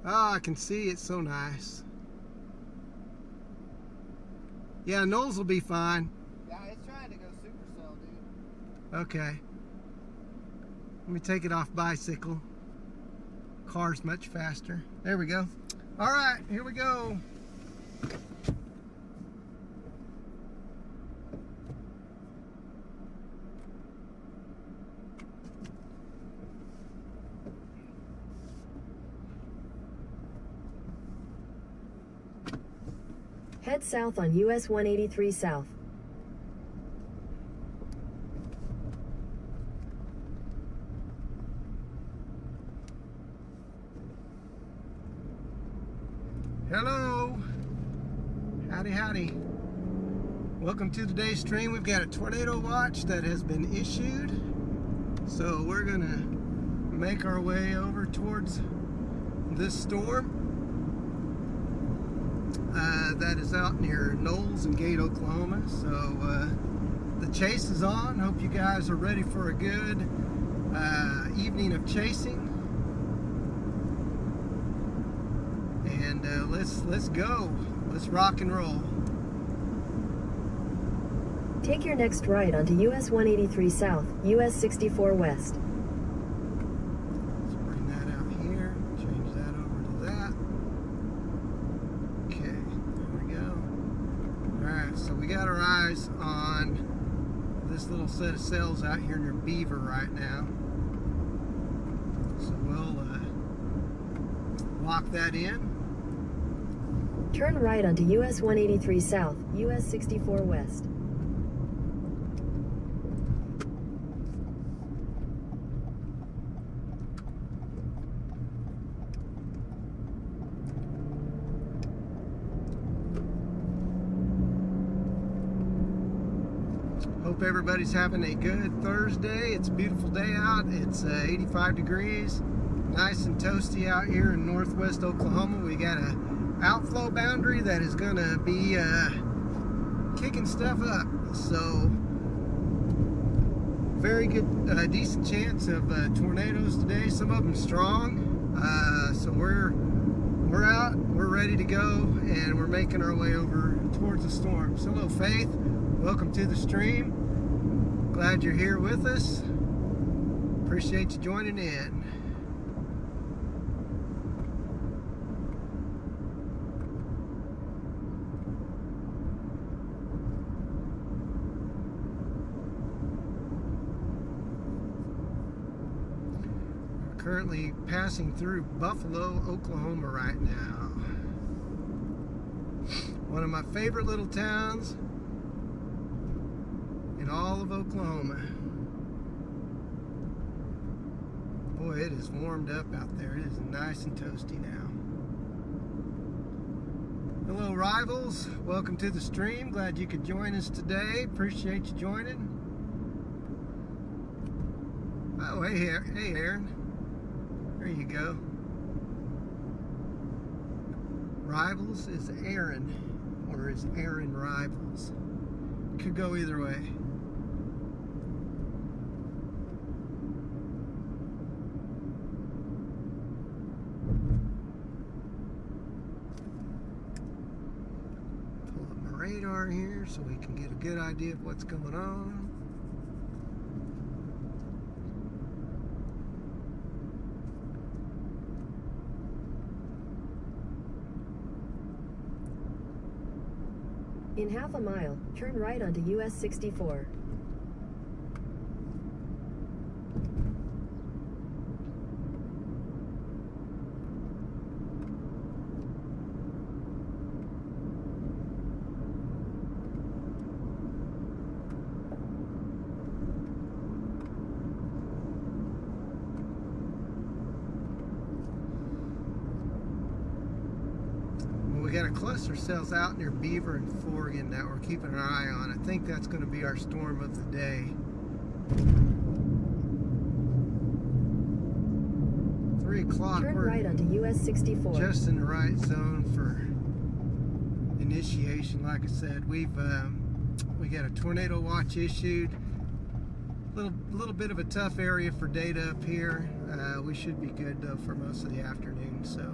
Oh, I can see it's so nice. Yeah, Knowles will be fine. Yeah, it's trying to go supercell, dude. Okay. Let me take it off bicycle. Car's much faster. There we go. All right, here we go. Head south on US 183 South. Hello. Howdy, howdy. Welcome to today's stream. We've got a tornado watch that has been issued. So we're gonna make our way over towards this storm. That is out near Knowles and Gate, Oklahoma. So the chase is on. Hope you guys are ready for a good evening of chasing. And let's go. Let's rock and roll. Take your next right onto US 183 South, US 64 West. Let's bring that out here. Change that over to that. Okay, there we go. Alright, so we got our eyes on this little set of cells out here near Beaver right now. So we'll lock that in. Turn right onto US 183 South, US 64 West. Hope everybody's having a good Thursday. It's a beautiful day out. It's 85 degrees. Nice and toasty out here in northwest Oklahoma. We got a outflow boundary that is going to be kicking stuff up. So very good, decent chance of tornadoes today. Some of them strong. So we're out. We're ready to go, and we're making our way over towards the storm. So hello, Faith. Welcome to the stream. Glad you're here with us. Appreciate you joining in. We're currently passing through Buffalo, Oklahoma right now. One of my favorite little towns in all of Oklahoma. Boy, it is warmed up out there. It is nice and toasty now. Hello, rivals. Welcome to the stream. Glad you could join us today. Appreciate you joining. Oh, hey, Aaron. There you go. Rivals is Aaron, or is Aaron Rivals? Could go either way. Pull up my radar here so we can get a good idea of what's going on. In half a mile, turn right onto US 64. We got a cluster cells out near Beaver and Forgan that we're keeping an eye on. I think that's going to be our storm of the day. 3 o'clock. Turn right onto US 64. Just in the right zone for initiation. Like I said, we got a tornado watch issued. Little bit of a tough area for data up here. We should be good though for most of the afternoon. So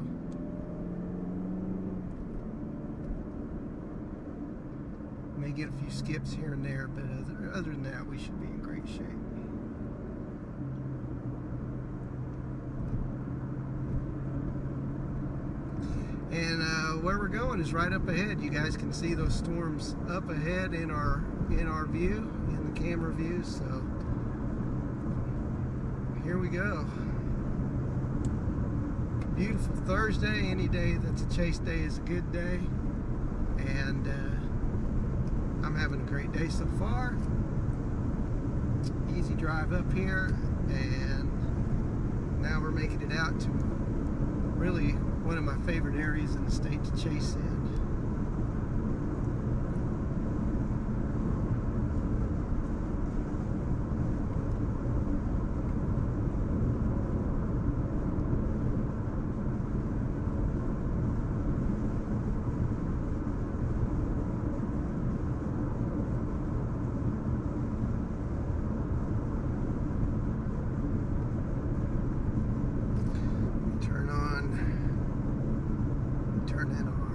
May get a few skips here and there, but other than that, we should be in great shape. And where we're going is right up ahead. You guys can see those storms up ahead in our view, in the camera view. So here we go. Beautiful Thursday. Any day that's a chase day is a good day, and I'm having a great day so far. Easy drive up here, and now we're making it out to really one of my favorite areas in the state to chase in. Turn in our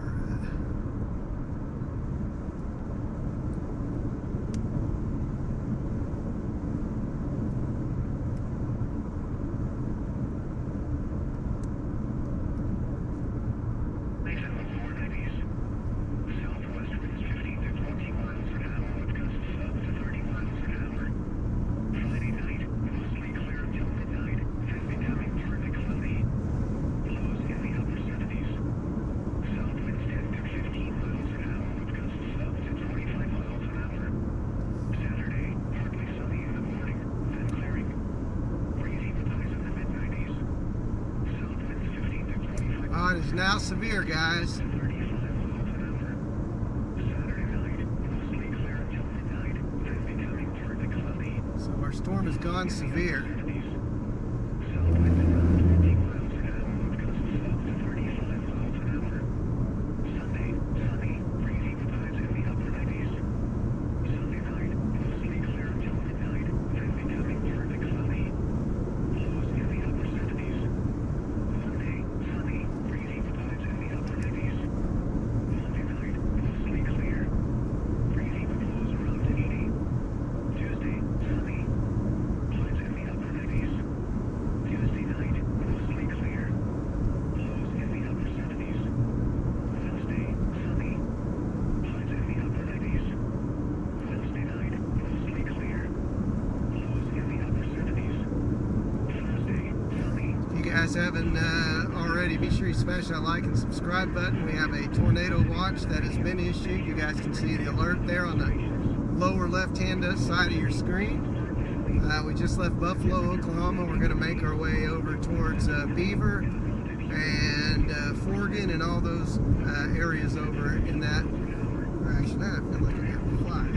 it is now severe, guys. So our storm has gone severe. Guys haven't already, be sure you smash that like and subscribe button. We have a tornado watch that has been issued. You guys can see the alert there on the lower left hand side of your screen. We just left Buffalo, Oklahoma. We're going to make our way over towards Beaver and Forgan and all those areas over in that direction. I feel like I got a fly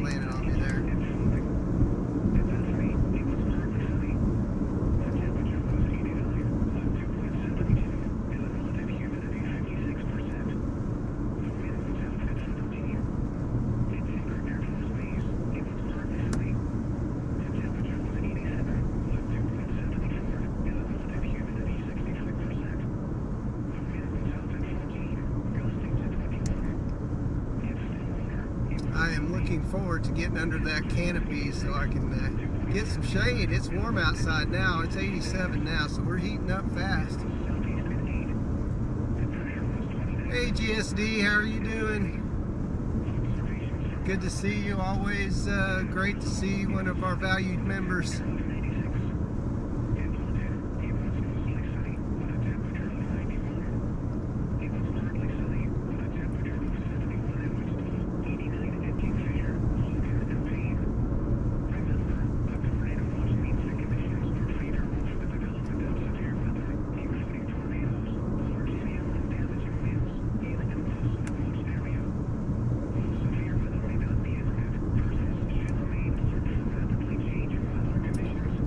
landed on me there. I am looking forward to getting under that canopy so I can get some shade. It's warm outside now. It's 87 now, so we're heating up fast. Hey GSD, how are you doing? Good to see you. Always great to see one of our valued members.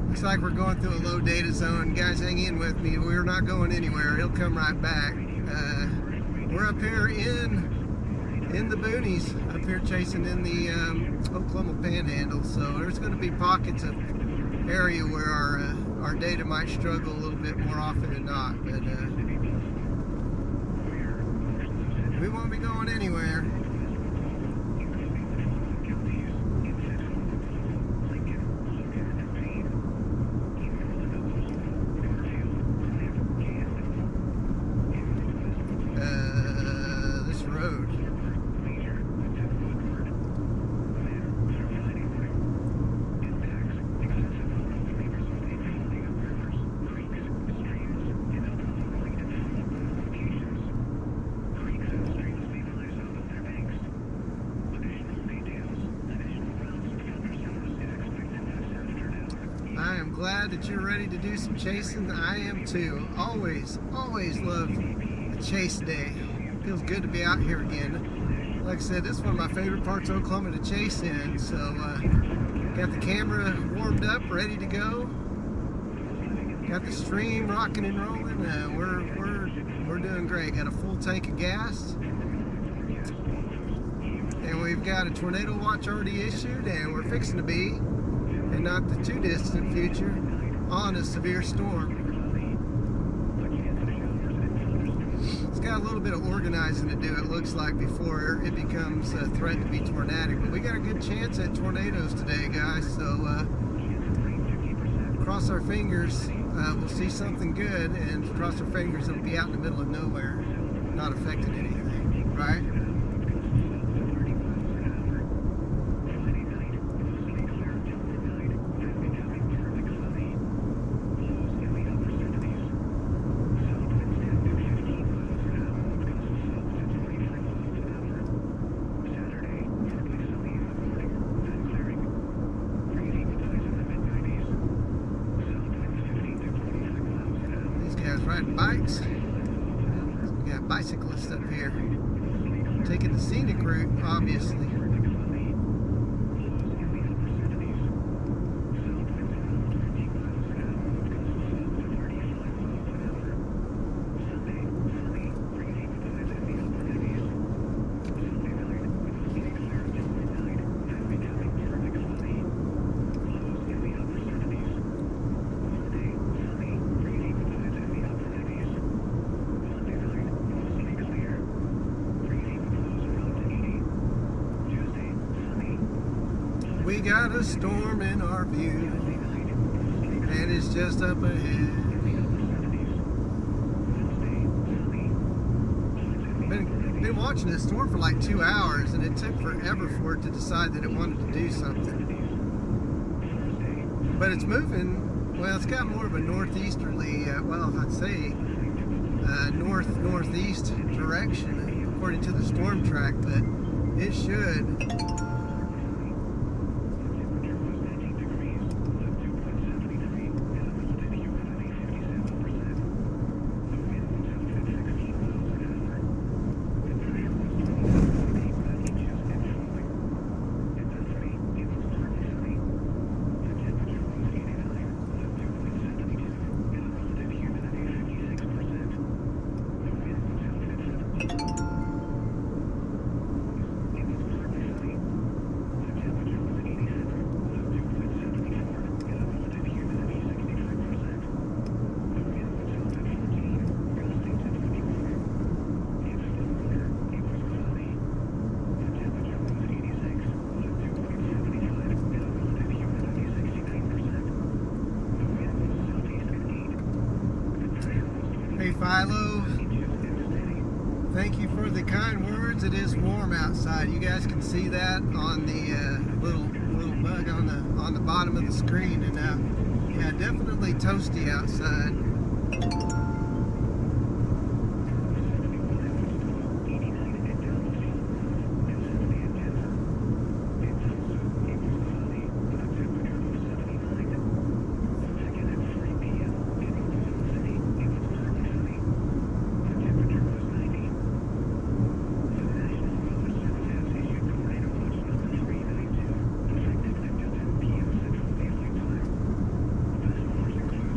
Looks like we're going through a low data zone. Guys, hang in with me. We're not going anywhere. It'll come right back. We're up here in the boonies, up here chasing in the Oklahoma Panhandle. So there's going to be pockets of area where our data might struggle a little bit more often than not. But we won't be going anywhere. glad that you're ready to do some chasing. I am too. Always love a chase day. Feels good to be out here again. Like I said, this is one of my favorite parts of Oklahoma to chase in. So got the camera warmed up, ready to go. Got the stream rocking and rolling. We're doing great. Got a full tank of gas. And we've got a tornado watch already issued, and we're fixing to be, in not the too distant future, on a severe storm. It's got a little bit of organizing to do, it looks like, before it becomes a threat to be tornadic. But we got a good chance at tornadoes today, guys, so cross our fingers we'll see something good, and cross our fingers it'll be out in the middle of nowhere, not affecting anything, right? Riding bikes. We got bicyclists up here taking the scenic route, obviously. We got a storm in our view, and it's just up ahead. Been watching this storm for like 2 hours, and it took forever for it to decide that it wanted to do something. But it's moving. Well, it's got more of a northeasterly, I'd say northeast direction according to the storm track, but it should. Hey Philo, thank you for the kind words. It is warm outside. You guys can see that on the little bug on the bottom of the screen, and yeah, definitely toasty outside.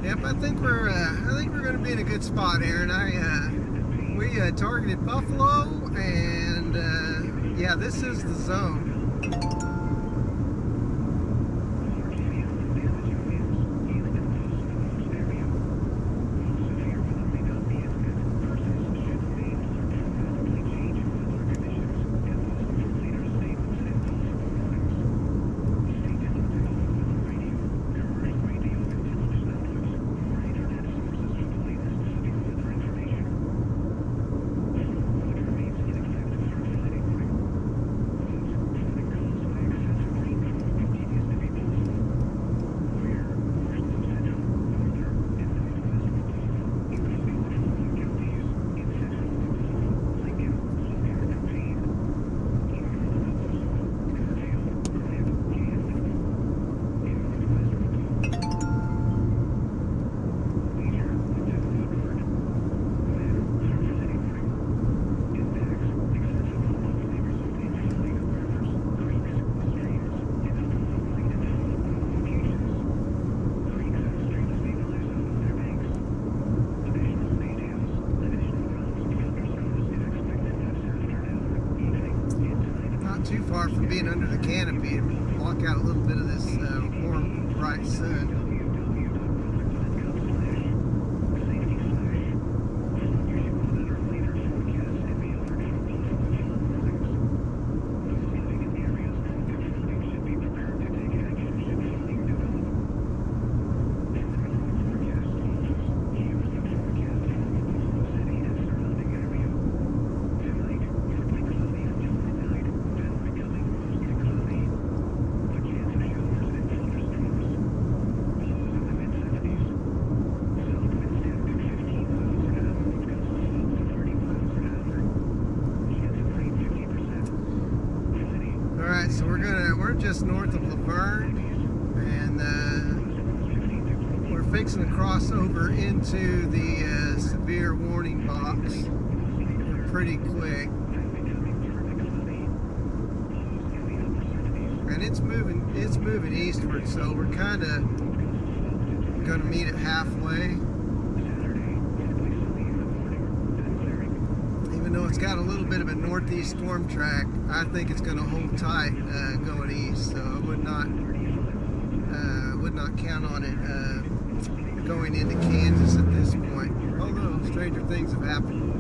Yep, I think we're going to be in a good spot, Aaron. We targeted Buffalo, and yeah, this is the zone. far from being under the canopy and block out a little bit of this warm, bright sun. So we're just north of Laverne, and we're fixing to cross over into the severe warning box. We're pretty quick, and it's moving eastward. So we're kind of going to meet it halfway. Even though it's got a little bit of a northeast storm track, I think it's going to hold tight going east. So I would not count on it going into Kansas at this point. Although stranger things have happened.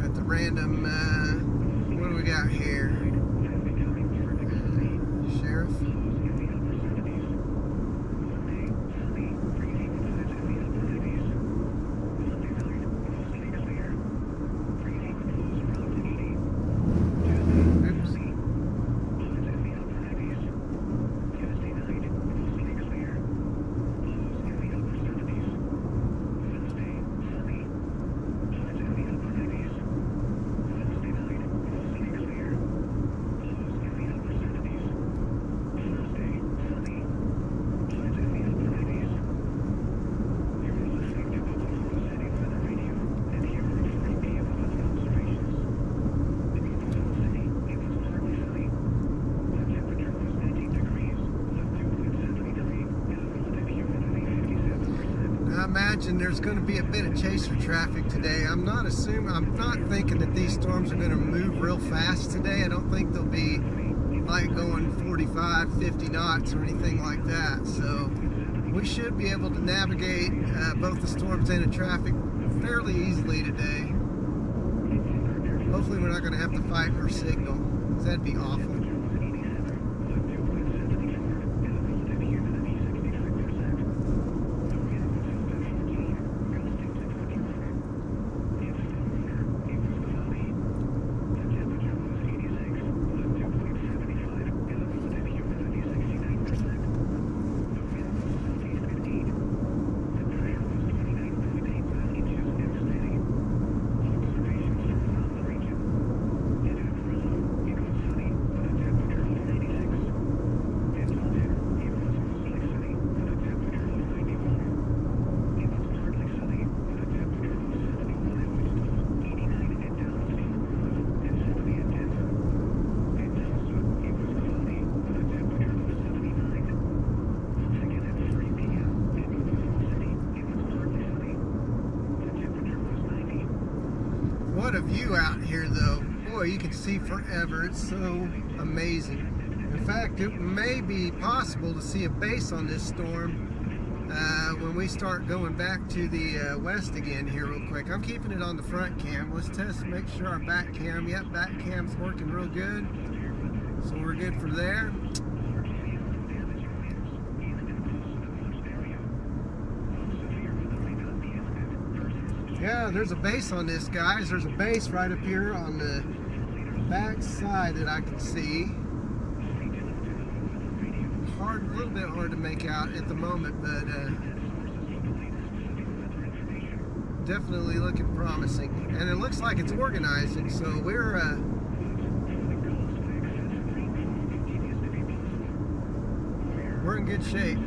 Got the random. What do we got here? Sheriff. I imagine there's going to be a bit of chaser traffic today. I'm not thinking that these storms are going to move real fast today. I don't think they'll be like going 45, 50 knots or anything like that. So we should be able to navigate both the storms and the traffic fairly easily today. Hopefully we're not going to have to fight for signal, because that'd be awful. What a view out here, though. Boy, you can see forever. It's so amazing. In fact, it may be possible to see a base on this storm when we start going back to the west again here real quick. I'm keeping it on the front cam. Let's test to make sure our back cam, yep, back cam's working real good. So we're good for there. Yeah, there's a base on this, guys. There's a base right up here on the back side that I can see. A little bit hard to make out at the moment, but definitely looking promising. And it looks like it's organizing, so we're in good shape.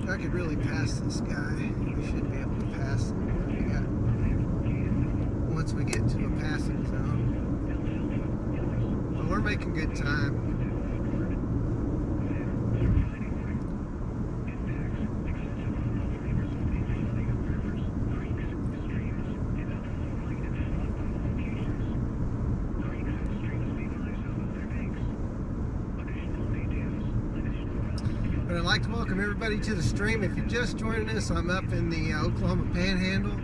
I could really pass this guy. We should be able to pass him. Once we get to a passing zone. But we're making good time. But I'd like to welcome everybody to the stream. If you're just joining us, I'm up in the Oklahoma Panhandle.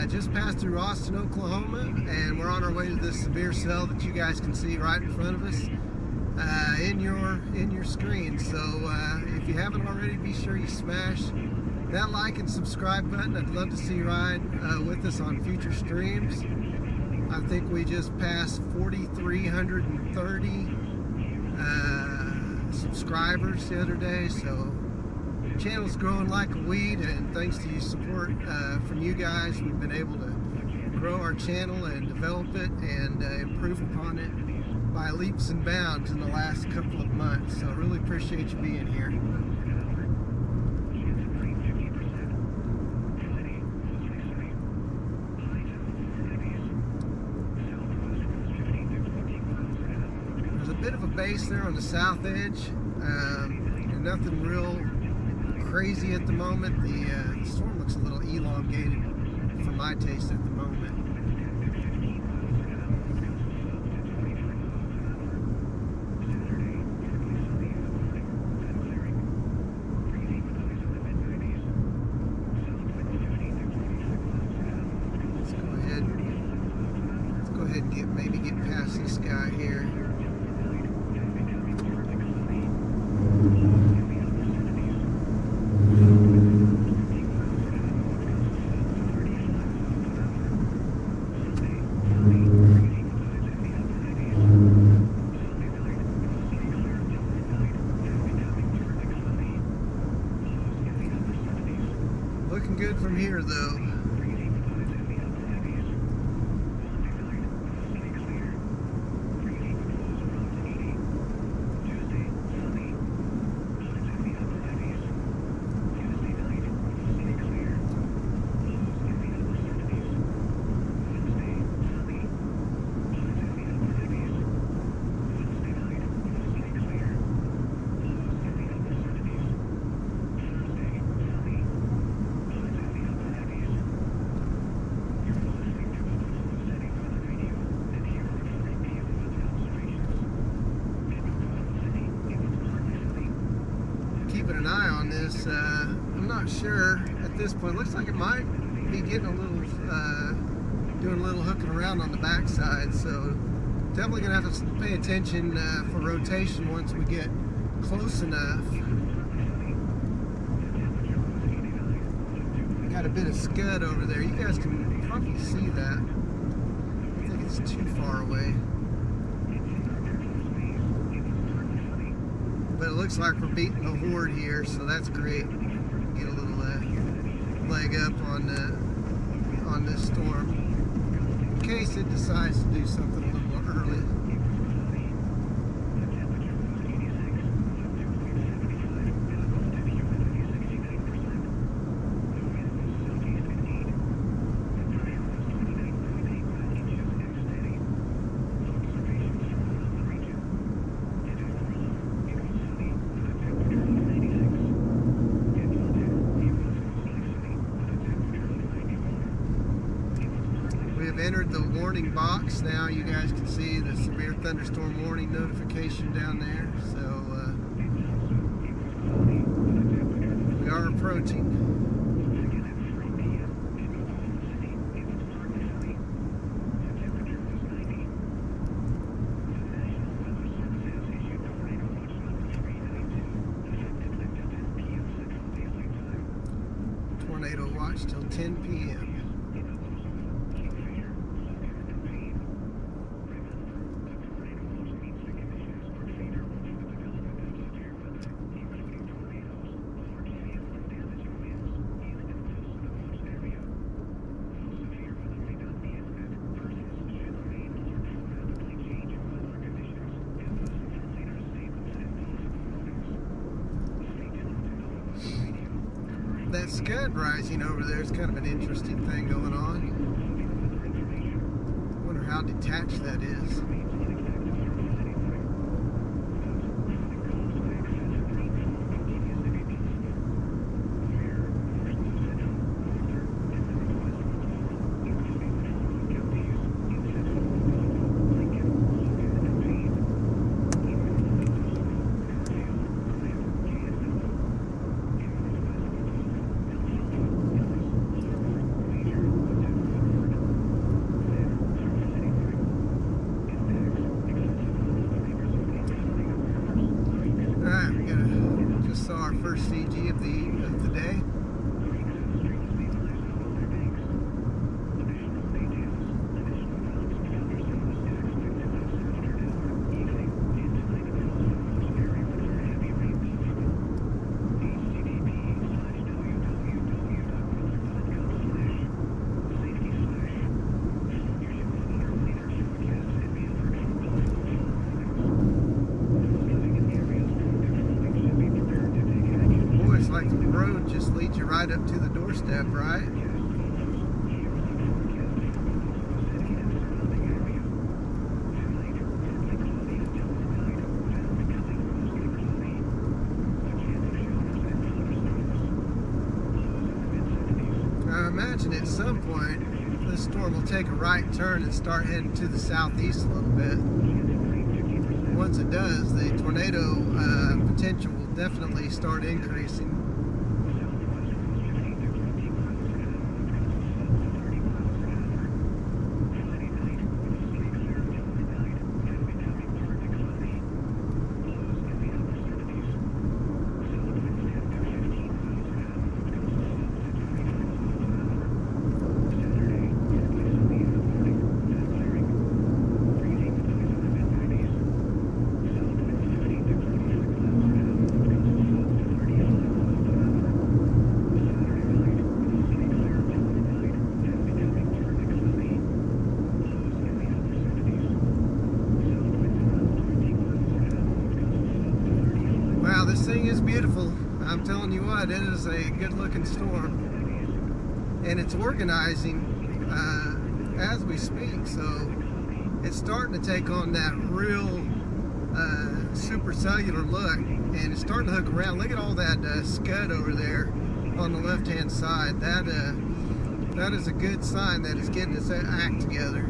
Just passed through Austin, Oklahoma, and we're on our way to this severe cell that you guys can see right in front of us in your screen. So if you haven't already, be sure you smash that like and subscribe button. I'd love to see you ride with us on future streams. I think we just passed 4,330 subscribers the other day, so the channel's growing like a weed, and thanks to your support from you guys, we've been able to grow our channel and develop it and improve upon it by leaps and bounds in the last couple of months. So I really appreciate you being here. There's a bit of a base there on the south edge. Nothing real crazy at the moment. The storm looks a little elongated for my taste at the moment. Let's go ahead and maybe get past this guy here. Looking good from here, though. Keeping an eye on this. I'm not sure at this point. Looks like it might be getting a little, doing a little hooking around on the backside. So definitely gonna have to pay attention for rotation once we get close enough. Got a bit of scud over there. You guys can probably see that. I think it's too far away. But it looks like we're beating the horde here, so that's great. Get a little leg up on this storm in case it decides to do something a little more early. Entered the warning box. Now you guys can see the severe thunderstorm warning notification down there. So we are approaching. Tornado watch till 10 p.m. That scud rising over there is kind of an interesting thing going on. I wonder how detached that is. right up to the doorstep, right? I imagine at some point this storm will take a right turn and start heading to the southeast a little bit. Once it does, the tornado potential will definitely start increasing. Wow, this thing is beautiful. I'm telling you what, it is a good looking storm. And it's organizing as we speak, so it's starting to take on that real supercellular look, and it's starting to hook around. Look at all that scud over there on the left hand side. That is a good sign that it's getting its act together.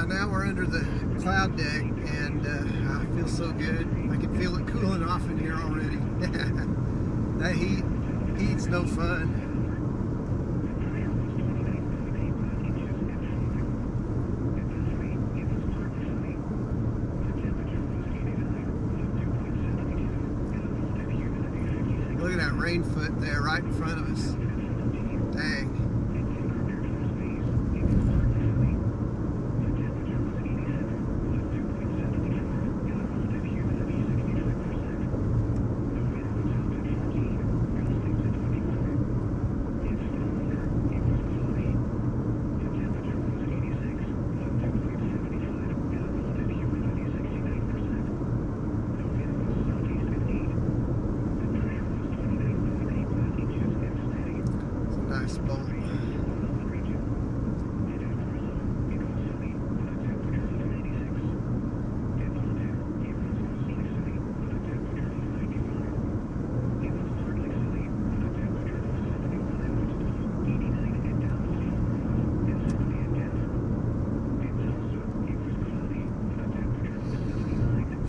Now we're under the cloud deck, and I feel so good. I can feel it cooling off in here already. That heat's no fun. Look at that rain foot there right in front of us. Dang. Nice bolt.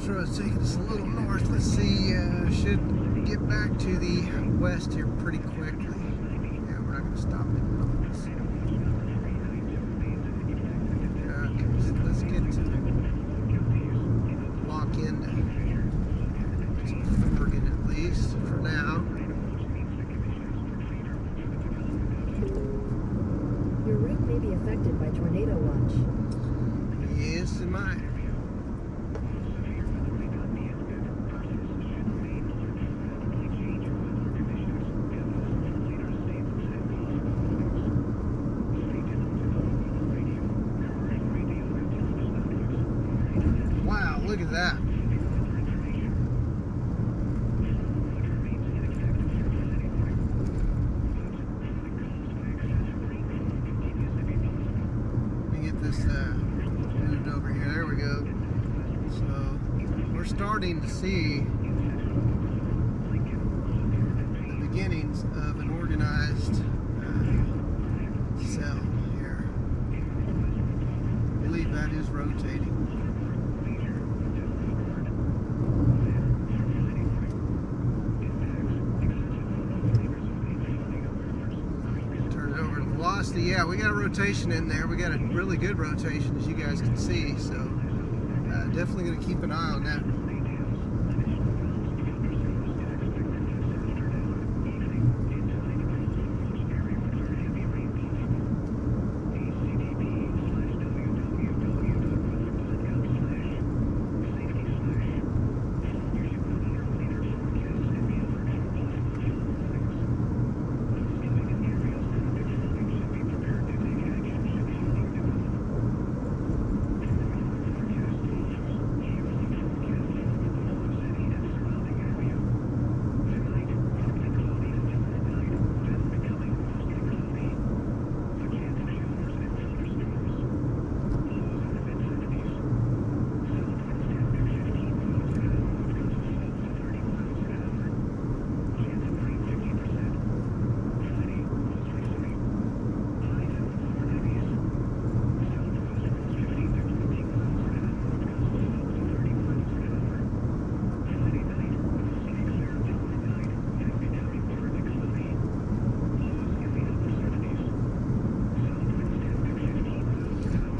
Sure, it's taking us a little north. Let's see, should get back to the west here pretty quickly. Stop it. Okay, so let's get to lock into Oregon at least for now. Your route may be affected by tornado watch. Yes, it might. Wow, look at that. Let me get this moved over here. There we go. So we're starting to see the beginnings of an organized cell here. I believe that is rotating. Velocity, yeah, we got a rotation in there. We got a really good rotation, as you guys can see. So definitely going to keep an eye on that.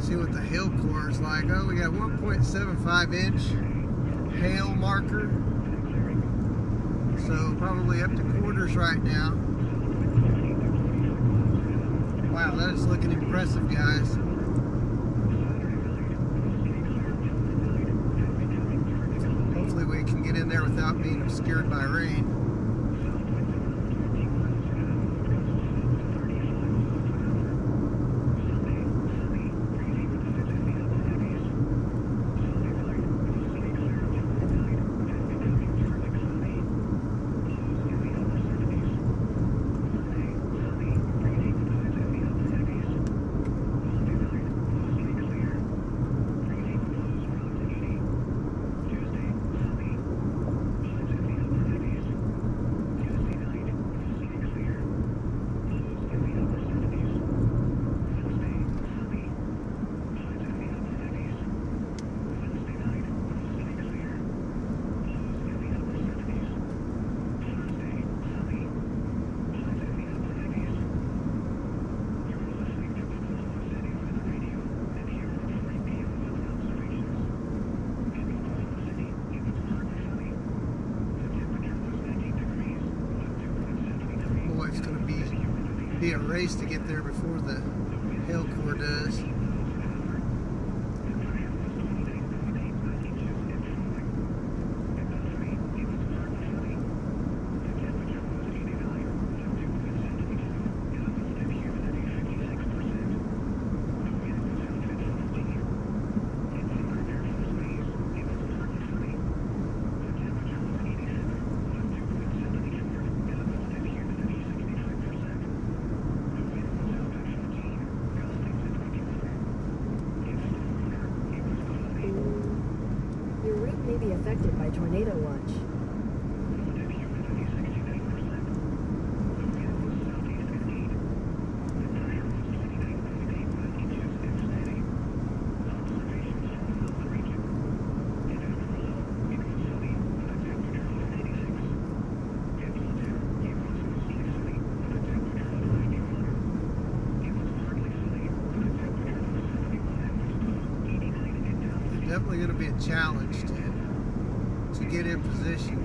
See what the hail core is like. Oh, we got 1.75 inch hail marker. So probably up to quarters right now. Wow, that is looking impressive, guys. Hopefully we can get in there without being obscured by rain. It's going to be a race to get there before the hail core does. May be affected by tornado watch. Definitely going to be a challenge to get in position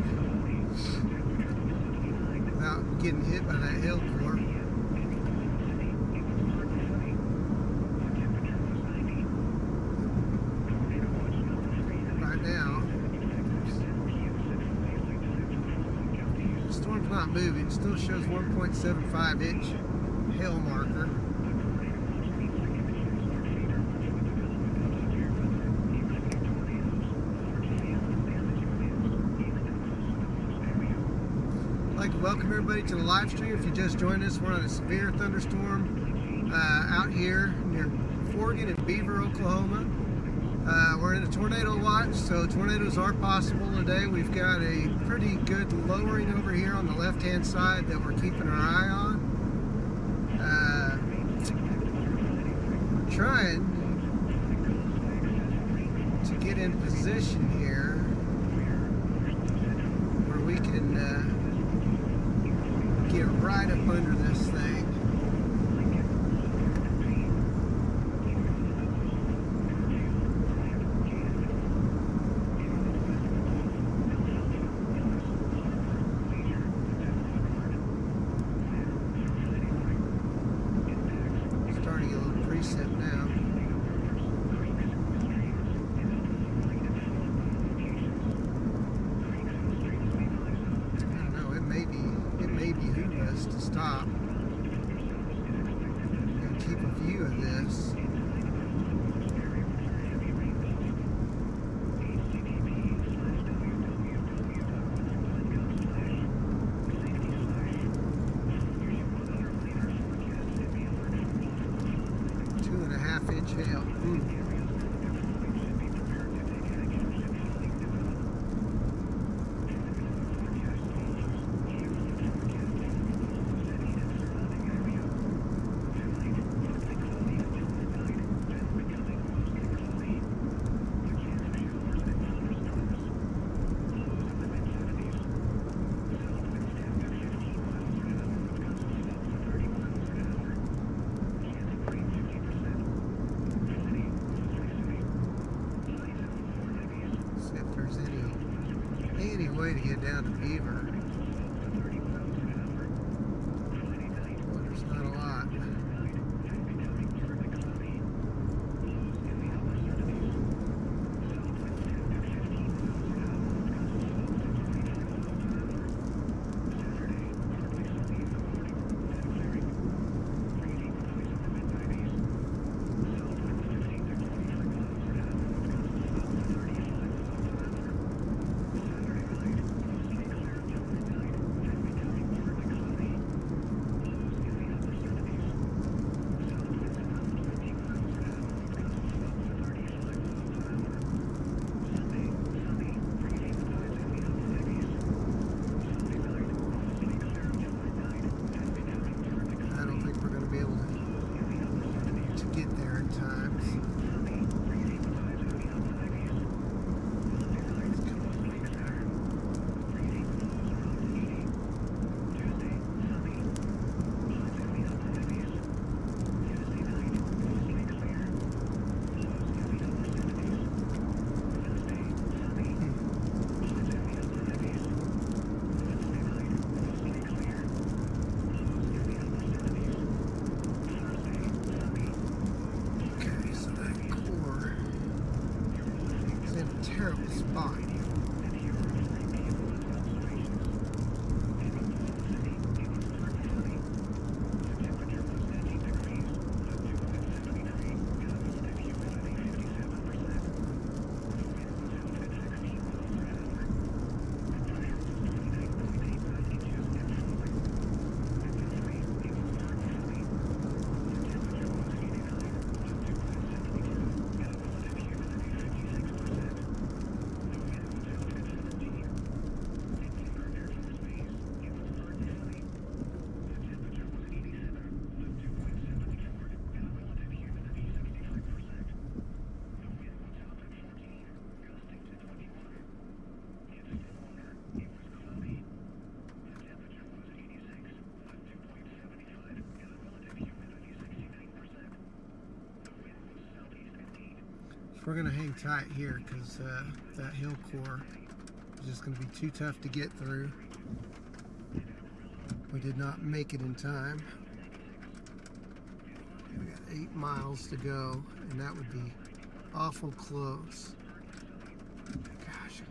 without getting hit by that hail core. Right now, the storm's not moving. It still shows 1.75 inch hail marker. I'd like to welcome everybody to the live stream. If you just joined us, we're on a severe thunderstorm out here near Forgan and Beaver, Oklahoma. We're in a tornado watch, so tornadoes are possible today. We've got a pretty good lowering over here on the left-hand side that we're keeping our eye on. We're trying to get in position here where we can get right up under this thing. Starting a little precip now. I don't know, it may behoove us to stop and keep a view of this. Hail. way to get down to Beaver. But there's not a lot. Terrible spot. We're gonna hang tight here because that hill core is just gonna be too tough to get through. We did not make it in time. We got 8 miles to go, and that would be awful close. Gosh.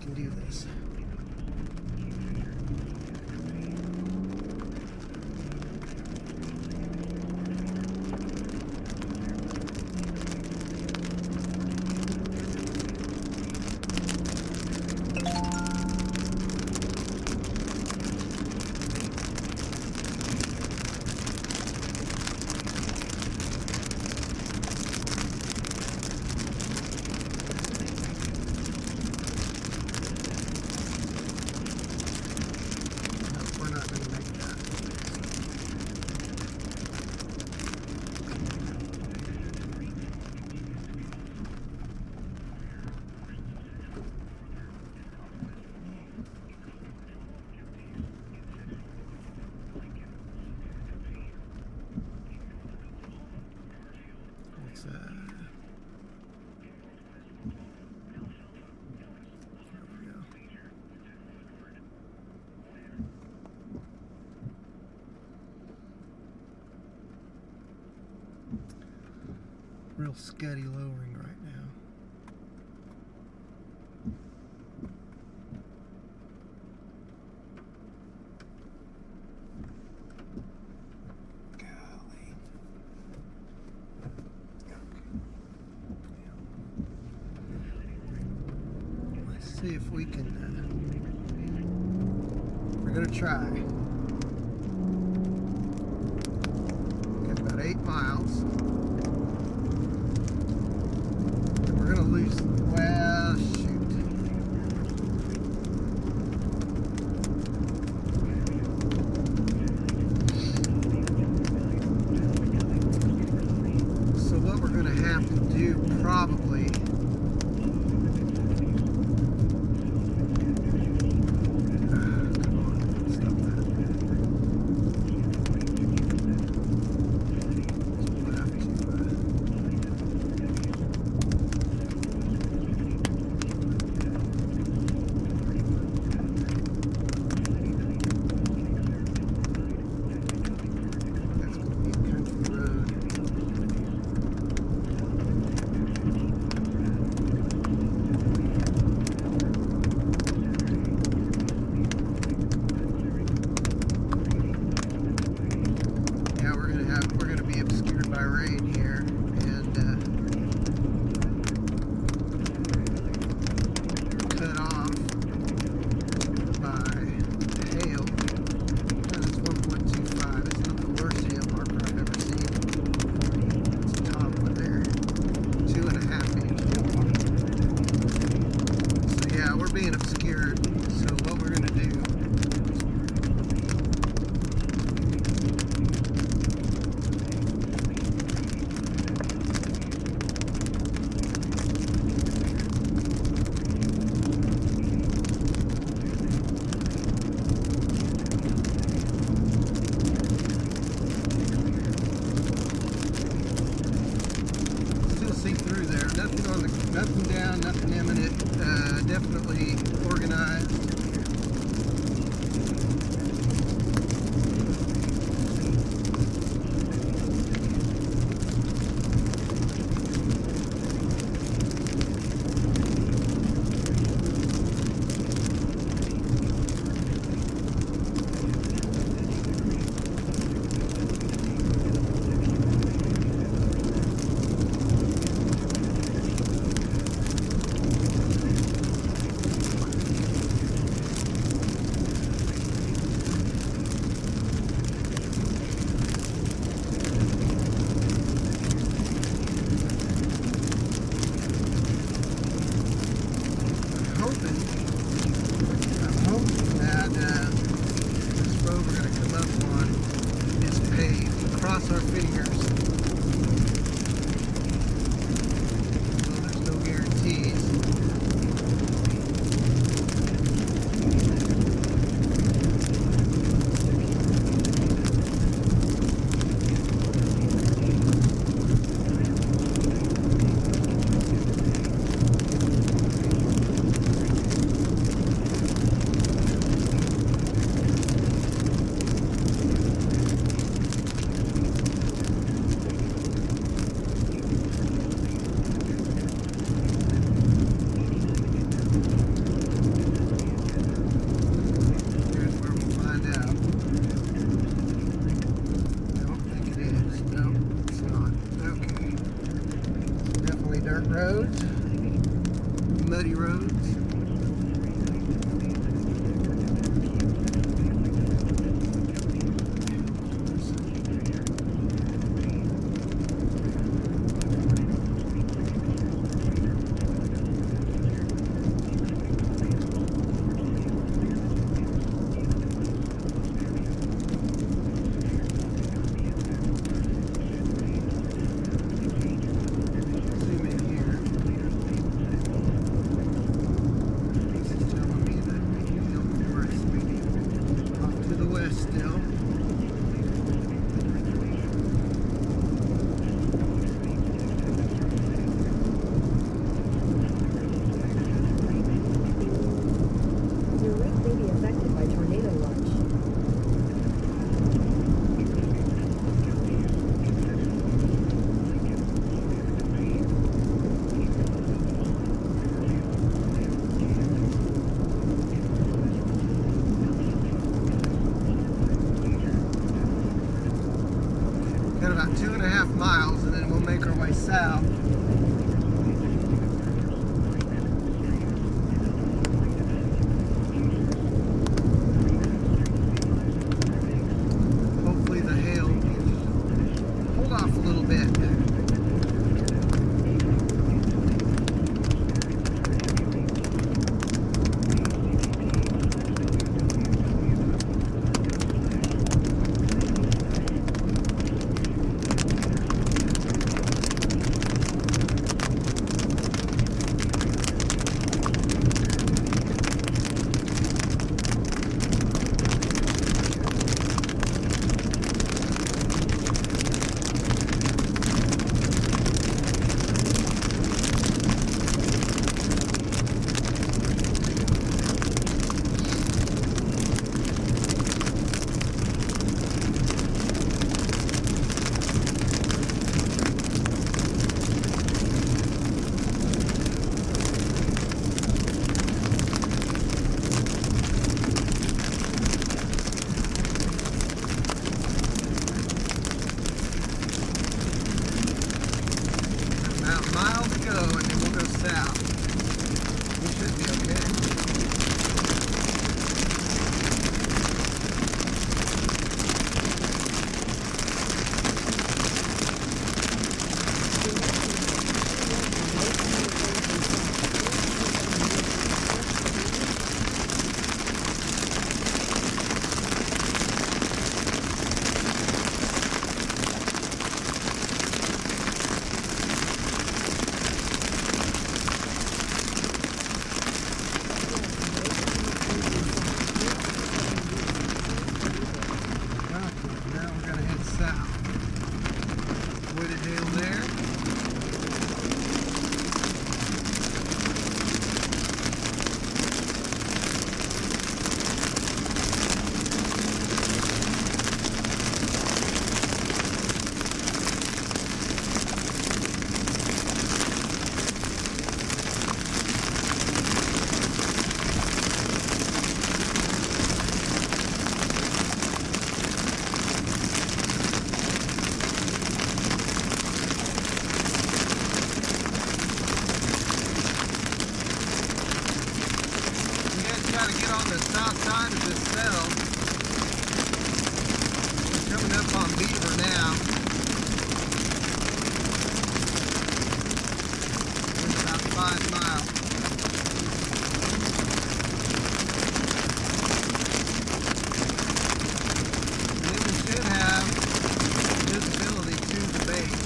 Can do this. Real steady lowering right now. Golly. Let's see if we can. We're gonna try. Got about 8 miles. We're gonna lose. Well, shoot. So about 2.5 miles, and then we'll make our way south. Hopefully the hail will hold off a little bit. About a mile to go, and then we'll go south. We should be okay. Now we're going to head south. Wooded hill there. Got to get on the south side of this cell. We're coming up on Beaver now. It's about 5 miles. And then we should have visibility to the base.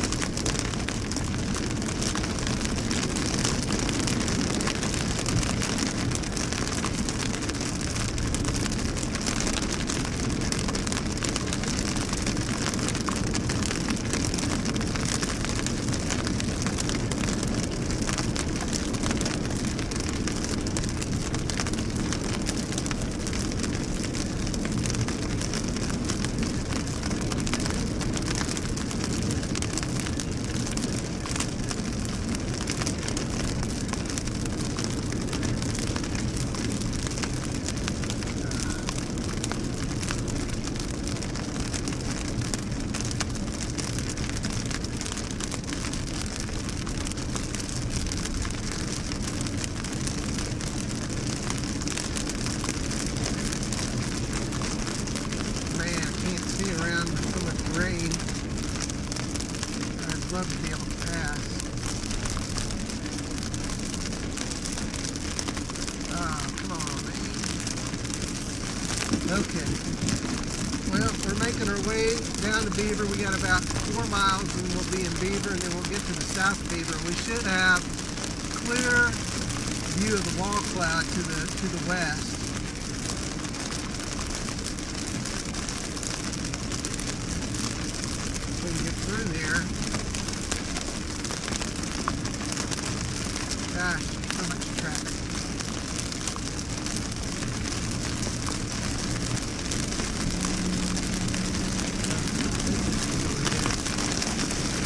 Rain. I'd love to be able to pass. Oh, come on, man. Okay. Well, we're making our way down to Beaver. We got about 4 miles and we'll be in Beaver, and then we'll get to the South Beaver. We should have clear view of the wall cloud to the west. We can get through here. Gosh, so much traffic.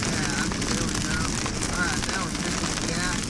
Yeah, there we go. Alright, now we're taking the gas.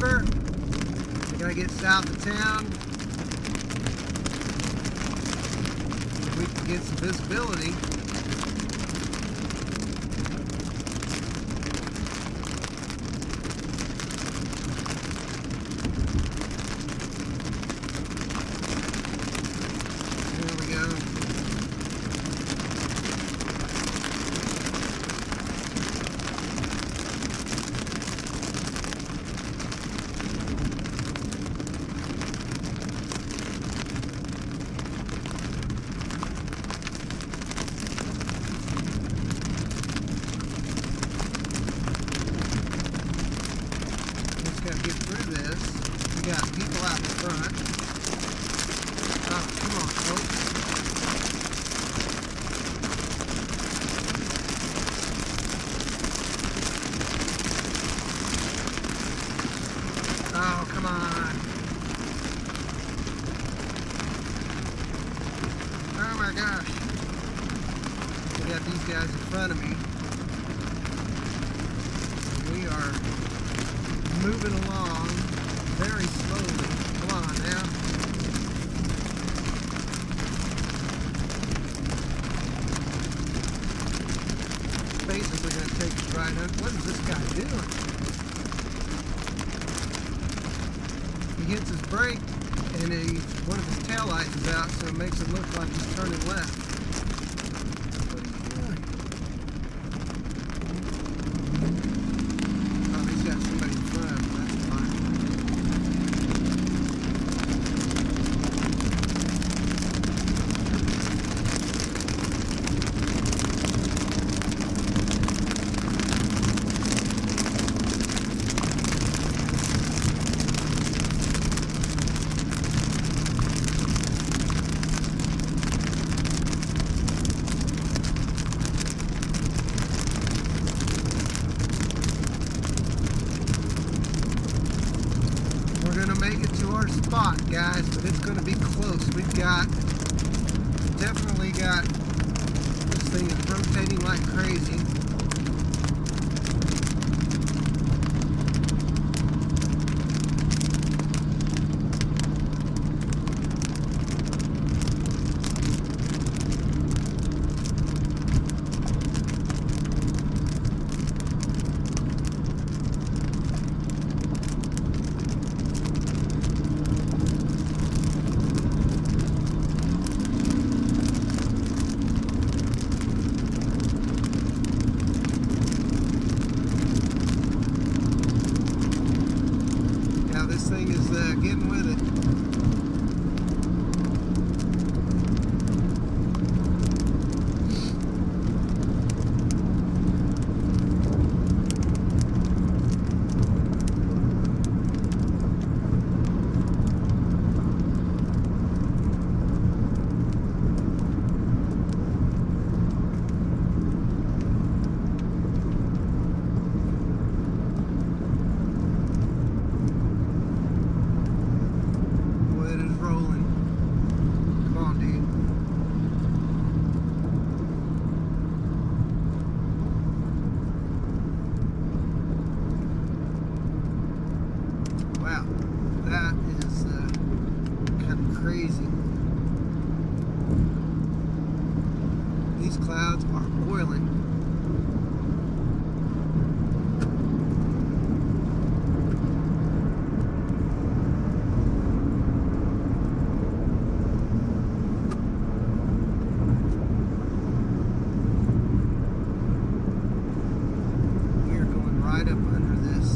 Beaver. We gotta get south of town. We can get some visibility. There we go. Get through this. We got people out in front. Oh, come on, folks. Oh, come on. Oh my gosh. We got these guys in front of me. We are moving along very slowly. Come on now. Basically going to take us right up. What is this guy doing? He hits his brake and one of his tail lights is out, so it makes it look like he's turning left. What are you doing? Oh, he's got somebody in front of him. That's fine. We're gonna make it to our spot, guys, but it's gonna be close. We've definitely got, this thing is rotating like crazy. This thing is getting with it. Wow, that is kind of crazy. These clouds are boiling. We are going right up under this.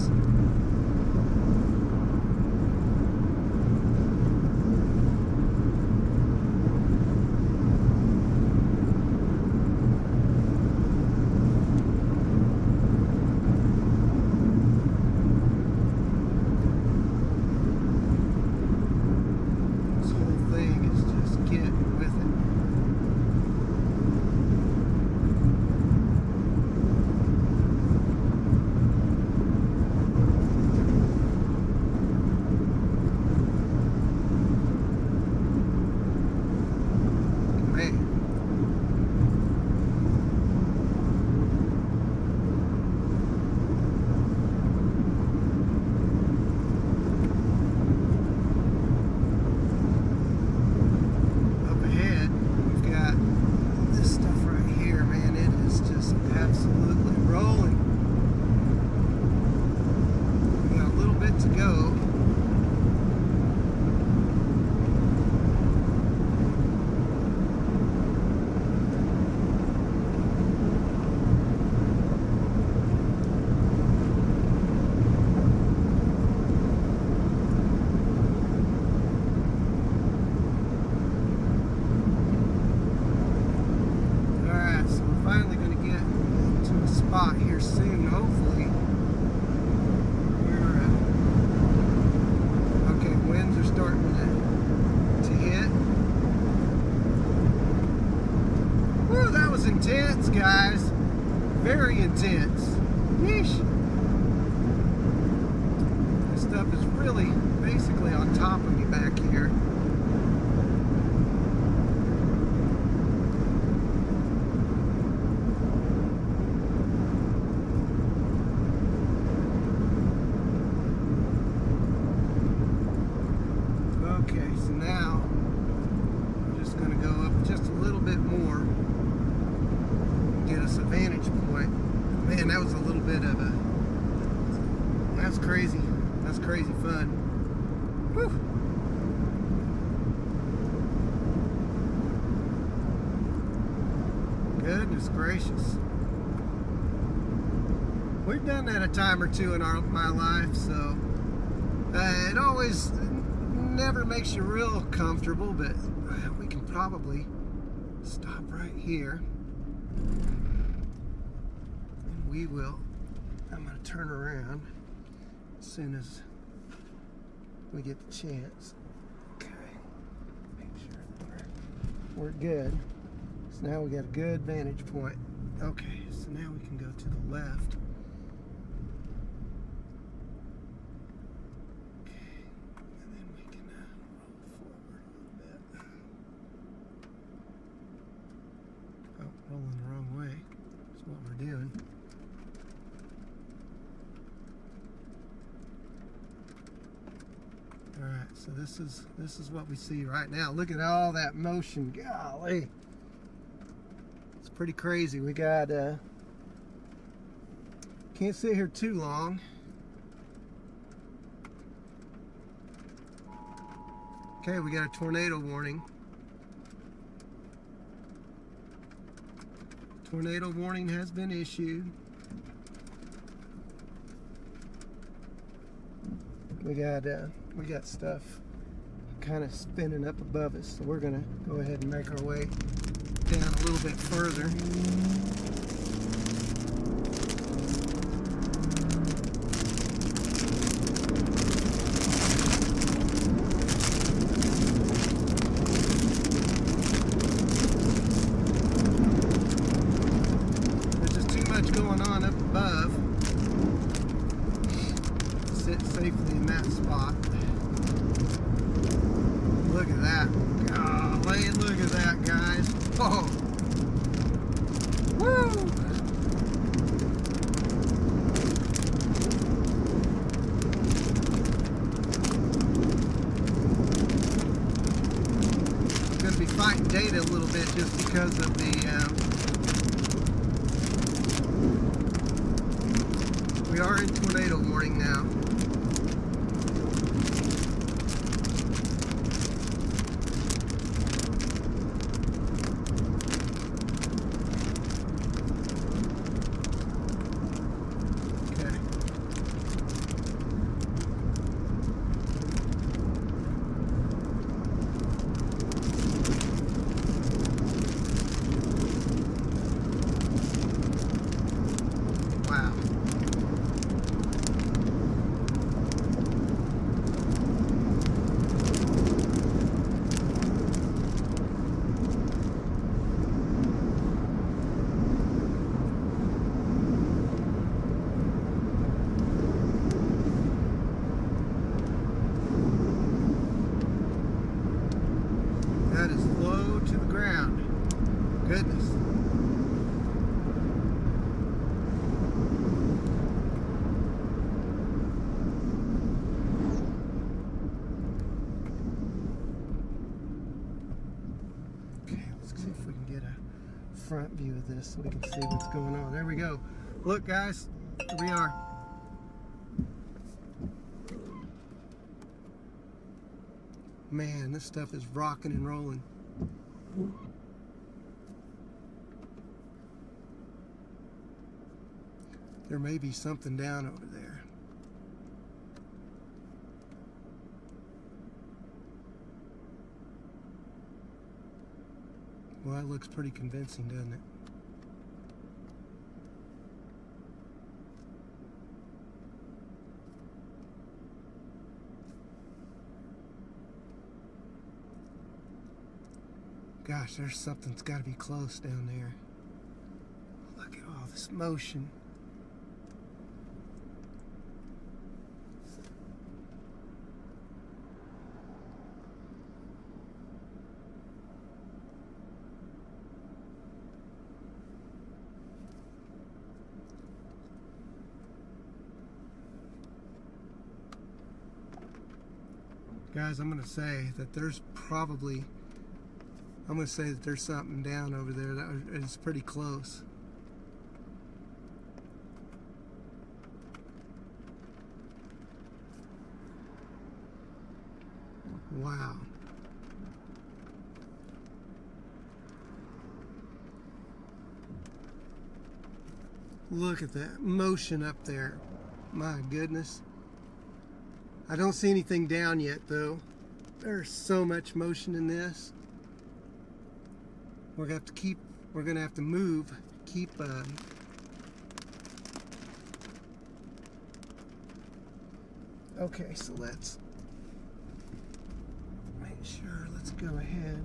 intense, guys. Very intense. Yeesh. This stuff is really basically on top of me back here. Okay, so now I'm just going to go up just a little bit more, get us a vantage point. Man, that was a little bit of a, that's crazy. That's crazy fun. Whew. Goodness gracious. We've done that a time or two in my life, so it always never makes you real comfortable, but we can probably stop right here. And we will, I'm going to turn around as soon as we get the chance. Okay, make sure that we're good. So now we got a good vantage point. Okay, so now we can go to the left. Okay, and then we can roll forward a little bit. Oh, rolling the wrong way. That's what we're doing. All right, so this is what we see right now. Look at all that motion. Golly, it's pretty crazy. We got can't sit here too long. Okay, we got a tornado warning. Tornado warning has been issued. We got stuff kind of spinning up above us, so we're gonna go ahead and make our way down a little bit further. There's just too much going on up above. Sit safely in that spot. Look at that. Golly, look at that, guys. Oh. Woo! I'm going to be fighting data a little bit just because of the we are in tornado warning now. That is low to the ground. Goodness. Okay, let's see if we can get a front view of this so we can see what's going on. There we go. Look, guys, here we are. Man, this stuff is rocking and rolling. There may be something down over there. Well, that looks pretty convincing, doesn't it? Gosh, there's something's got to be close down there. this motion. Guys, I'm going to say that there's something down over there that is pretty close. Wow. Look at that motion up there. My goodness. I don't see anything down yet though. There's so much motion in this. We're gonna have to move, okay, so let's make sure, let's go ahead.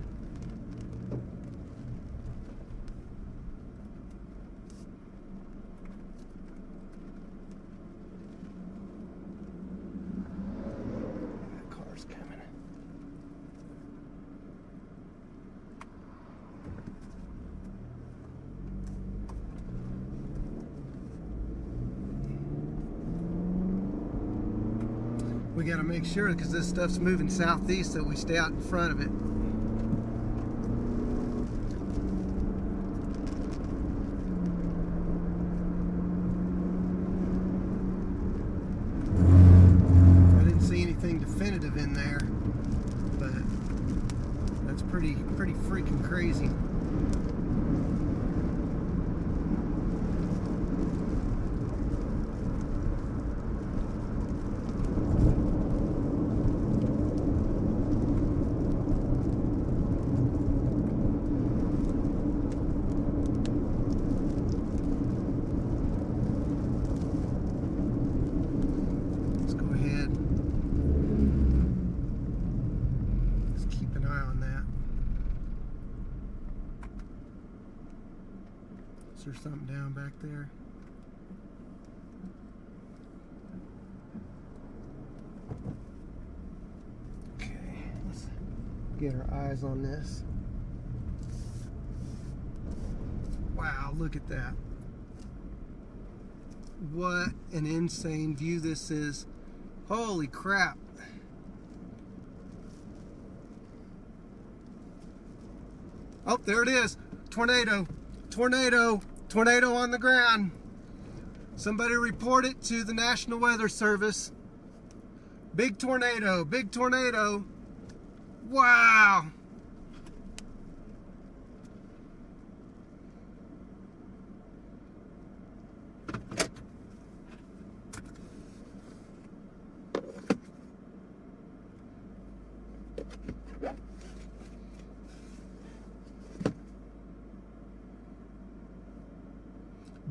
We got to make sure, because this stuff's moving southeast, that we stay out in front of it. I didn't see anything definitive in there, but that's pretty freaking crazy. Is there something down back there? Okay, let's get our eyes on this. Wow, look at that. What an insane view this is. Holy crap. Oh, there it is. Tornado. Tornado. Tornado on the ground. Somebody report it to the National Weather Service. Big tornado. Big tornado. Wow.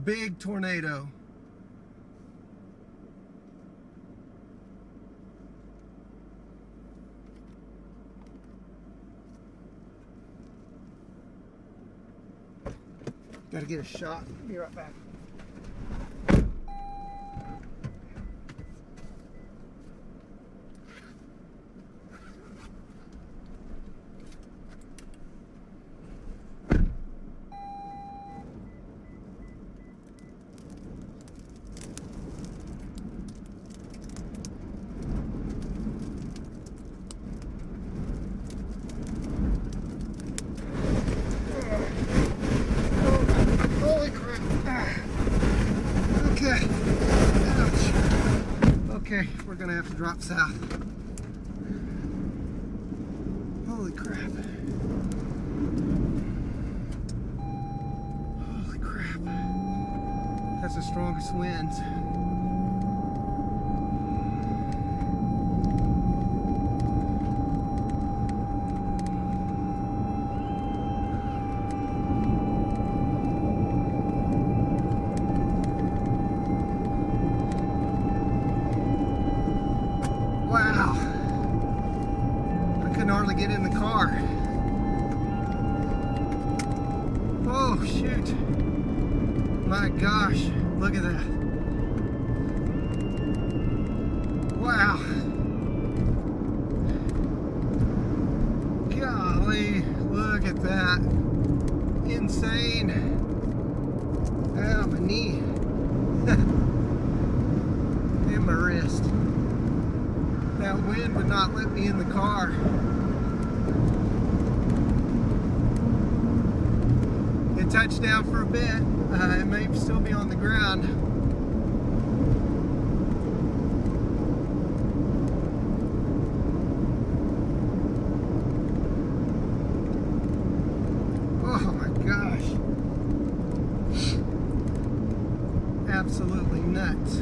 Big tornado. Gotta get a shot. Be right back. Okay, we're gonna have to drop south. Holy crap. Holy crap. That's the strongest winds. Wow, I couldn't hardly get in the car. Oh shoot. My gosh, look at that. Wow. Golly, look at that. Insane. Ow, my knee. And my wrist. That wind would not let me in the car. It touched down for a bit. It may still be on the ground. Oh my gosh. Absolutely nuts.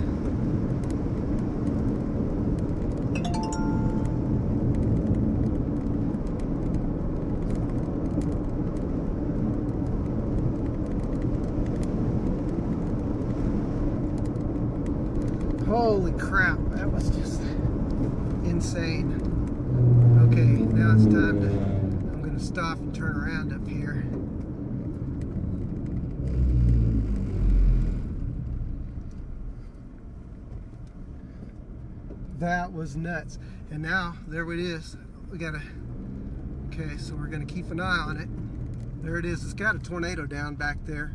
Holy crap, that was just insane. Okay, now it's time to, I'm going to stop and turn around up here. That was nuts. And now, there it is. We gotta, okay, so we're gonna keep an eye on it. There it is. It's got a tornado down back there.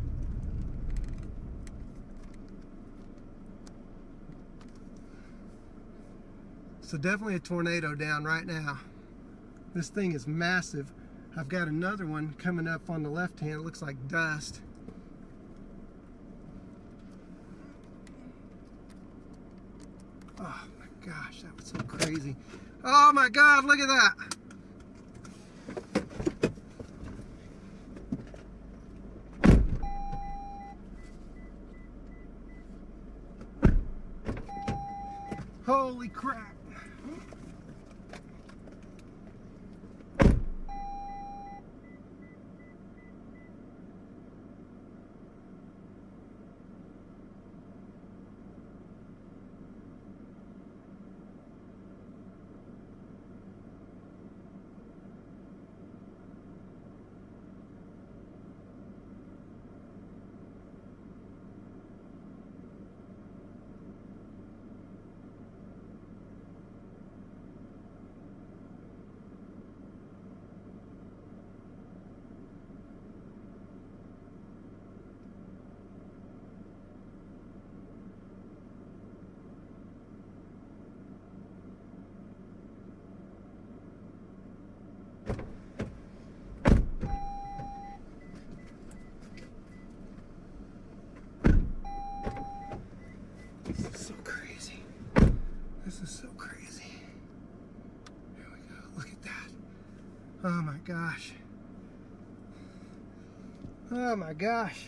So definitely a tornado down right now. This thing is massive. I've got another one coming up on the left hand. It looks like dust. Oh my gosh, that was so crazy. Oh my God, look at that. Holy crap. This is so crazy. Here we go. Look at that. Oh my gosh. Oh my gosh.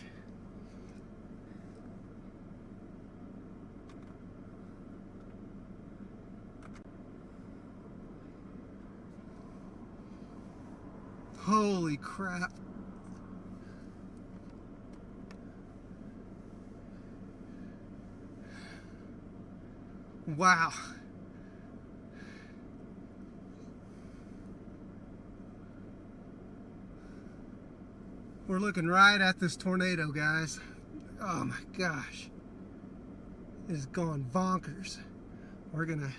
Holy crap. Wow. We're looking right at this tornado, guys. Oh my gosh. It has gone bonkers. We're gonna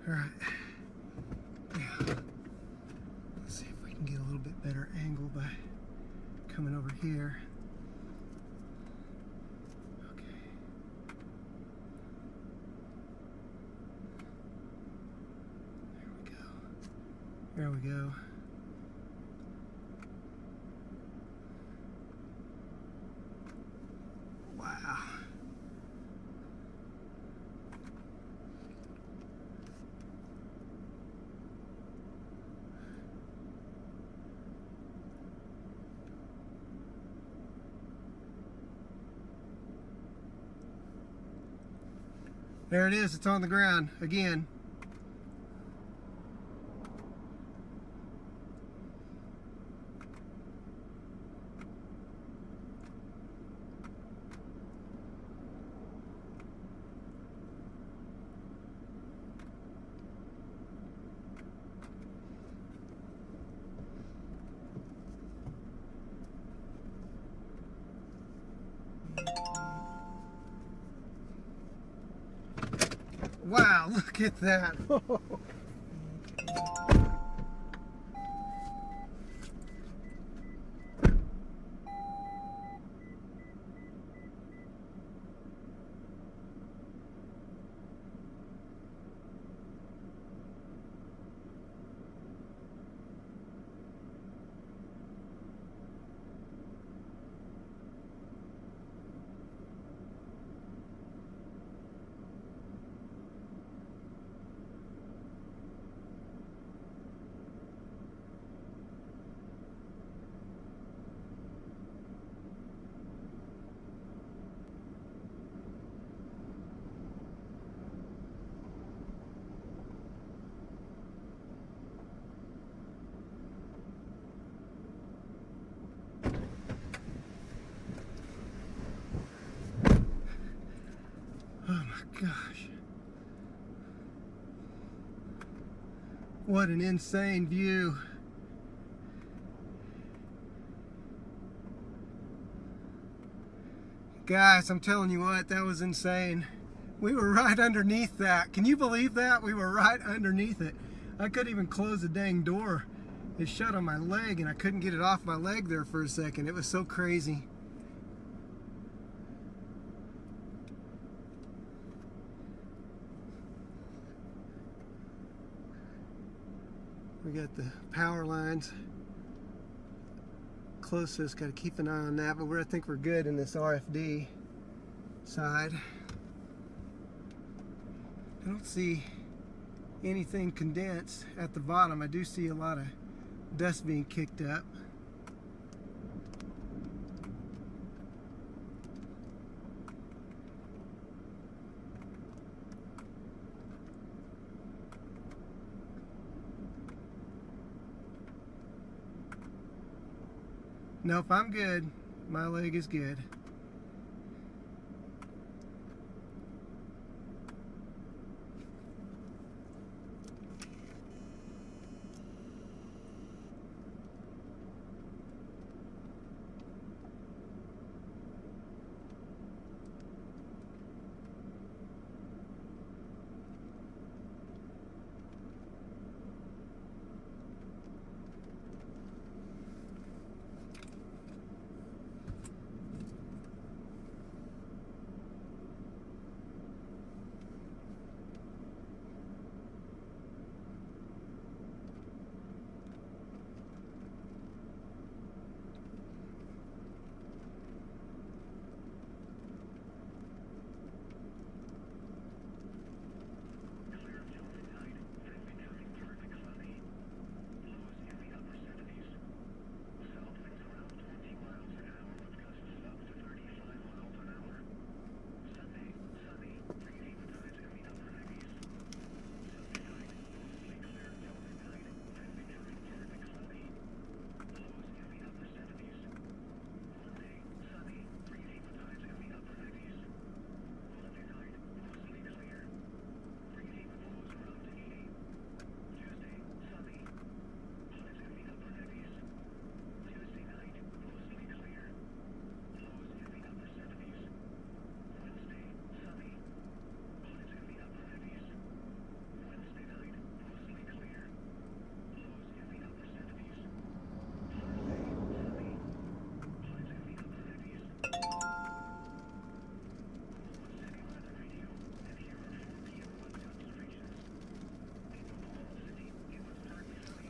all right. Yeah. Let's see if we can get a little bit better angle by coming over here. Okay. There we go. Wow. There it is, it's on the ground again. Wow, look at that. Oh my gosh. What an insane view. Guys, I'm telling you what, that was insane. We were right underneath that. Can you believe that? We were right underneath it. I couldn't even close the dang door. It shut on my leg and I couldn't get it off my leg there for a second. It was so crazy. We got the power lines closest, got to keep an eye on that, but I think we're good in this RFD side. I don't see anything condensed at the bottom. I do see a lot of dust being kicked up. Nope, I'm good. My leg is good.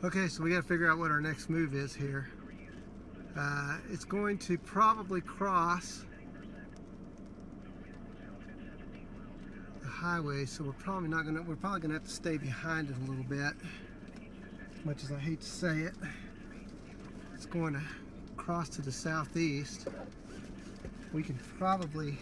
Okay, so we got to figure out what our next move is here. It's going to probably cross the highway, so we're probably gonna have to stay behind it a little bit. As much as I hate to say it, it's going to cross to the southeast. We can probably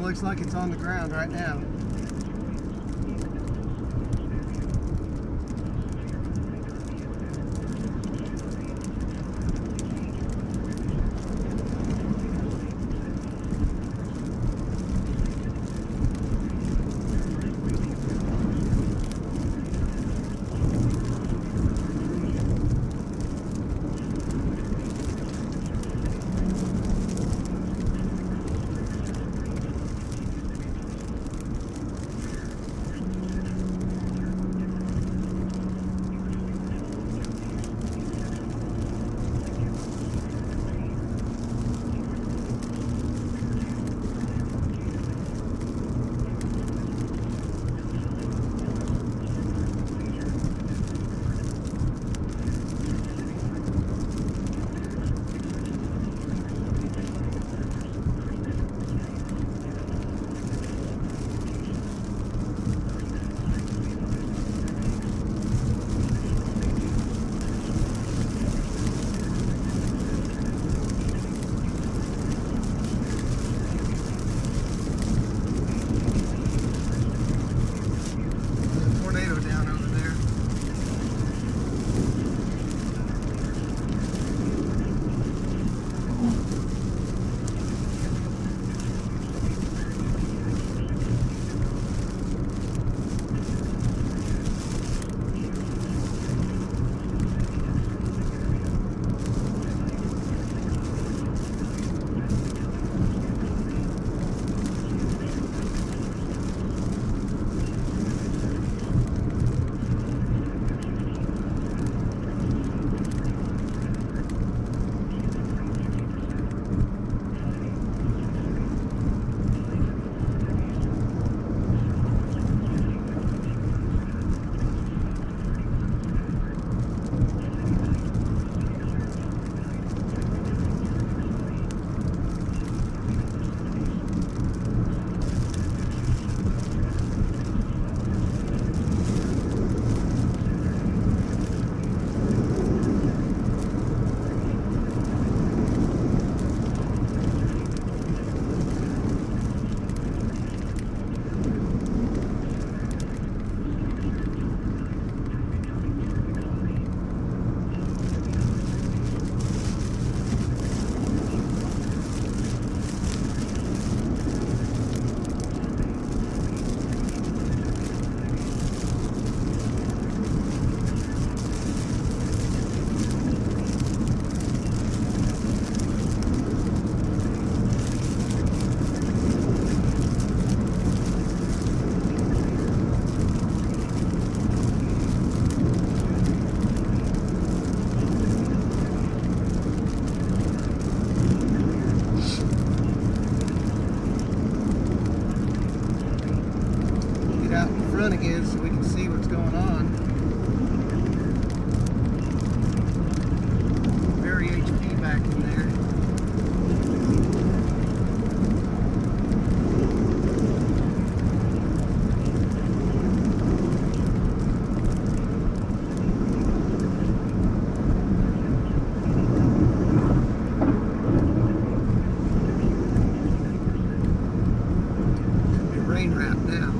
looks like it's on the ground right now. run again so we can see what's going on. Very HP back in there. Rain wrap now.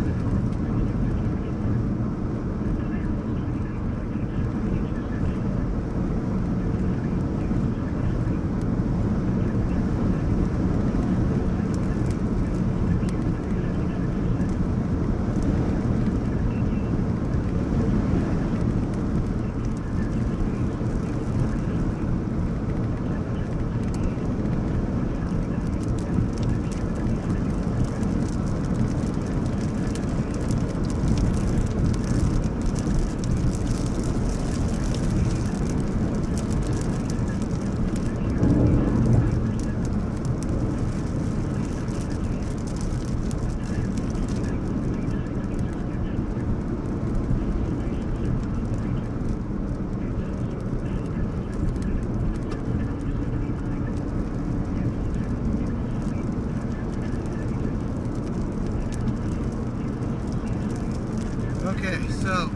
Okay, so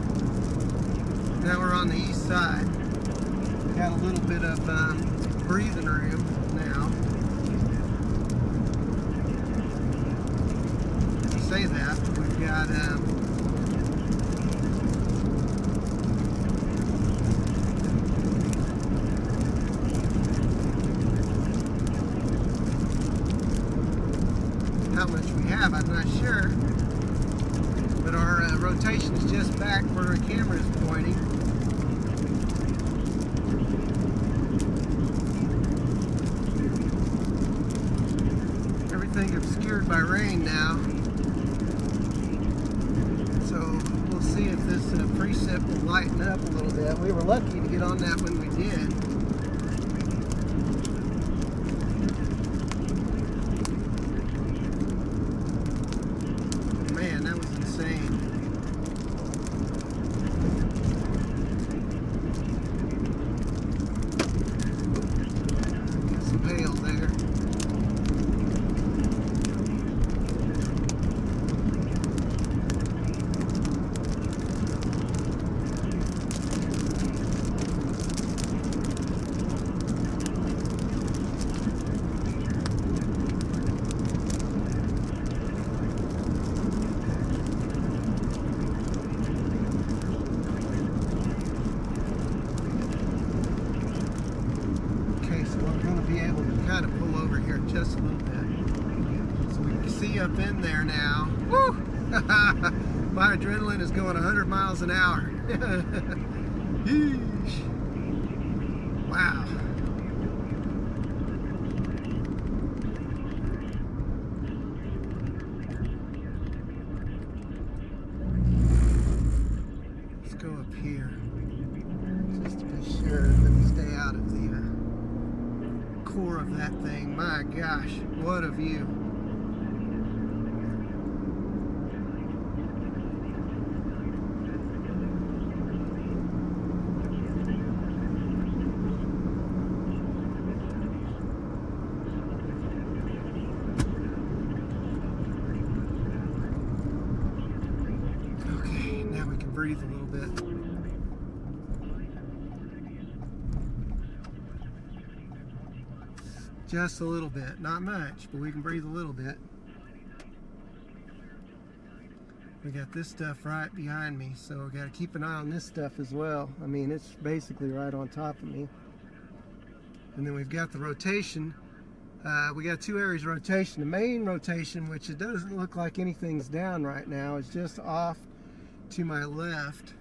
now we're on the east side. Got a little bit of breathing room now. To say that, we've got how much we have, I'm not sure. But our rotation is just back where our camera is pointing. Everything obscured by rain now. So we'll see if this precip will lighten up a little bit. We were lucky to get on that when we did. Man, that was insane. Got some hail there. Be able to kind of pull over here just a little bit so we can see up in there now. Woo! My adrenaline is going 100 miles an hour. Yeesh. Wow. Let's go up here just to be sure that we stay out of the core of that thing. My gosh, what a view. Okay, now we can breathe a little bit. Just a little bit, not much, but we can breathe a little bit. We got this stuff right behind me, so we got to keep an eye on this stuff as well. I mean, it's basically right on top of me. And then we've got the rotation. We got two areas of rotation. The main rotation, which it doesn't look like anything's down right now, is just off to my left,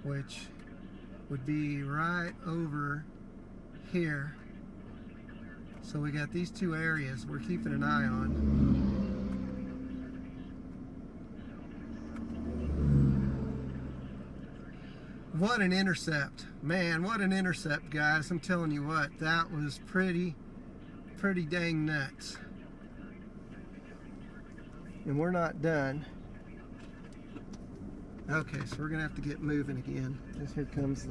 which would be right over here. So we got these two areas we're keeping an eye on. What an intercept. Man, what an intercept, guys. I'm telling you what, that was pretty dang nuts. And we're not done. Okay, so we're gonna have to get moving again. Here comes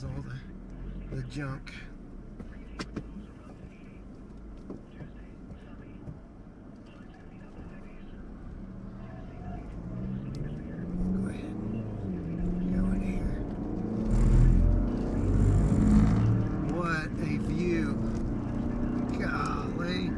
all the junk. Go ahead and go in here. What a view. Golly.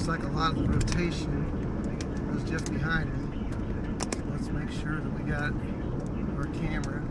Like a lot of the rotation was just behind me. So let's make sure that we got our camera.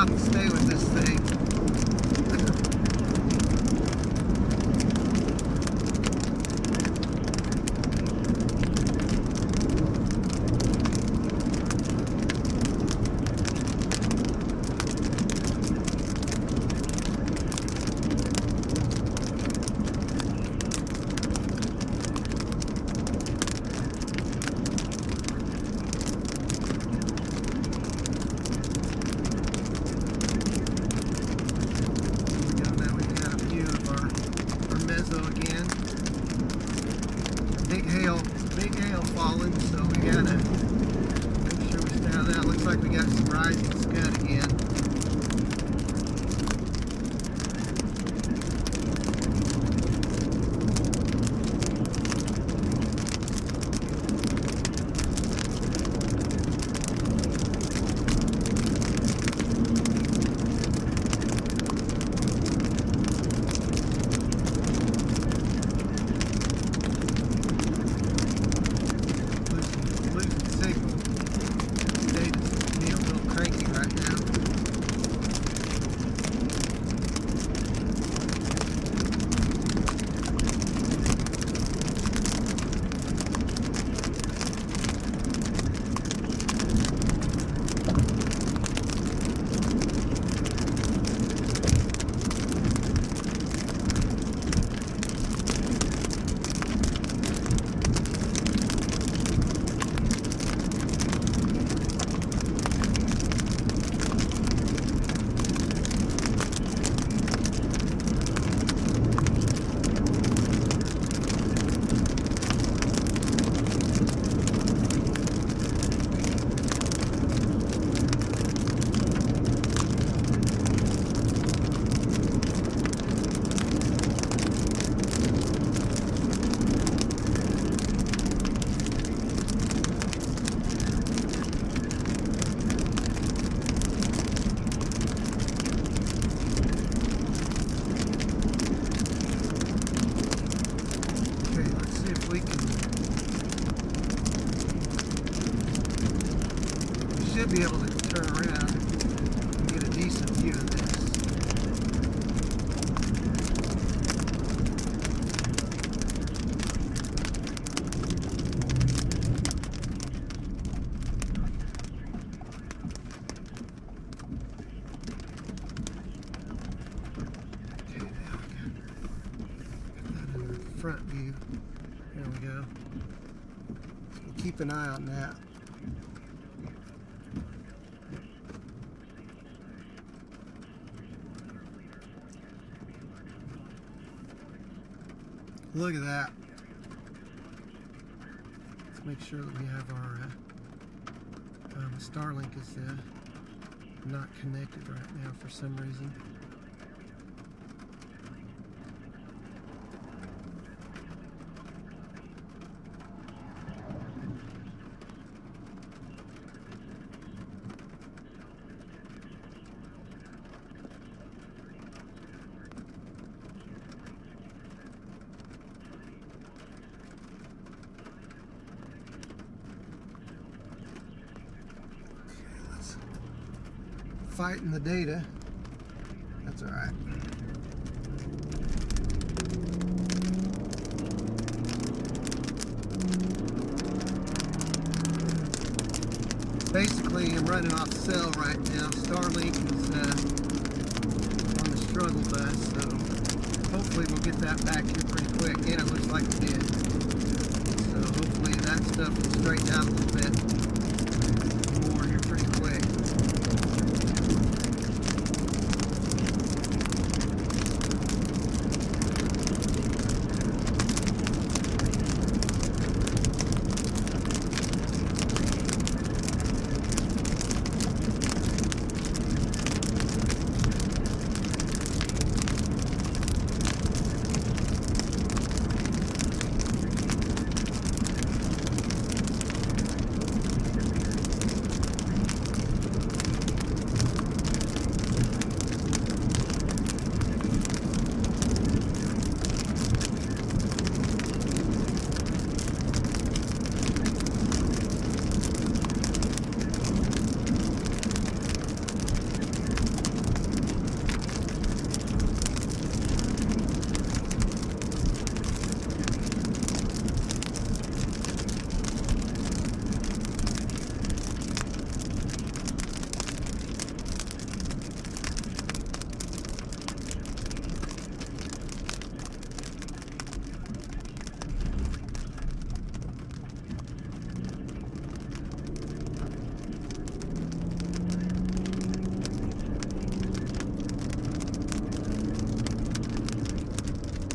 south and stay with this thing. Big hail falling, so we gotta make sure we stay out of that. Looks like we got some rising scud again. Should be able to turn around and get a decent view of this. Okay, now got that in the front view. There we go. So keep an eye on that. Look at that. Let's make sure that we have our Starlink is not connected right now for some reason. Fighting the data. That's all right. Basically, I'm running off cell right now. Starlink is on the struggle bus, so hopefully we'll get that back here pretty quick. And it looks like we did. So hopefully that stuff will straighten out a little bit more here pretty quick.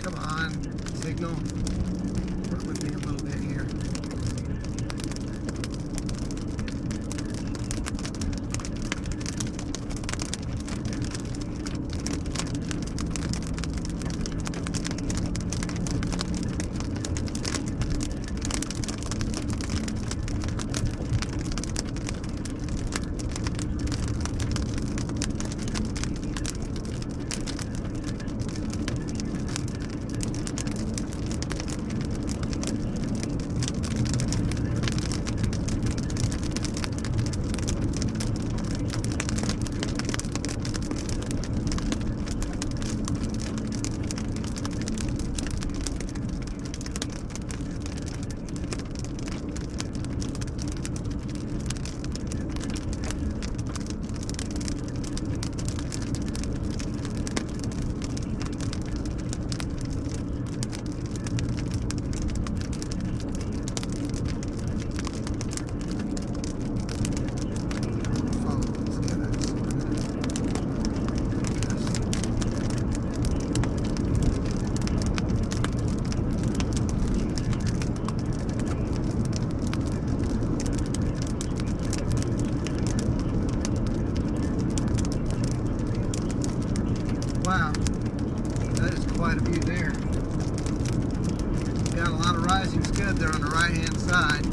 Come on, signal. Work with me a little bit here. Wow, that is quite a view there. Got a lot of rising scud there on the right hand side.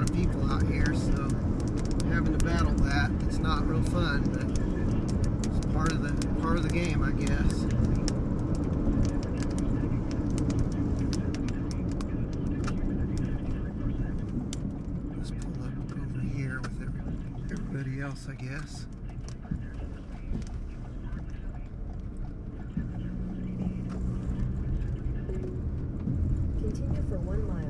of people out here, so having to battle that, it's not real fun, but it's part of the game, I guess. Let's pull up over here with everybody else, I guess. Continue for 1 mile.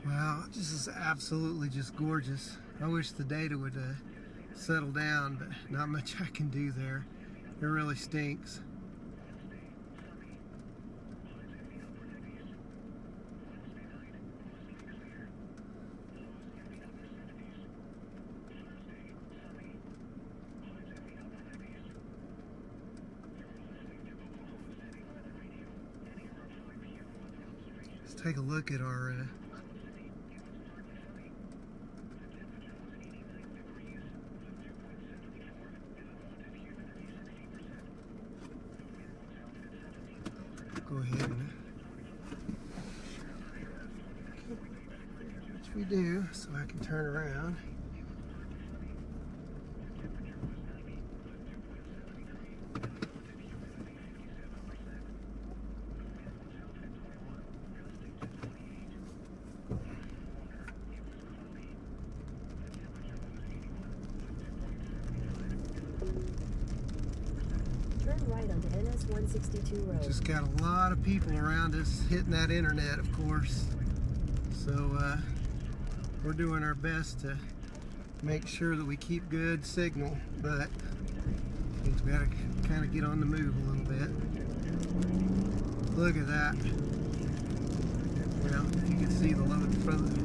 Wow, this is absolutely just gorgeous. I wish the data would settle down, but not much I can do there. It really stinks. take a look at our go ahead and which we do, so I can turn around. Turn right onto NS 162 road. Just got a lot of people around us hitting that internet, of course. So we're doing our best to make sure that we keep good signal, but we've got to kind of get on the move a little bit. Look at that. Well, if you can see the load in front of it.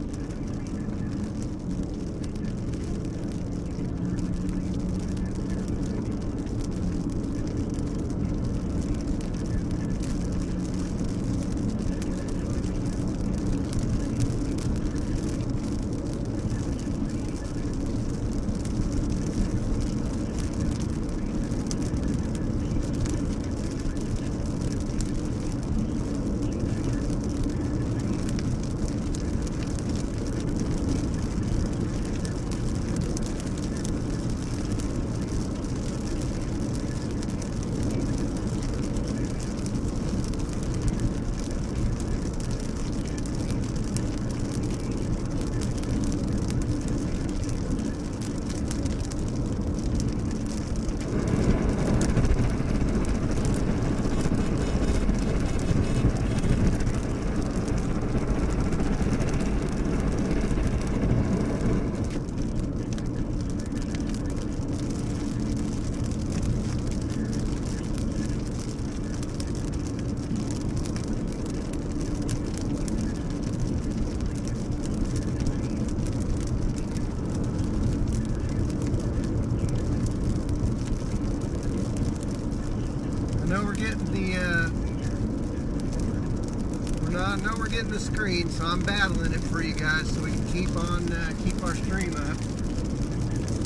I know we're getting the screen, so I'm battling it for you guys so we can keep our stream up.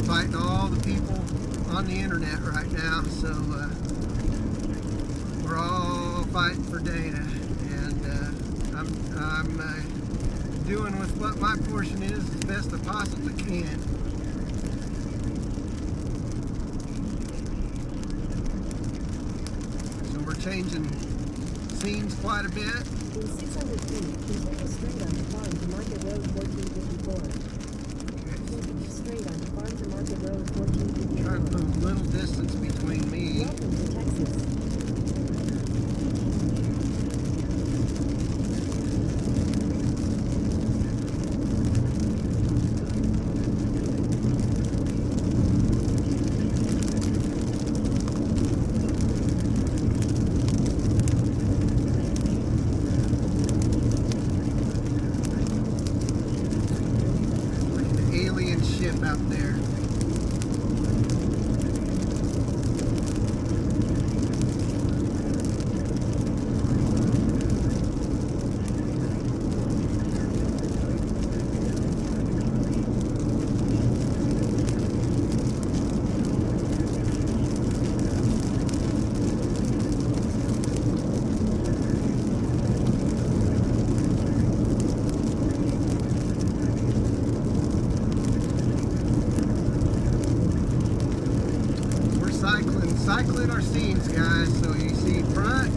Fighting all the people on the internet right now, so we're all fighting for data, and I'm doing with what my portion is as best I possibly can. So we're changing scenes quite a bit. In 600 feet, continue straight on Farm to Market Road 1454. Continue straight on Farm to Market Road 1454. Trying to put a little distance between me. Welcome to Texas. Out there. Cycling our scenes, guys. So you see front,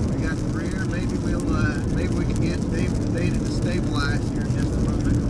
we got the rear. Maybe we can get data to stabilize here in just a moment.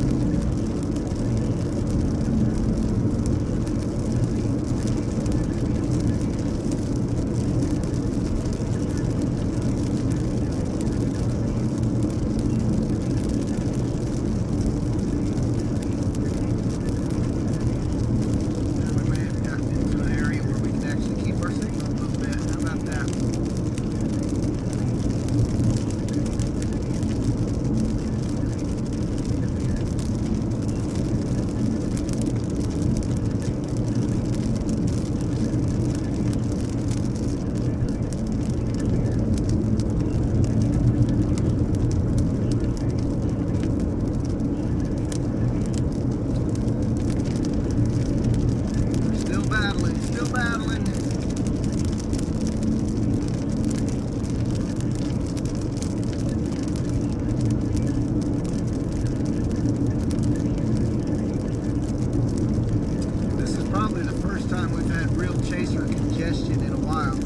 time we've had real chaser congestion in a while.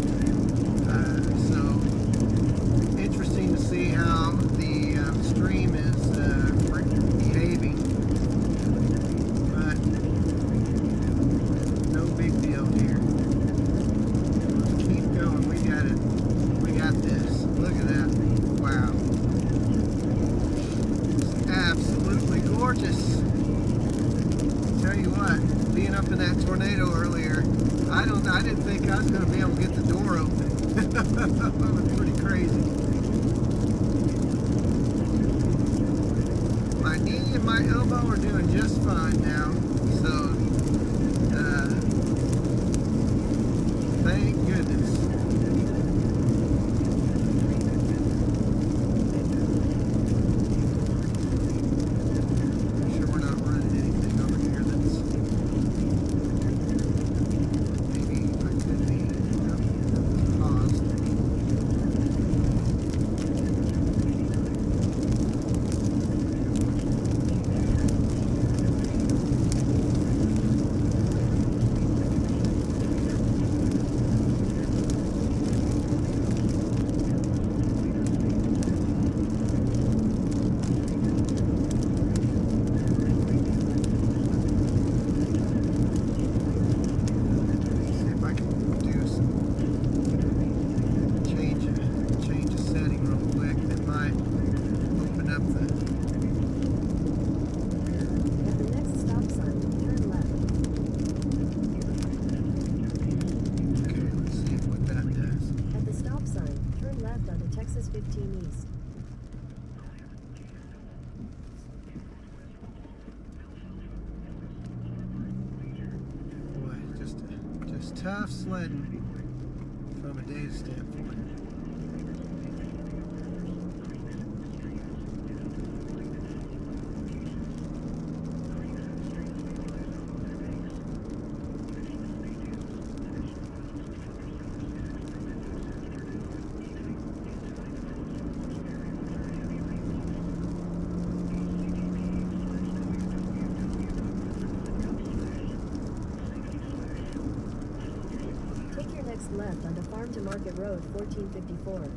So interesting to see how the stream is behaving. But no big deal here. Keep going. We got it. We got this. Look at that. Wow. It's absolutely gorgeous. Tell you what, being up in that tornado earlier, I didn't think I was going to be able to get the door open. That was pretty crazy. My knee and my elbow are doing just fine now, so thank goodness. Texas 15 East. Boy, just tough sledding from a data standpoint. Left onto Farm to Market Road 1454.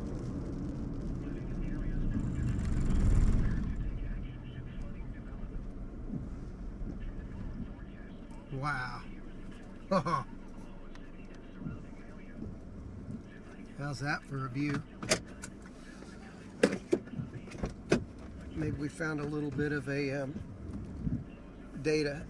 Wow. How's that for a view? Maybe we found a little bit of a data.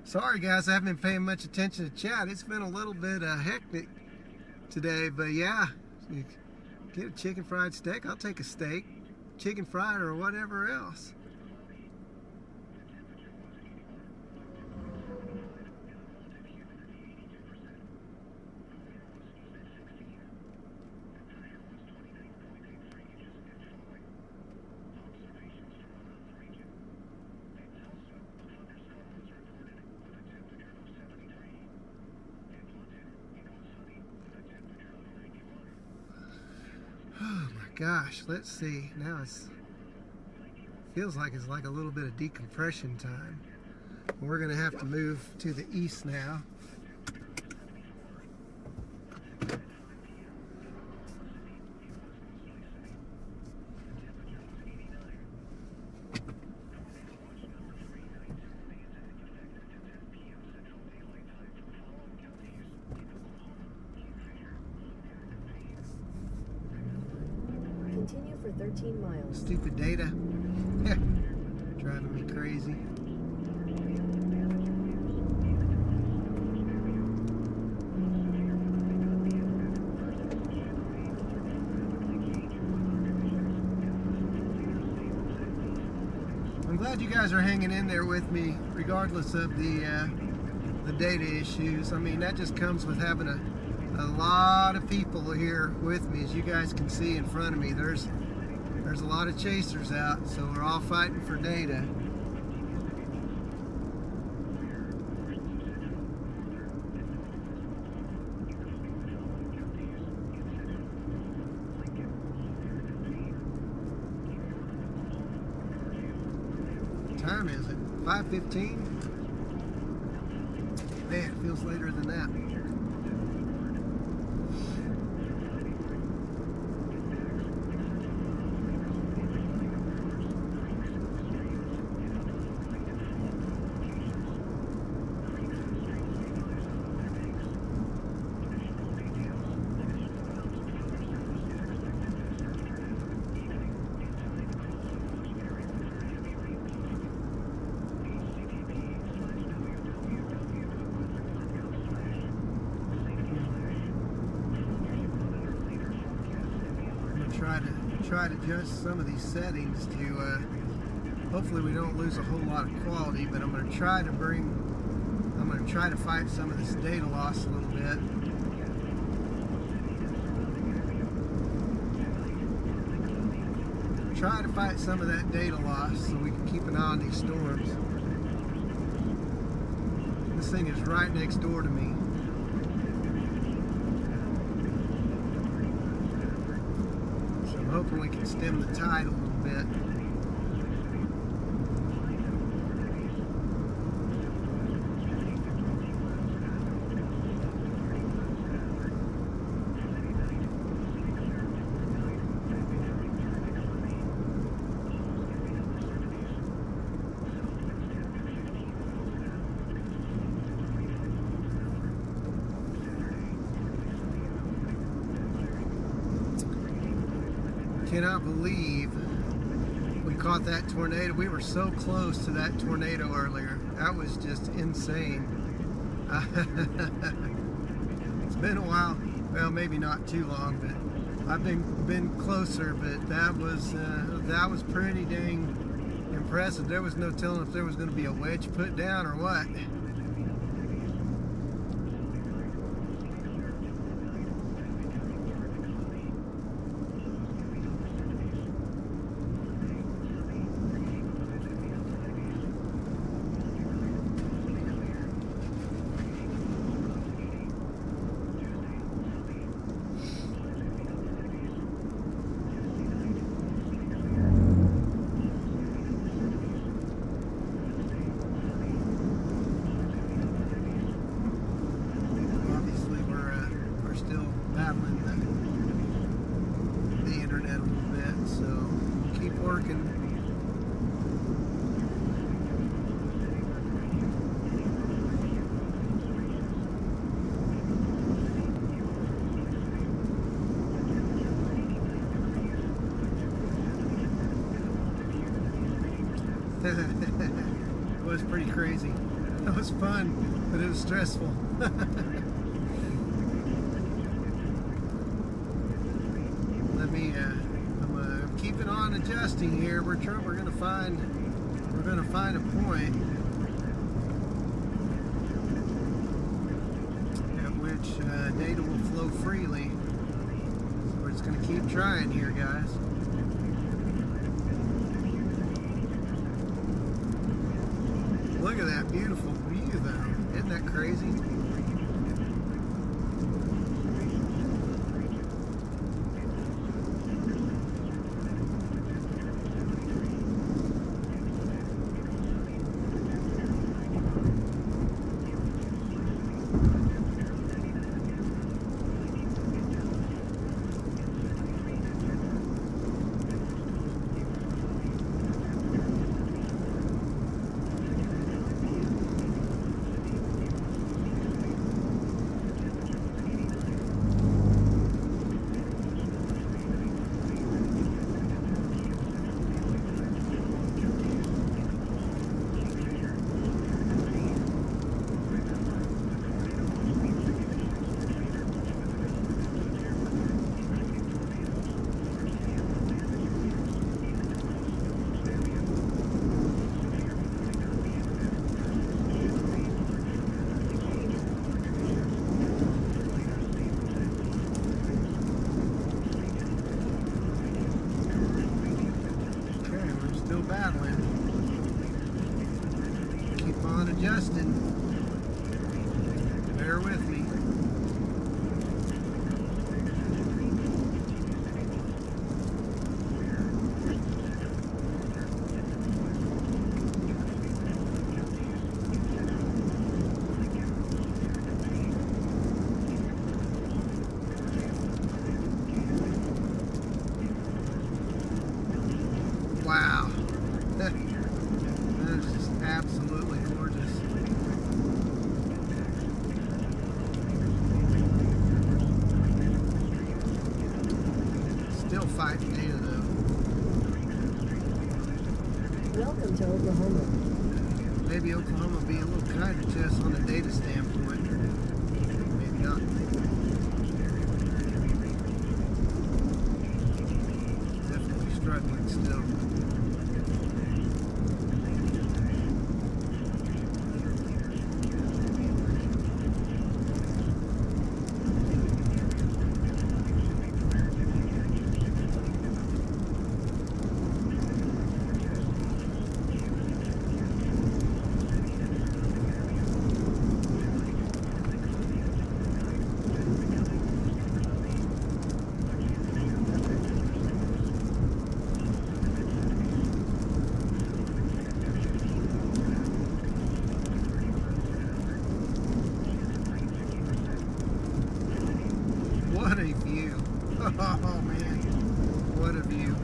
Sorry guys, I haven't been paying much attention to chat. It's been a little bit hectic today, but yeah, you get a chicken fried steak. I'll take a steak, chicken fried, or whatever else. Oh my gosh, let's see. Now feels like it's like a little bit of decompression time. We're gonna have to move to the east now. Continue for 13 miles. Stupid data. Driving me crazy. I'm glad you guys are hanging in there with me regardless of the data issues. I mean, that just comes with having a lot of people here with me. As you guys can see in front of me, there's a lot of chasers out, so we're all fighting for data. What time is it? 5:15? Man, it feels later than that. Try to adjust some of these settings to hopefully we don't lose a whole lot of quality, but I'm going to try to fight some of this data loss a little bit. Try to fight some of that data loss so we can keep an eye on these storms. This thing is right next door to me. I'm hoping we can stem the tide a little bit. Cannot believe we caught that tornado. We were so close to that tornado earlier. That was just insane. It's been a while. Well, maybe not too long, but I've been closer. But that was pretty dang impressive. There was no telling if there was going to be a wedge put down or what. It was pretty crazy. It was fun, but it was stressful. I'm keeping on adjusting here. We're gonna find a point at which data will flow freely. So we're just gonna keep trying here, guys. Look at that beautiful view, though. Isn't that crazy? Adjusting. Bear with me. Wow. That is just absolutely gorgeous. Still fighting data though. Welcome to Oklahoma. Maybe Oklahoma will be a little kinder to us on a data standpoint. Maybe not. Definitely struggling still. What a view. Oh man, what a view.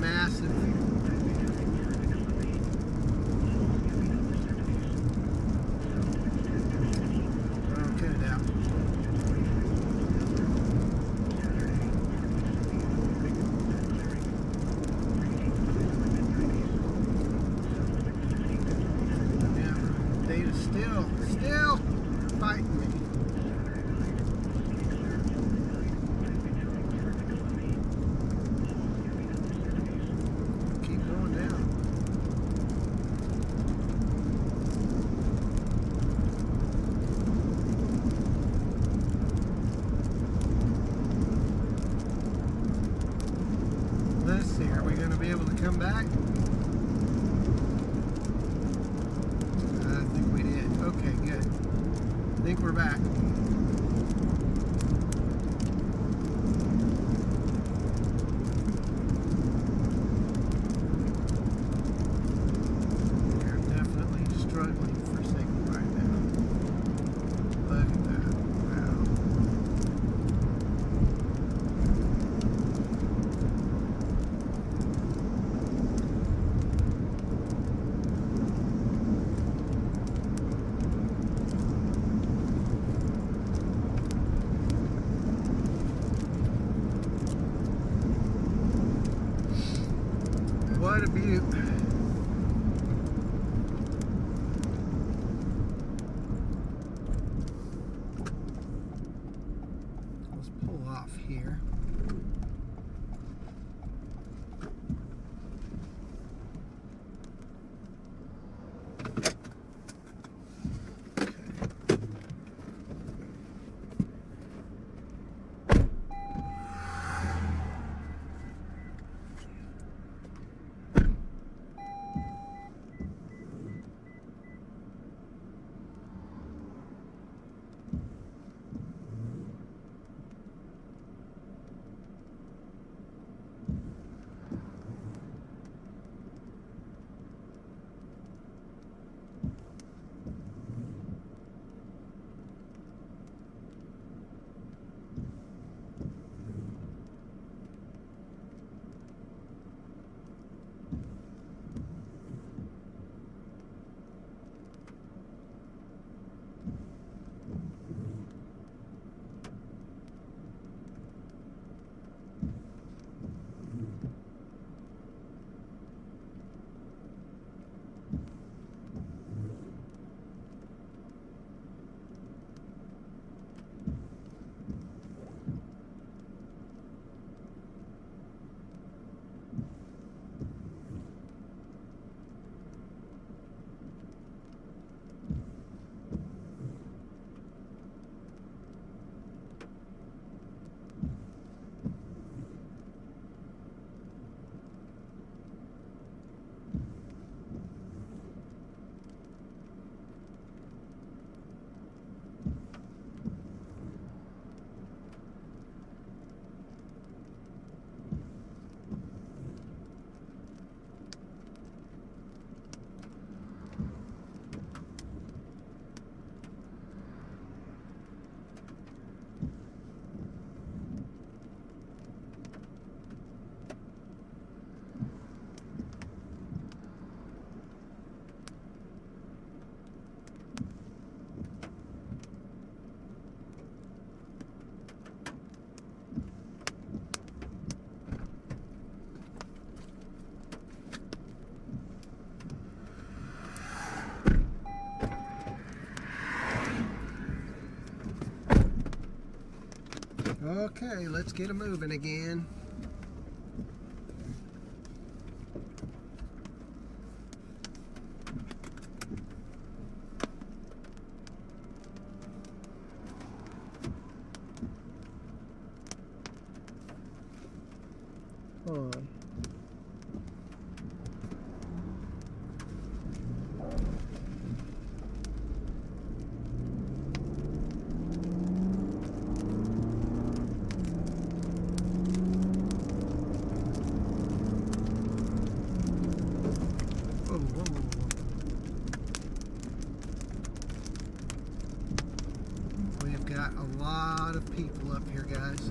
Massive. Okay, now. Still fighting me. Keep going down. Let's see, are we going to be able to come back? Okay, good. I think we're back. We're definitely struggling for signal right now. Look at that. Wow. What a beaut. Let's pull off here. Okay, let's get 'em moving again. On. We've got a lot of people up here, guys.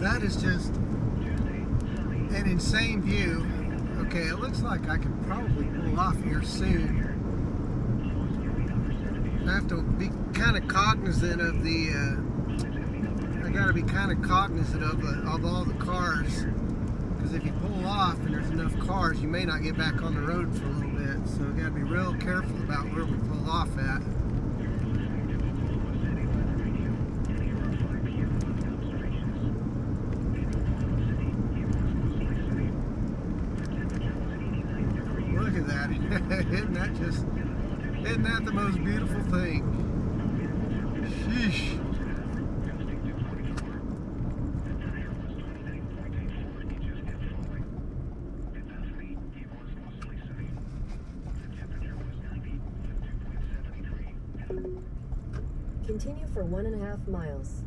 That is just an insane view. Okay, it looks like I could probably pull off here soon. I have to be kind of cognizant of the, I gotta be kind of cognizant of all the cars. Because if you pull off and there's enough cars, you may not get back on the road for a little bit. So we gotta be real careful about where we pull off at. Look at that. Isn't that the most beautiful thing? Sheesh. Continue for 1.5 miles.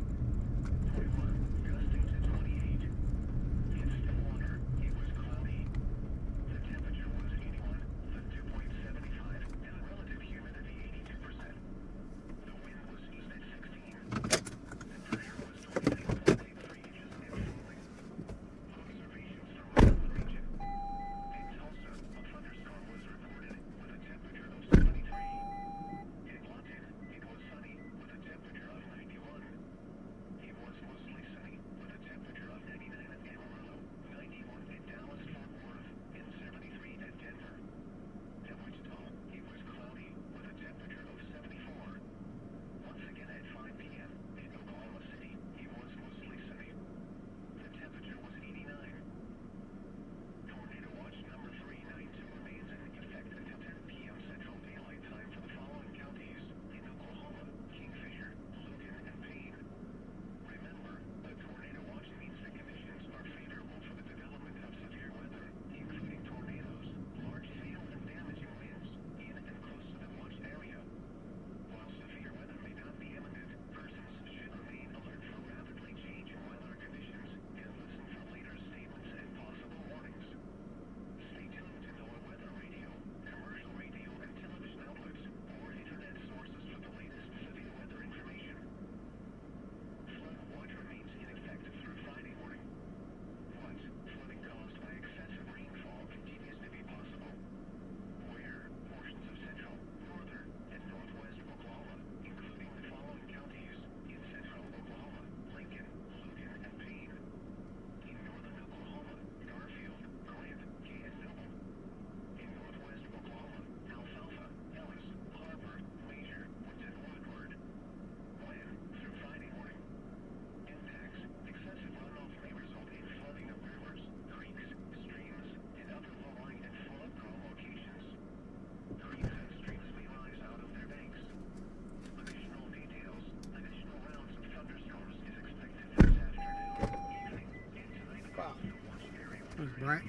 Right.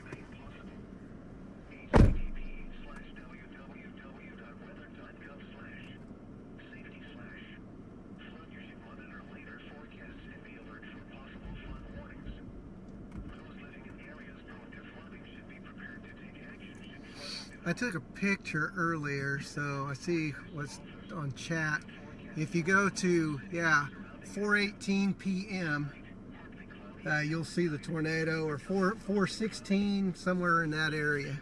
I took a picture earlier, so I see what's on chat. If you go to 4:18 p.m. You'll see the tornado, or 4:16, somewhere in that area.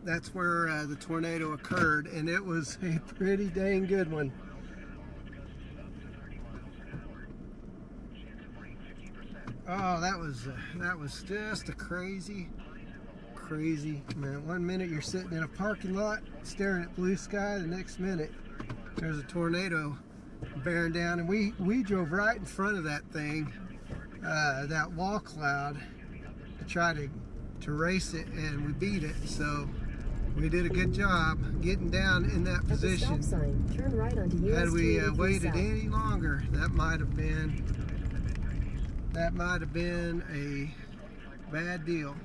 That's where the tornado occurred, and it was a pretty dang good one. Oh, that was just a crazy, man. 1 minute you're sitting in a parking lot staring at blue sky, the next minute there's a tornado bearing down, and we drove right in front of that thing. That wall cloud, to try to race it, and we beat it. So we did a good job getting down in that position. Stop sign, turn right onto US Had we 283 waited south. any longer, that might have been a bad deal.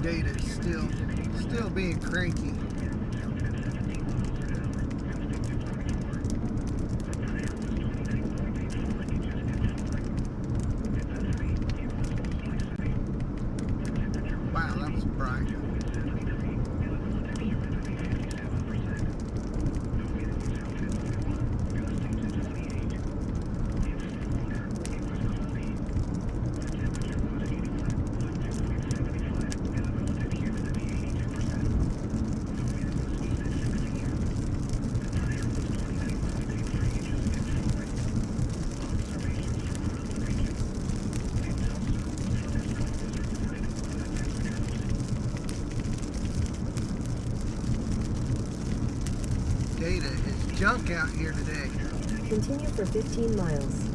data is still being cranky. Wow, that was bright. Data is junk out here today. Continue for 15 miles.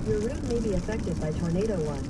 Your route may be affected by tornado watch.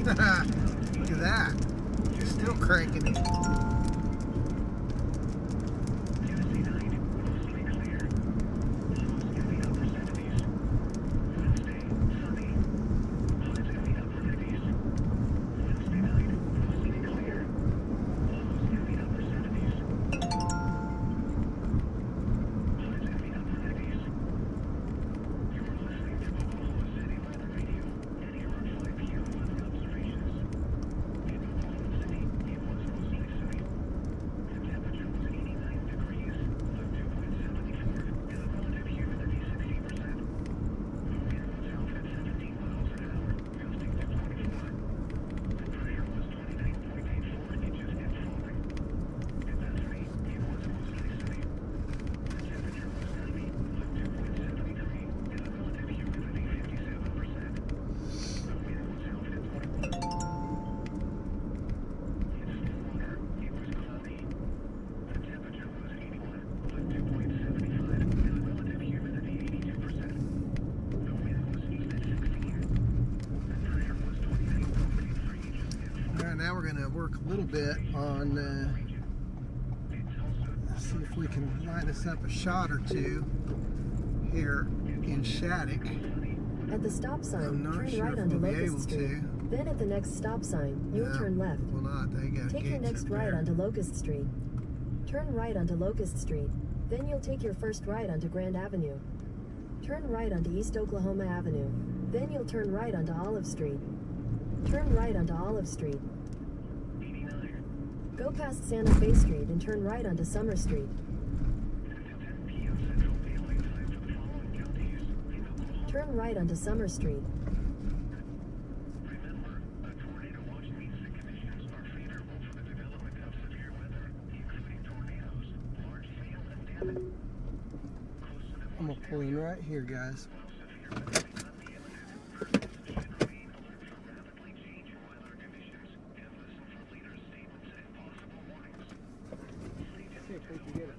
Look at that. Still cranking it. now we're going to work a little bit on, see if we can line us up a shot or two here in Shattuck. At the stop sign, I'm not turn sure right if onto we'll be Locust able Street. to. Then at the next stop sign, you'll No, turn left. Well, not. They got Take your gates next up right there. onto Locust Street. Turn right onto Locust Street. Then you'll take your first right onto Grand Avenue. Turn right onto East Oklahoma Avenue. Then you'll turn right onto Olive Street. Turn right onto Olive Street. Go past Santa Fe Street and turn right onto Summer Street. Turn right onto Summer Street. I'm gonna pull in right here, guys. See if we can get it.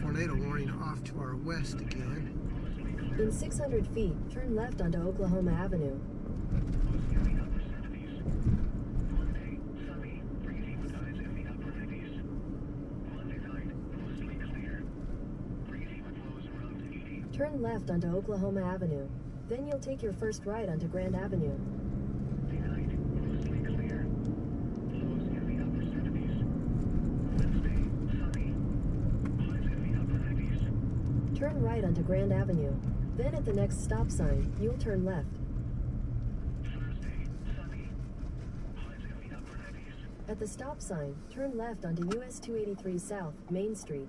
Tornado warning off to our west again. In 600 feet, turn left onto Oklahoma Avenue. Turn left onto Oklahoma Avenue. Then you'll take your first right onto Grand Avenue. Turn right onto Grand Avenue. Then at the next stop sign, you'll turn left. At the stop sign, turn left onto US 283 South, Main Street.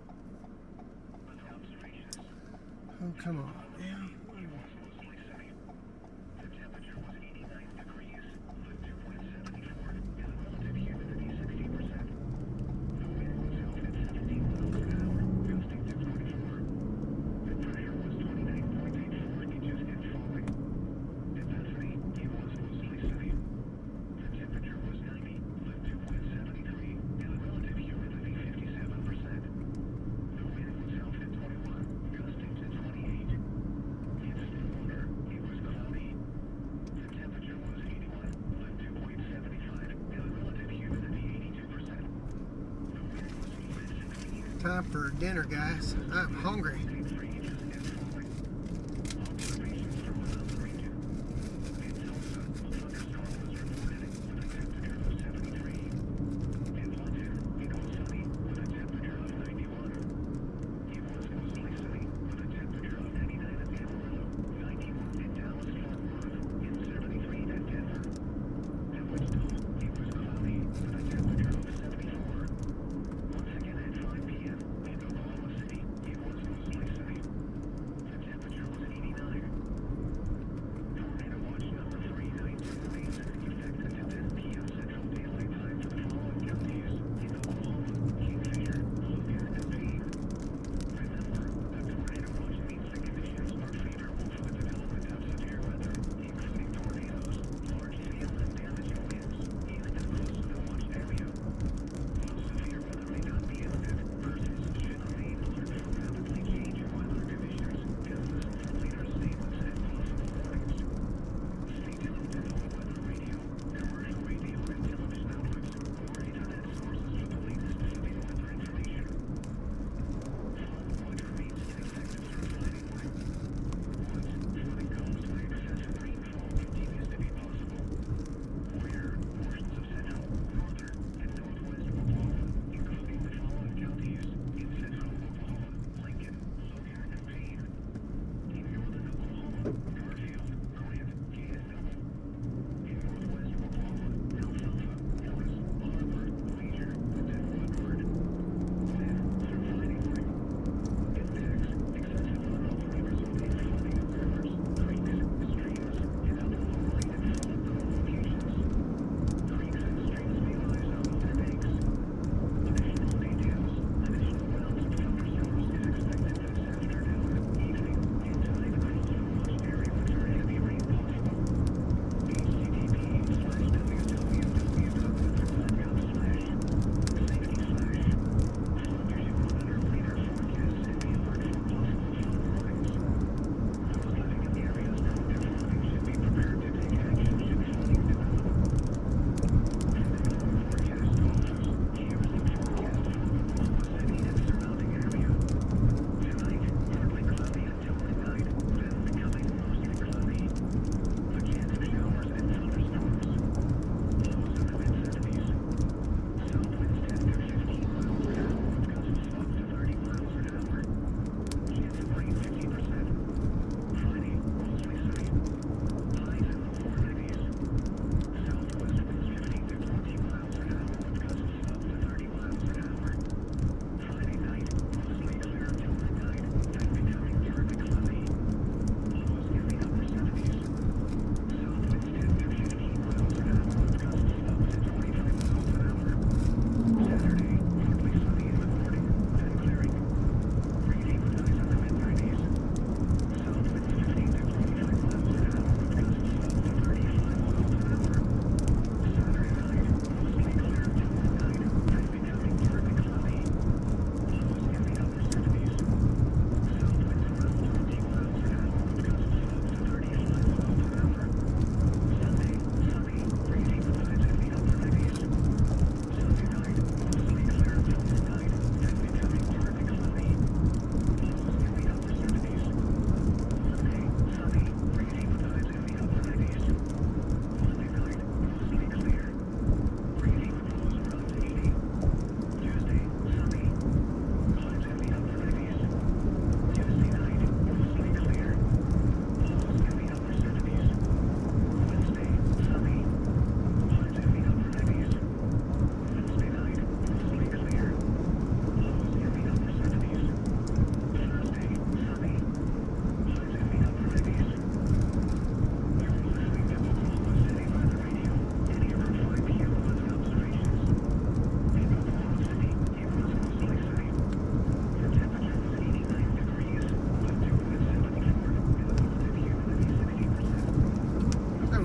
Oh, come on. Yeah. Time for dinner, guys. I'm hungry.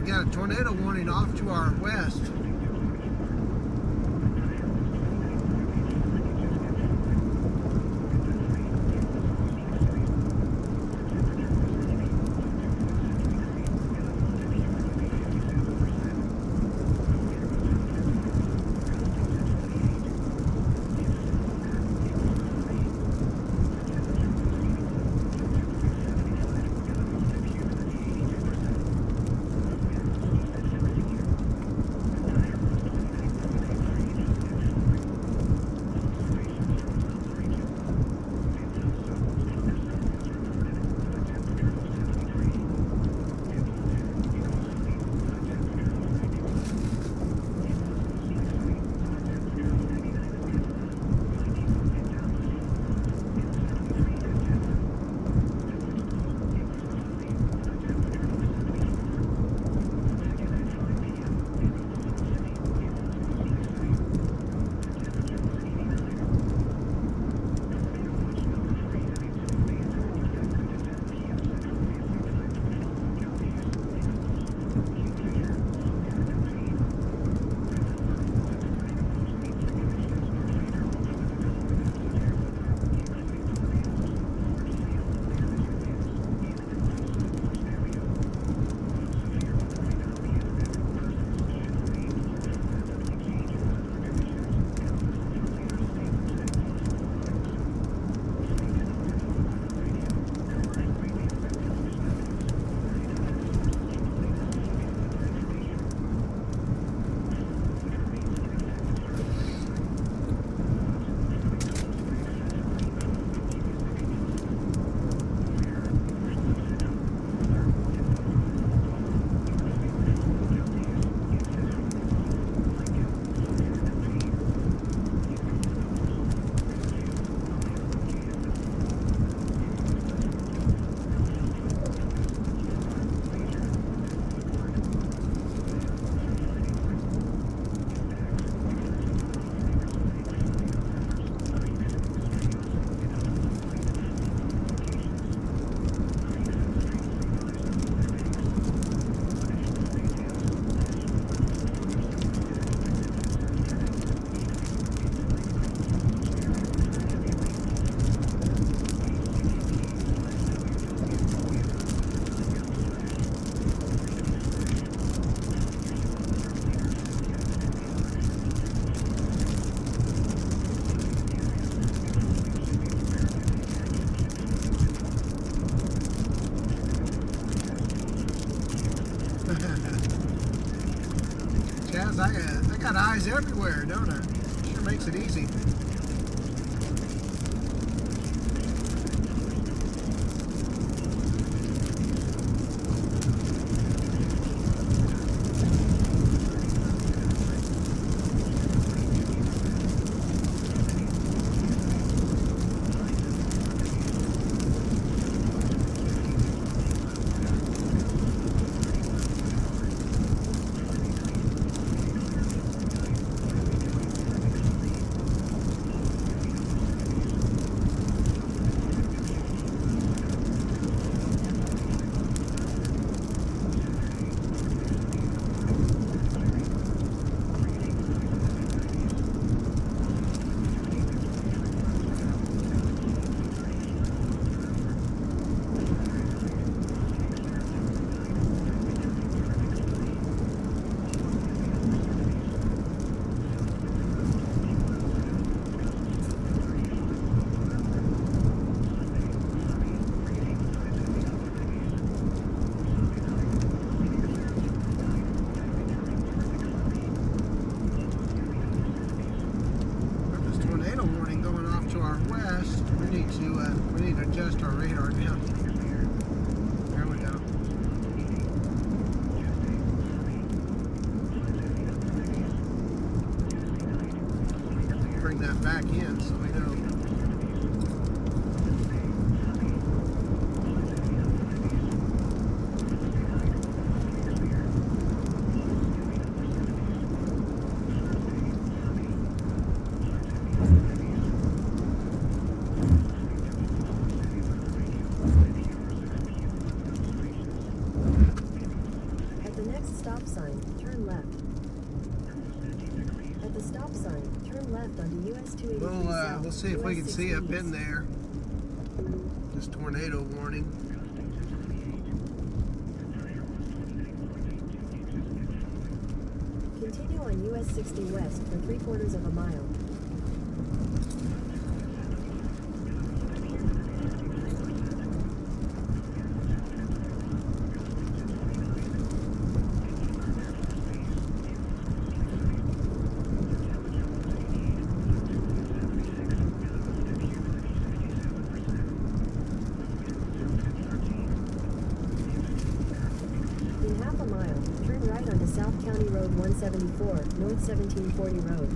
got a tornado warning off to our west. Chaz, I got eyes everywhere, don't I? Sure makes it easy. We need to adjust our radar now. There we go. Bring that back in so we know. Stop sign, turn left. At the stop sign, turn left onto US 283 South. We'll see if we can see up in there. This tornado warning. Continue on US 60 West for 3/4 of a mile. South County Road 174, North 1740 Road.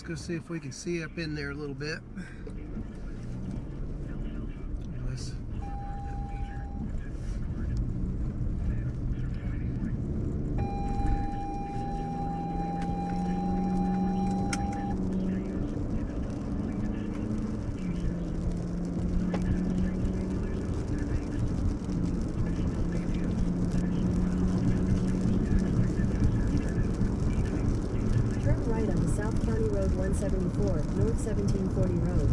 Go see if we can see up in there a little bit. South County Road 174, North 1740 Road.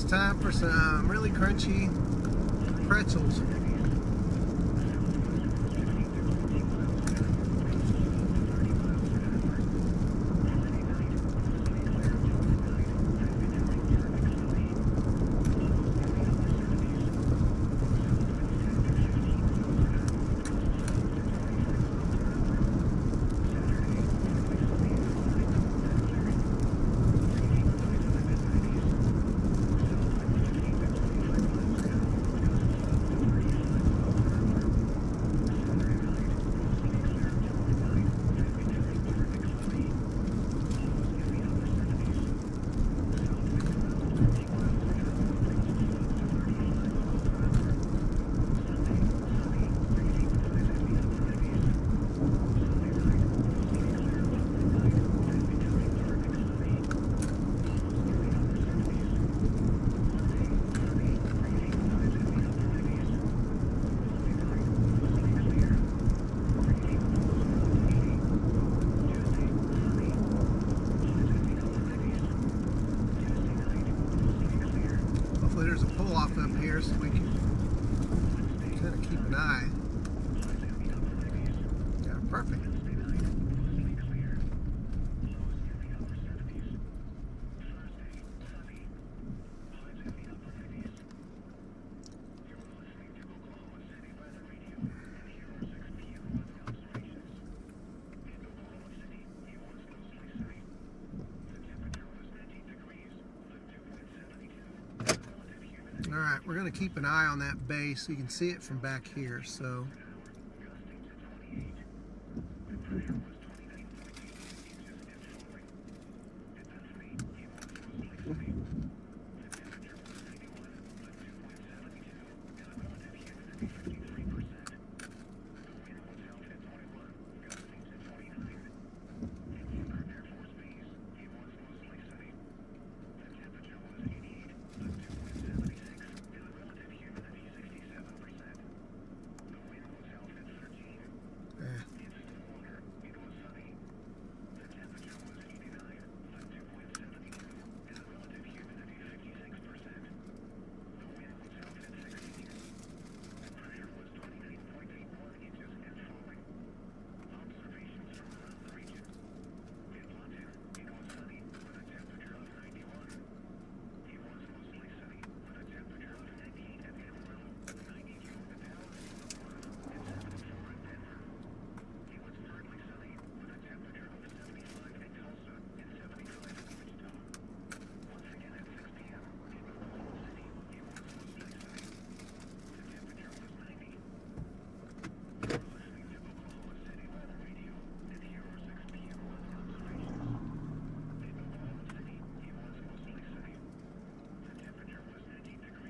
it's time for some really crunchy pretzels. There's a pull off up here so we can kind of keep an eye. Yeah, perfect. All right, we're going to keep an eye on that base so you can see it from back here. So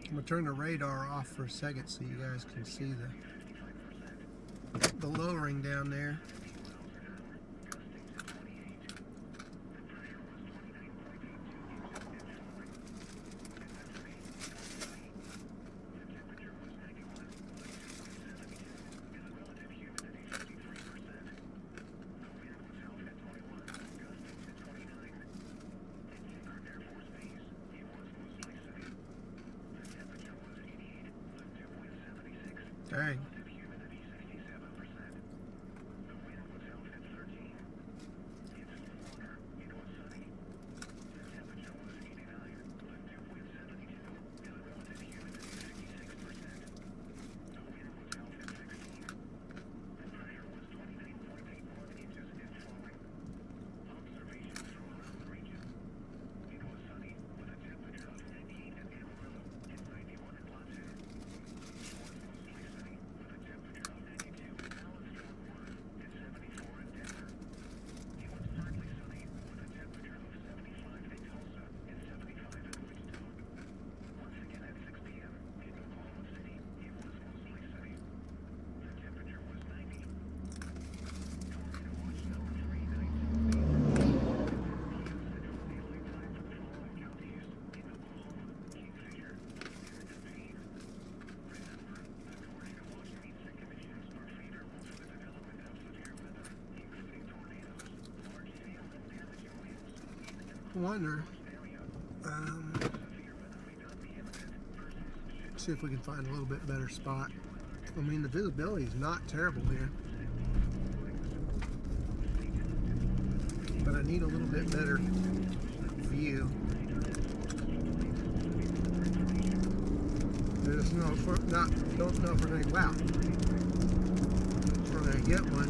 I'm going to turn the radar off for a second so you guys can see the lowering down there. Dang. I wonder, see if we can find a little bit better spot. I mean, the visibility is not terrible here, but I need a little bit better view. I just know if don't know if we're going. Wow, we're going to get one.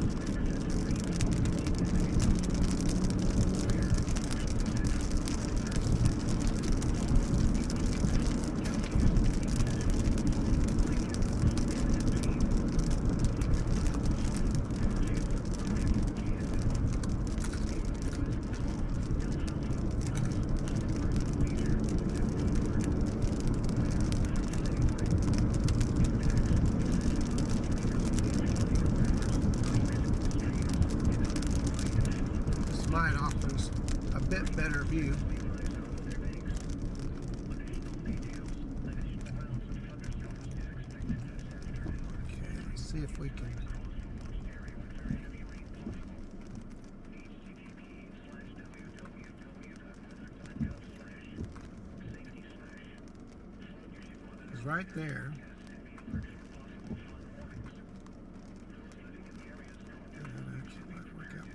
Might offer us a bit better view. Okay, let's see if we can. It's right there.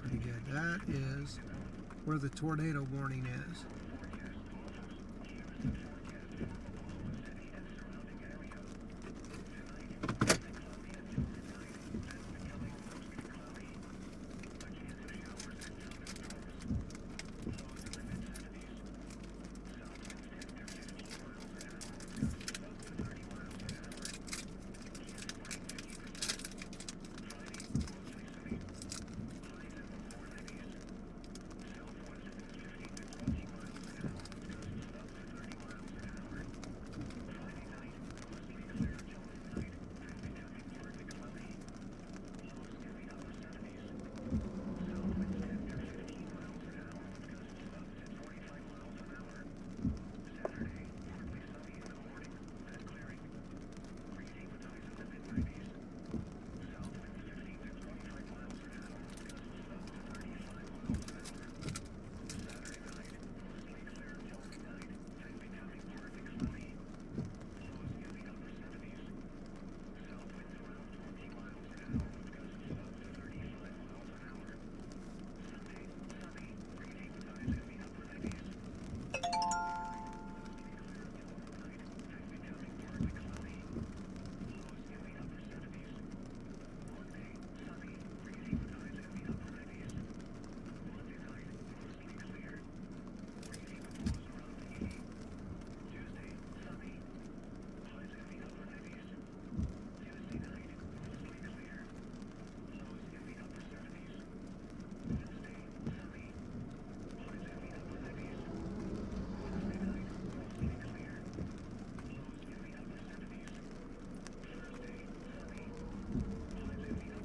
Pretty good. That is where the tornado warning is.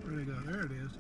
Where we go? There it is.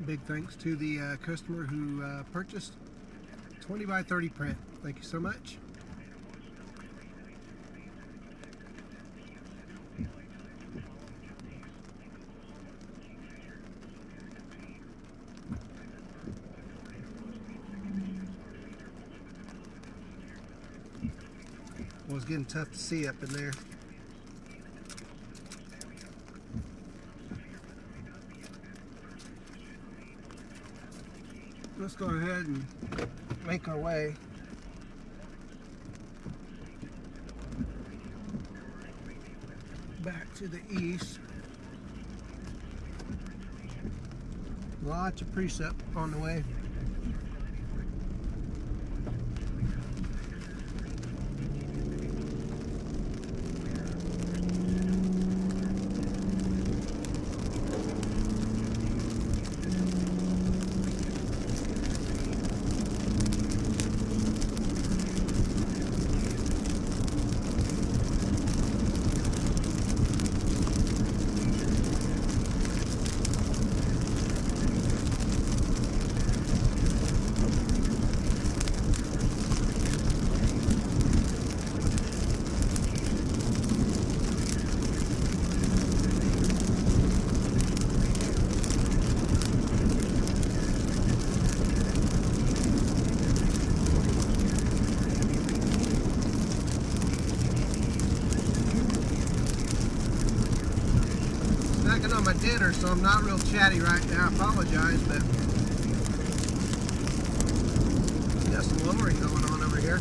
Big thanks to the customer who purchased 20 by 30 print. Thank you so much. Well, it's getting tough to see up in there. Let's go ahead and make our way back to the east. Lots of precip on the way. On my dinner, so I'm not real chatty right now. I apologize, but got some lowering going on over here.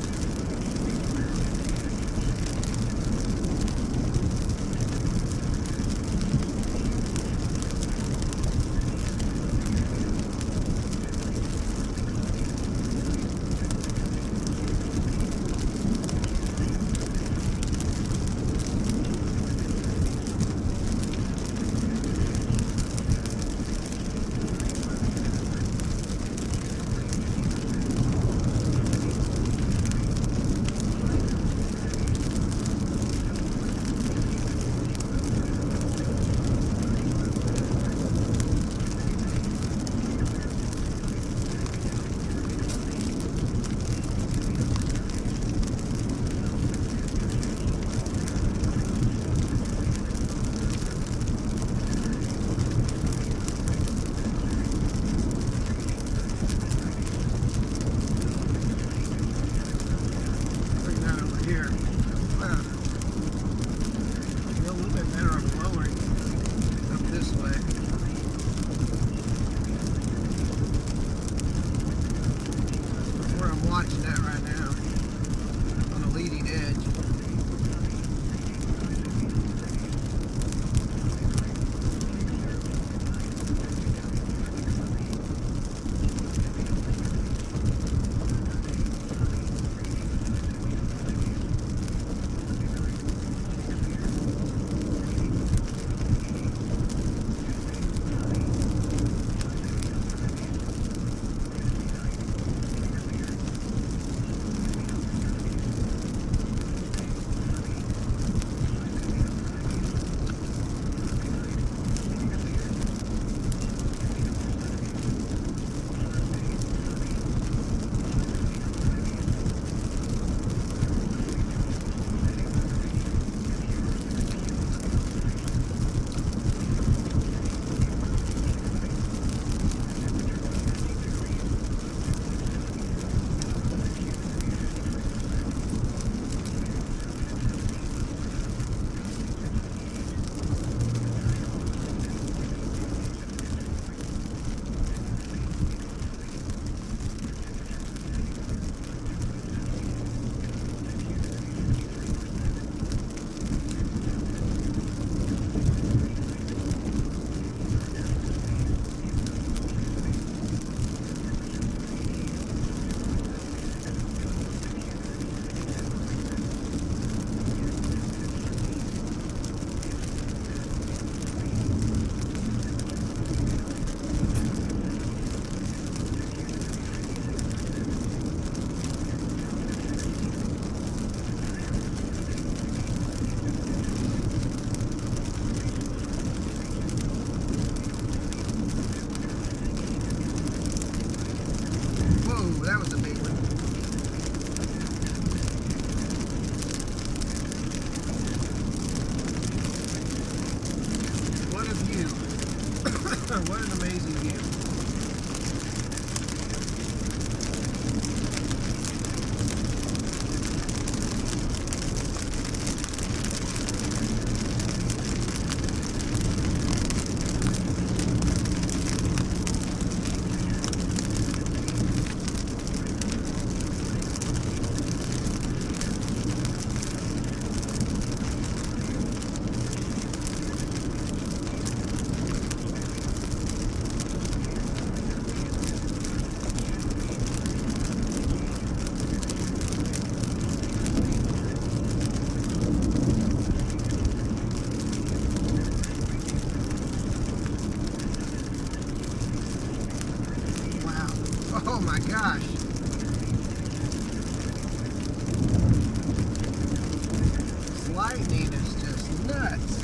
lightning is just nuts.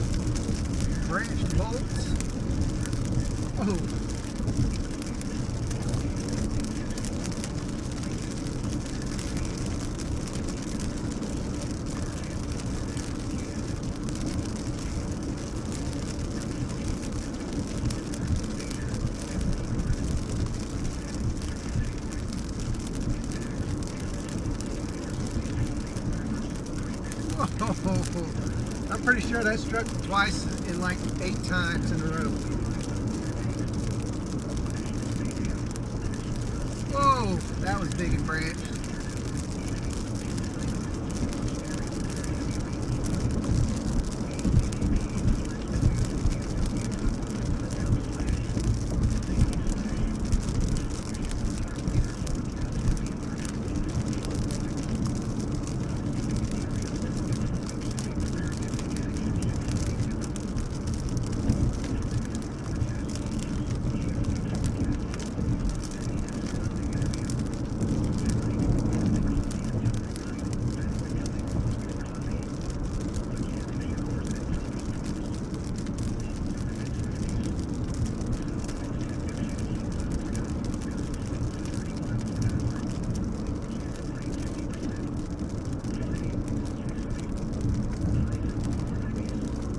Branch bolts. Oh. Oh, I'm pretty sure that struck twice in like 8 times in a row. Whoa, that was big and branched.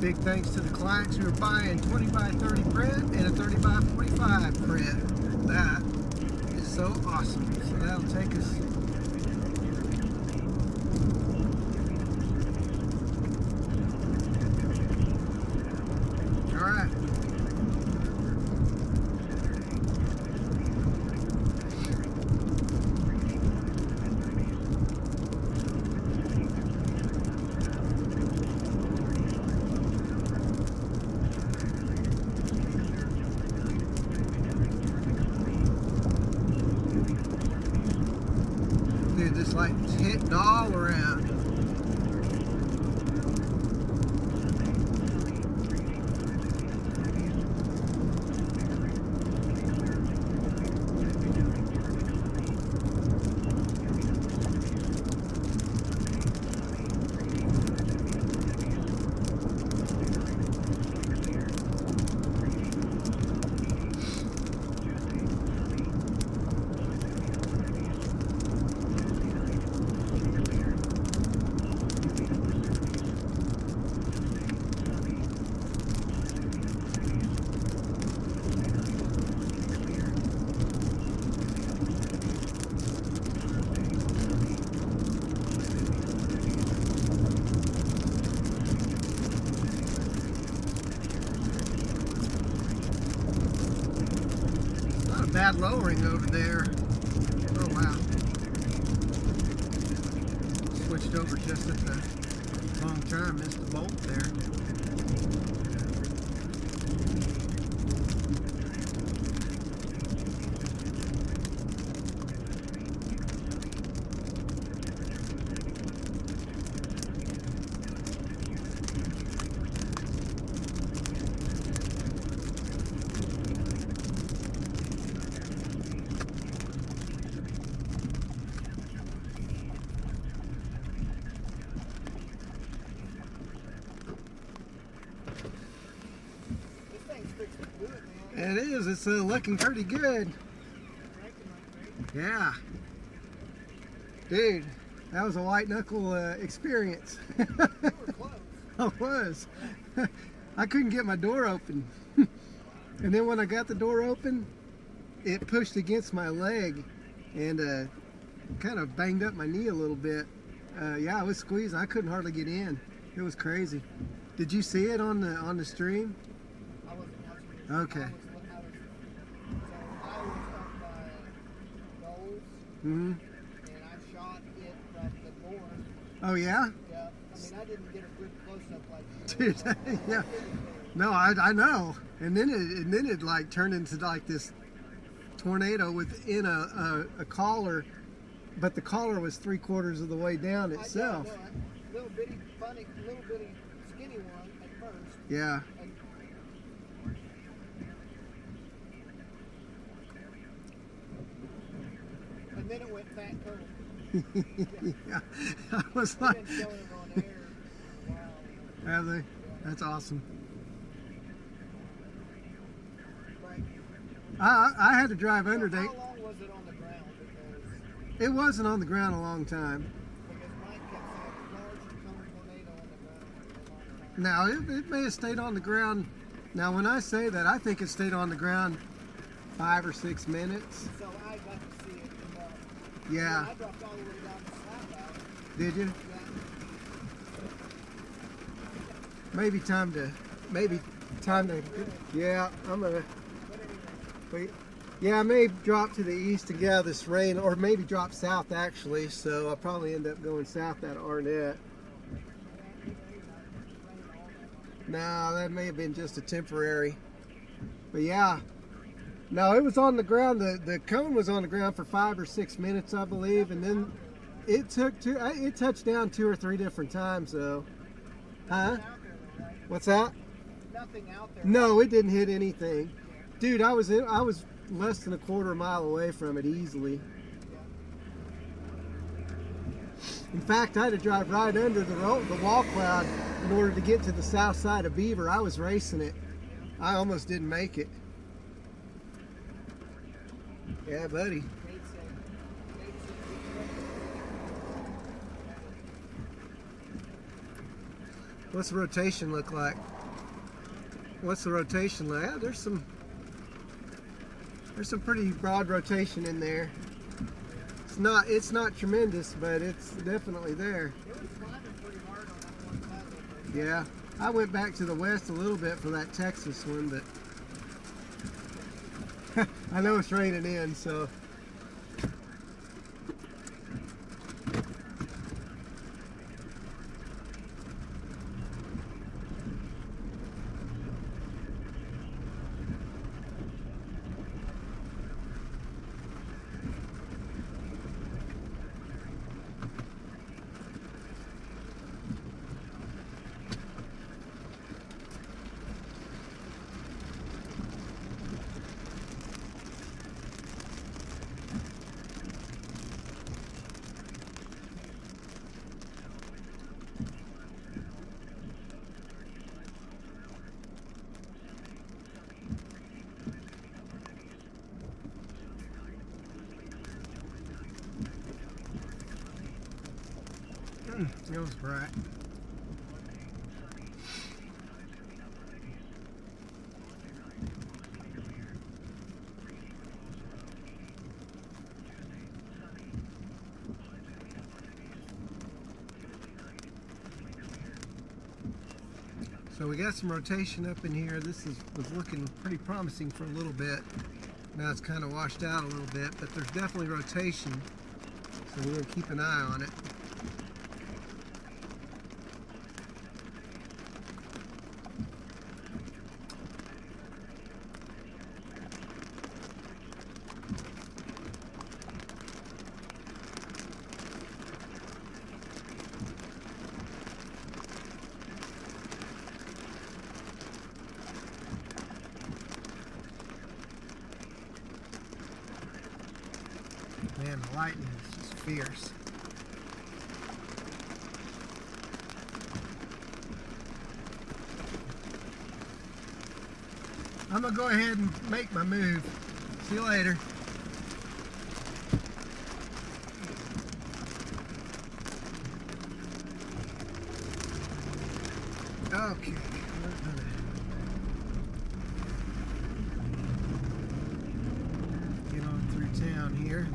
Big thanks to the clients who are buying 20 by 30 print and a 30 by 45 print. That is so awesome. So that'll take us all right. Dude, this light's hitting all around. Bad lowering over there. Oh wow. Switched over just at the wrong time, missed the bolt there. It is. It's looking pretty good. Yeah. Dude, that was a white knuckle experience. I was. I couldn't get my door open. And then when I got the door open, it pushed against my leg and kind of banged up my knee a little bit. Yeah, I was squeezing. I couldn't hardly get in. It was crazy. Did you see it on the stream? I wasn't watching it. Okay. I was up by Knowles, Mm-hmm. and I shot it from the north. Oh yeah? Yeah. I mean, I didn't get a good close-up like you. Dude, yeah. No, I know. And then it like turned into like this tornado within a collar, but the collar was 3/4 of the way down itself. I know, little bitty funny, little bitty skinny one at first. Yeah. And then it went fat curve. Yeah. I was like, We've been showing it on air for a while. Have they? That's awesome. I had to drive under there. How long was it on the ground? Because It wasn't on the ground a long time. Mike kept saying large coming tornado on the ground for a long time. Now, it may have stayed on the ground. Now, when I say that, I think it stayed on the ground 5 or 6 minutes. So I got to see it. Yeah. I dropped all the way down to Slap Out. Did you? Yeah. Maybe time to, yeah, I'm gonna, wait. Yeah, I may drop to the east and get out of this rain, or maybe drop south actually, so I'll probably end up going south out of Arnett. No, that may have been just a temporary. But yeah, no, it was on the ground, the cone was on the ground for 5 or 6 minutes, I believe, and then it touched down 2 or 3 different times though. Huh? What's that? Nothing out there. No, it didn't hit anything. Dude, I was less than a quarter mile away from it easily. In fact, I had to drive right under the wall cloud in order to get to the south side of Beaver. I was racing it. I almost didn't make it. Yeah, buddy. What's the rotation look like? What's the rotation like? Yeah, there's some pretty broad rotation in there. It's not tremendous, but it's definitely there. It was climbing pretty hard on that one side. Yeah, I went back to the west a little bit for that Texas one, but I know it's raining in, so. It was bright. So we got some rotation up in here. This was looking pretty promising for a little bit. Now it's kind of washed out a little bit, but there's definitely rotation. So we're going to keep an eye on it. Man, the lightning is just fierce. I'm gonna go ahead and make my move. See you later. Okay, we're gonna get on through town here.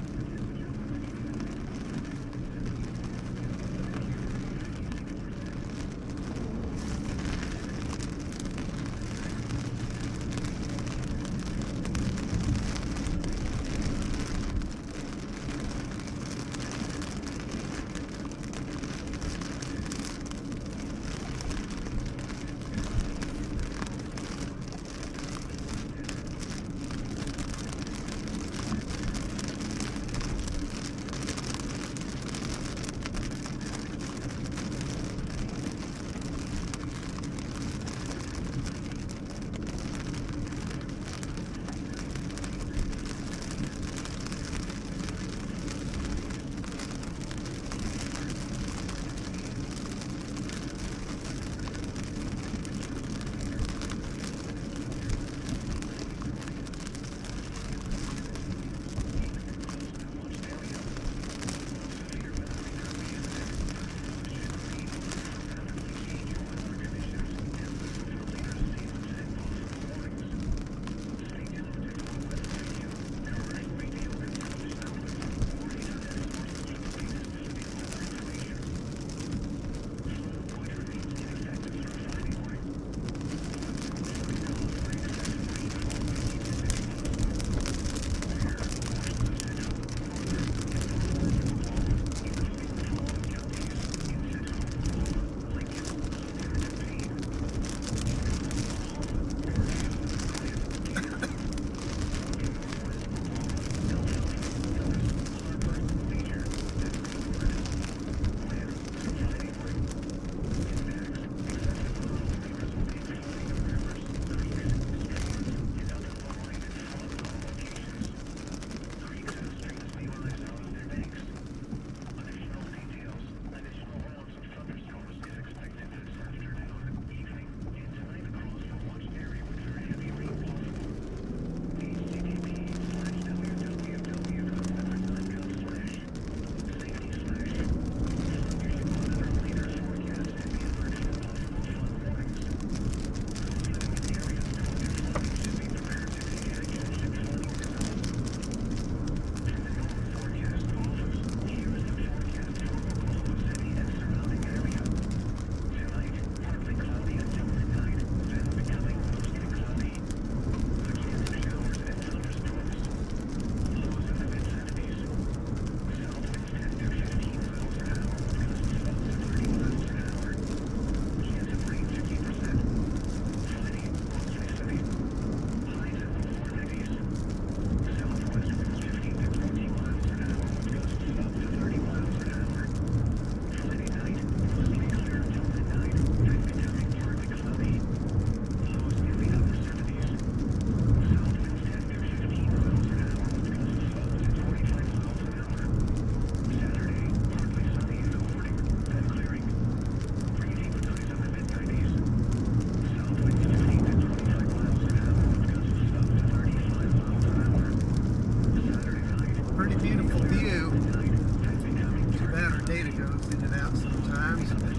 in and out sometimes, but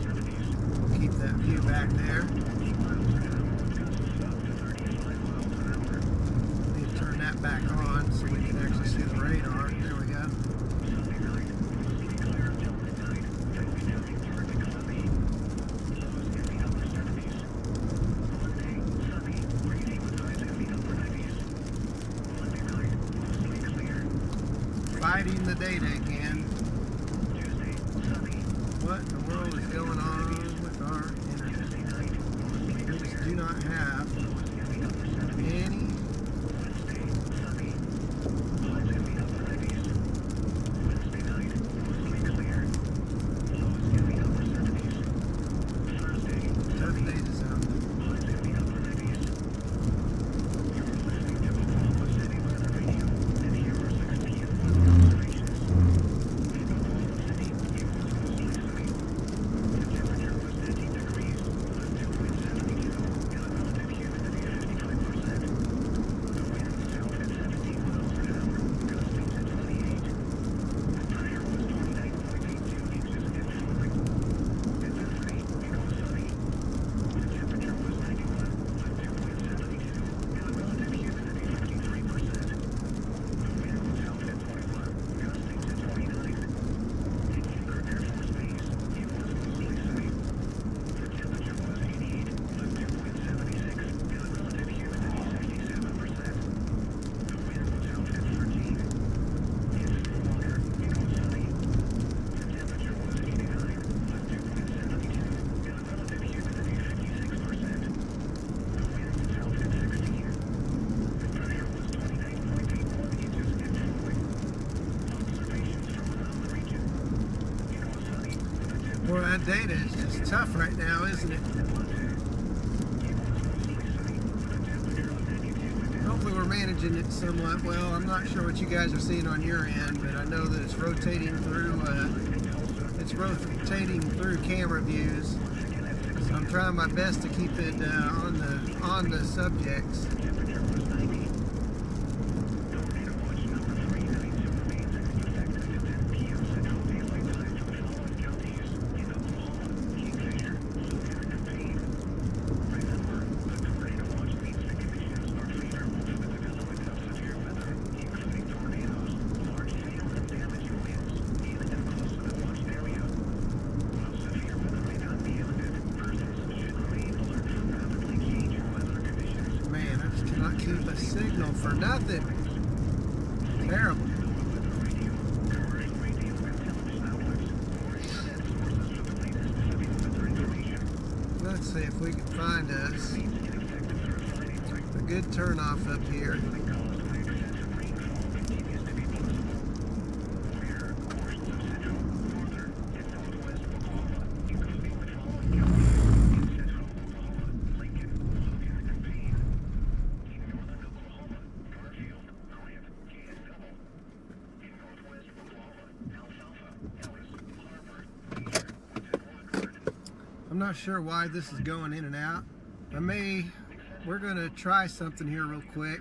we'll keep that view back there. Need to turn that back on so we can actually see the radar. There we go. Fighting the data again. What in the world is going on with our internet? We just do not have any. Tough data zone. Boy, that data is just tough right now, isn't it? Hopefully we're managing it somewhat well. I'm not sure what you guys are seeing on your end, but I know that it's rotating through camera views. So I'm trying my best to keep it on the subjects. Cannot keep a signal for nothing. Terrible. Let's see if we can find us a good turnoff up here. I'm not sure why this is going in and out. We're going to try something here real quick.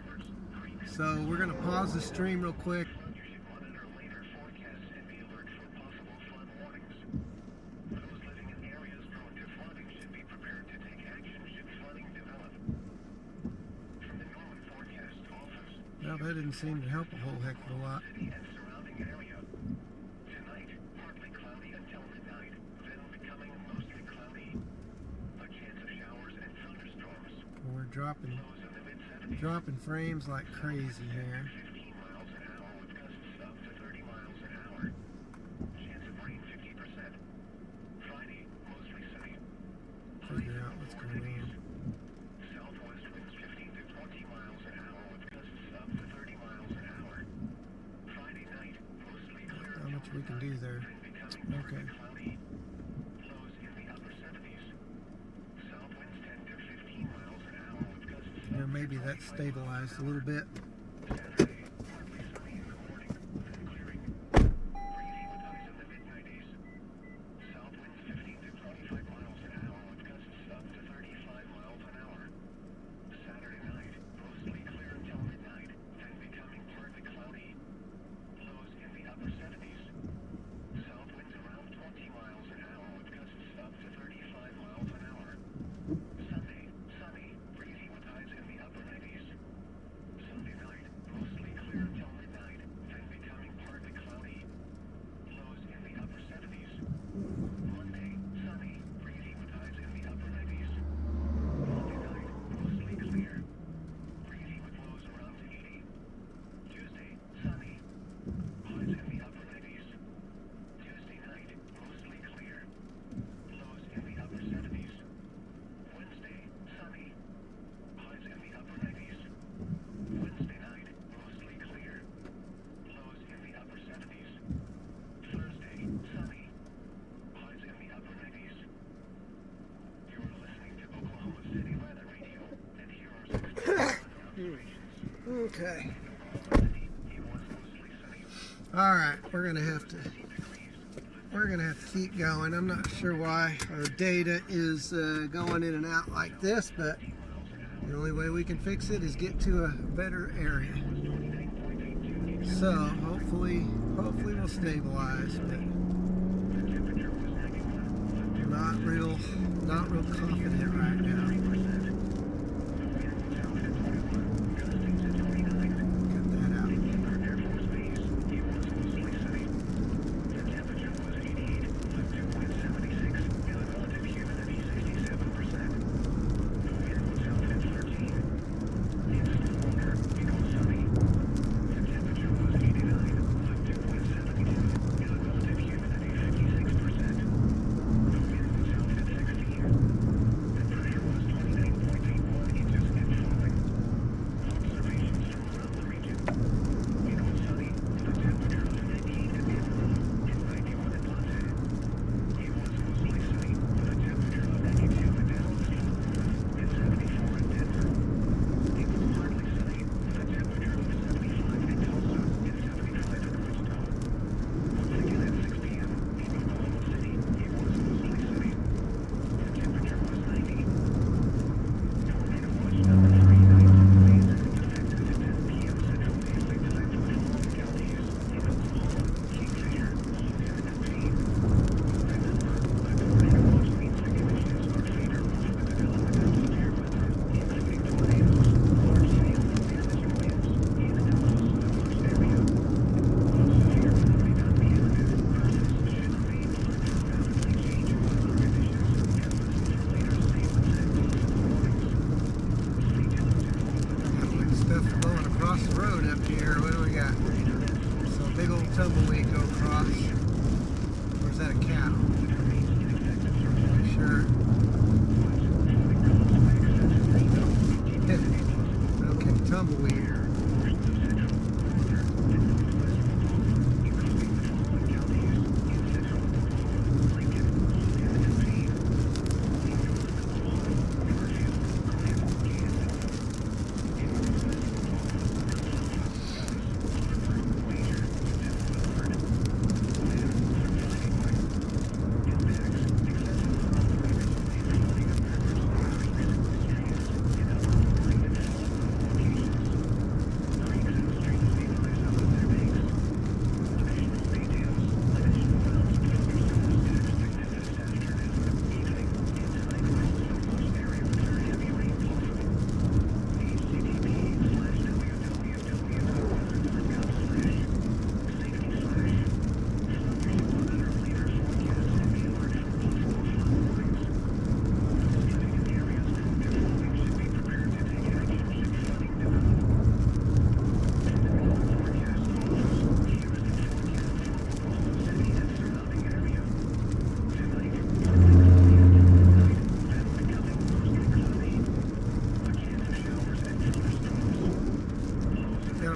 So we're going to pause the stream real quick. Well, that didn't seem to help a whole heck of a lot. We're dropping frames like crazy here. Figure out what's going on. How much we can do there. Okay. Or maybe that's stabilized a little bit. Okay. All right, we're gonna have to keep going. I'm not sure why our data is going in and out like this, but the only way we can fix it is get to a better area. So hopefully we'll stabilize, but not real confident right now. Tumbleweed go across. Or is that a cow? Not sure. Okay, tumbleweed.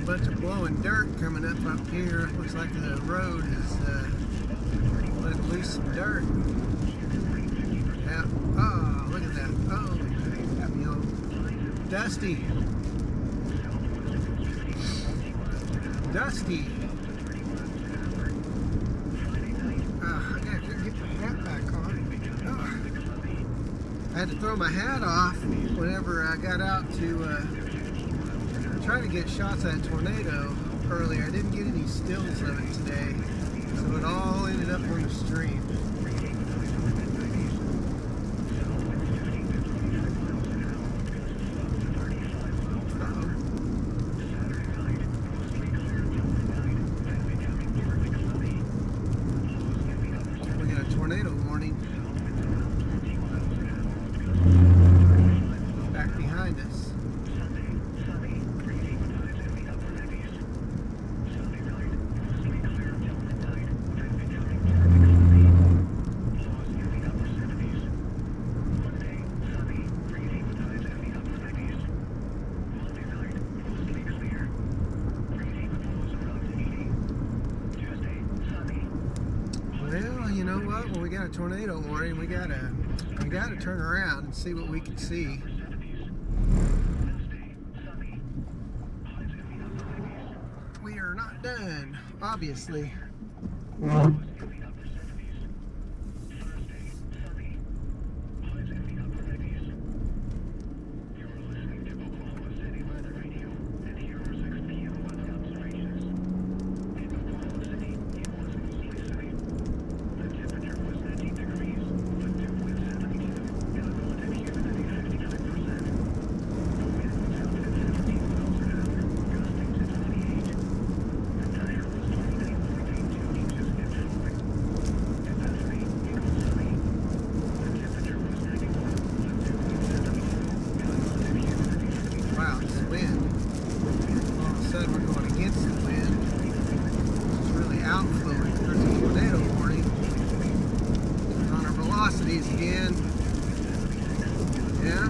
Bunch of blowing dirt coming up here. Looks like the road is letting loose some dirt. Yeah. Oh, look at that. Oh, got me all dusty. Dusty. I gotta get my hat back on. Oh. I had to throw my hat off whenever I got out to trying to get shots at a tornado earlier. I didn't get any stills of it today, so it all ended up on the stream. We got a tornado warning back behind us. Well, you know what? When we got a tornado warning, we gotta turn around and see what we can see. done, obviously. Again. Yeah.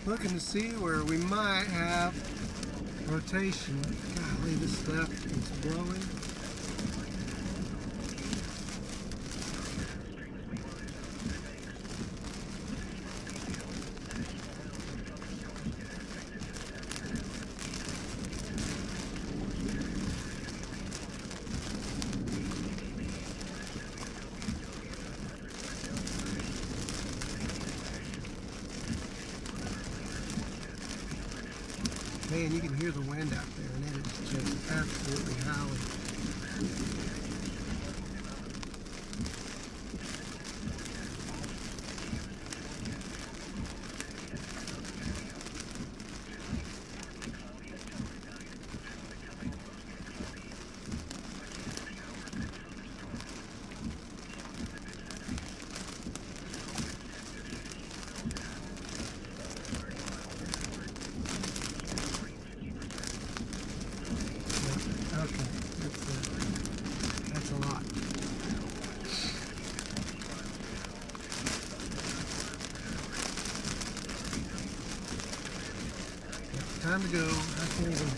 Looking to see where we might have rotation. Golly, this stuff is blowing. Man, you can hear the wind out there, and it is just absolutely howling. That's a lot. Time to go. I can't even.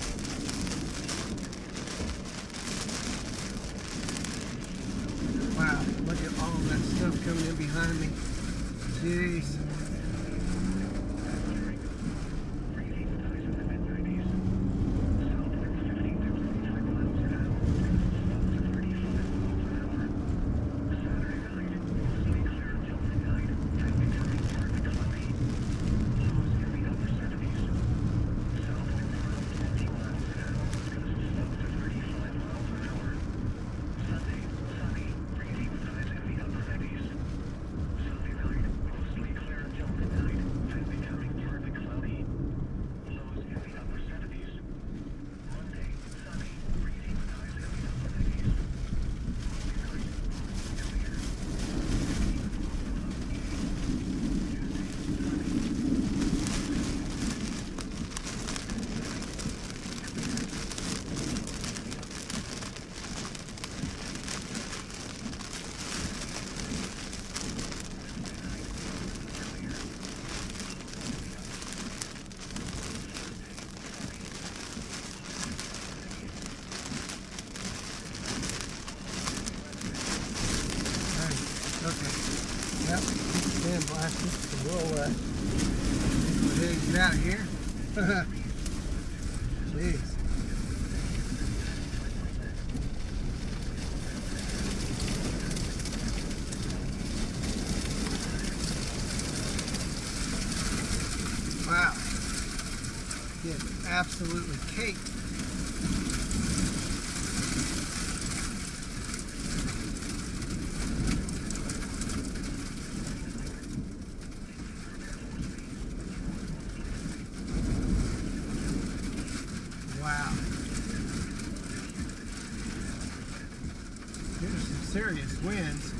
Wow, look at all that stuff coming in behind me. Jeez. We'll get out of here. Jeez. Wow. Getting absolutely caked. Wow. There's some serious winds.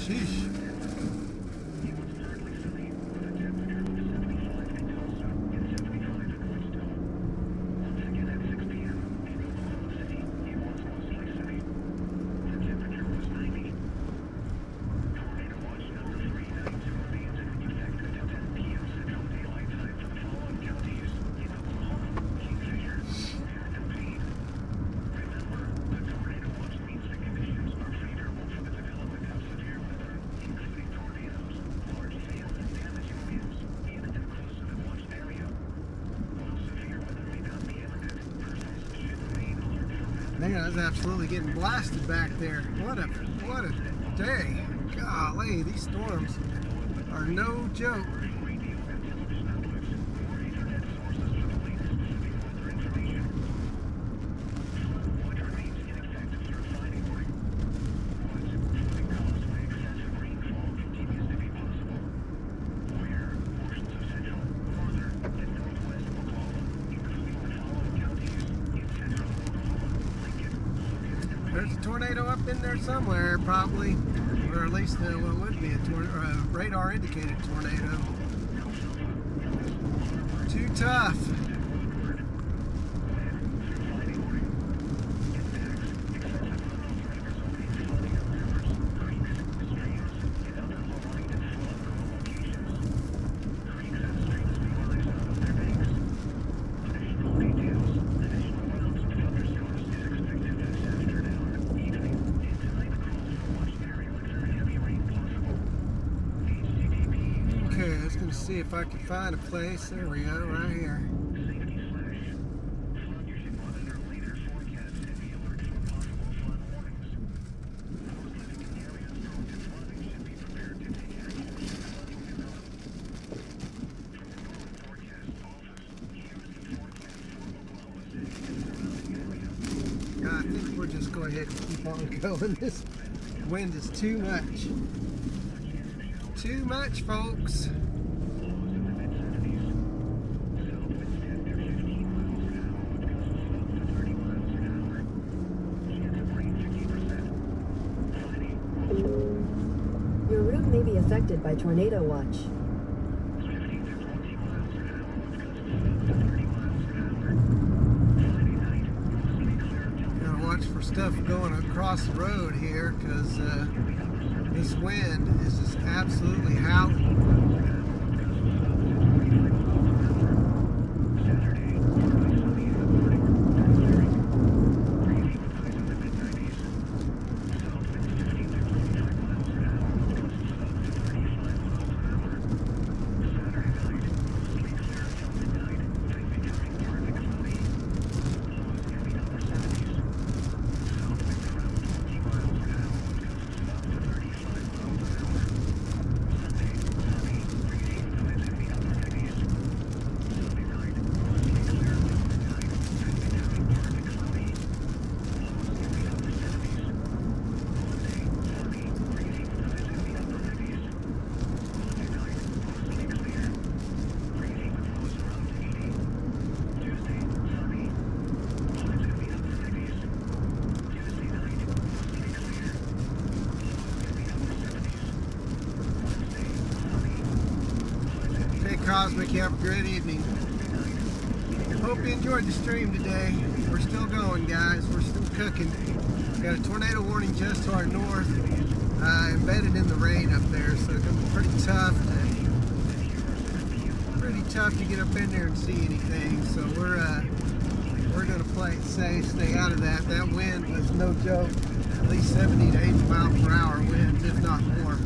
Sheesh. Man, I was absolutely getting blasted back there. What a day. Golly, these storms are no joke. There's a tornado up in there somewhere, probably, or at least what would be a radar indicated tornado. Too tough. Okay, I was going to see if I could find a place. There we go, right here. I think we'll just go ahead and keep on going. This wind is too much. Too much, folks. Your route may be affected by tornado watch. Gotta watch for stuff going across the road here, because this wind is just absolutely howling. you have a great evening. Hope you enjoyed the stream today. We're still going, guys. We're still cooking. Got a tornado warning just to our north, embedded in the rain up there, so it's going to be pretty tough to get up in there and see anything. So we're going to play it safe, stay out of that. That wind was no joke. At least 70 to 80 miles per hour winds, if not more.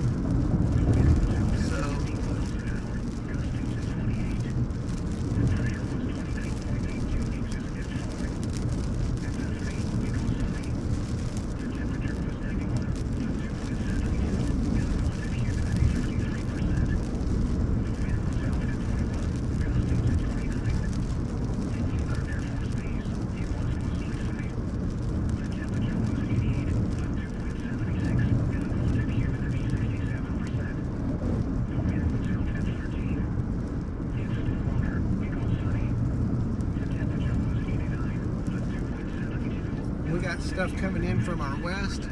We got stuff coming in from our west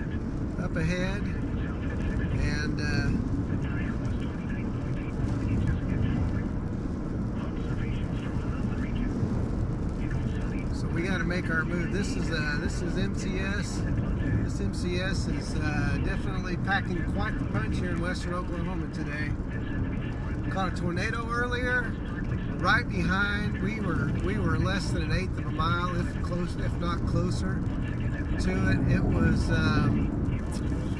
up ahead, and so we got to make our move. This is MCS. This MCS is definitely packing quite the punch here in western Oklahoma today. Caught a tornado earlier. Right behind, we were less than an eighth of a mile, if not closer to it. It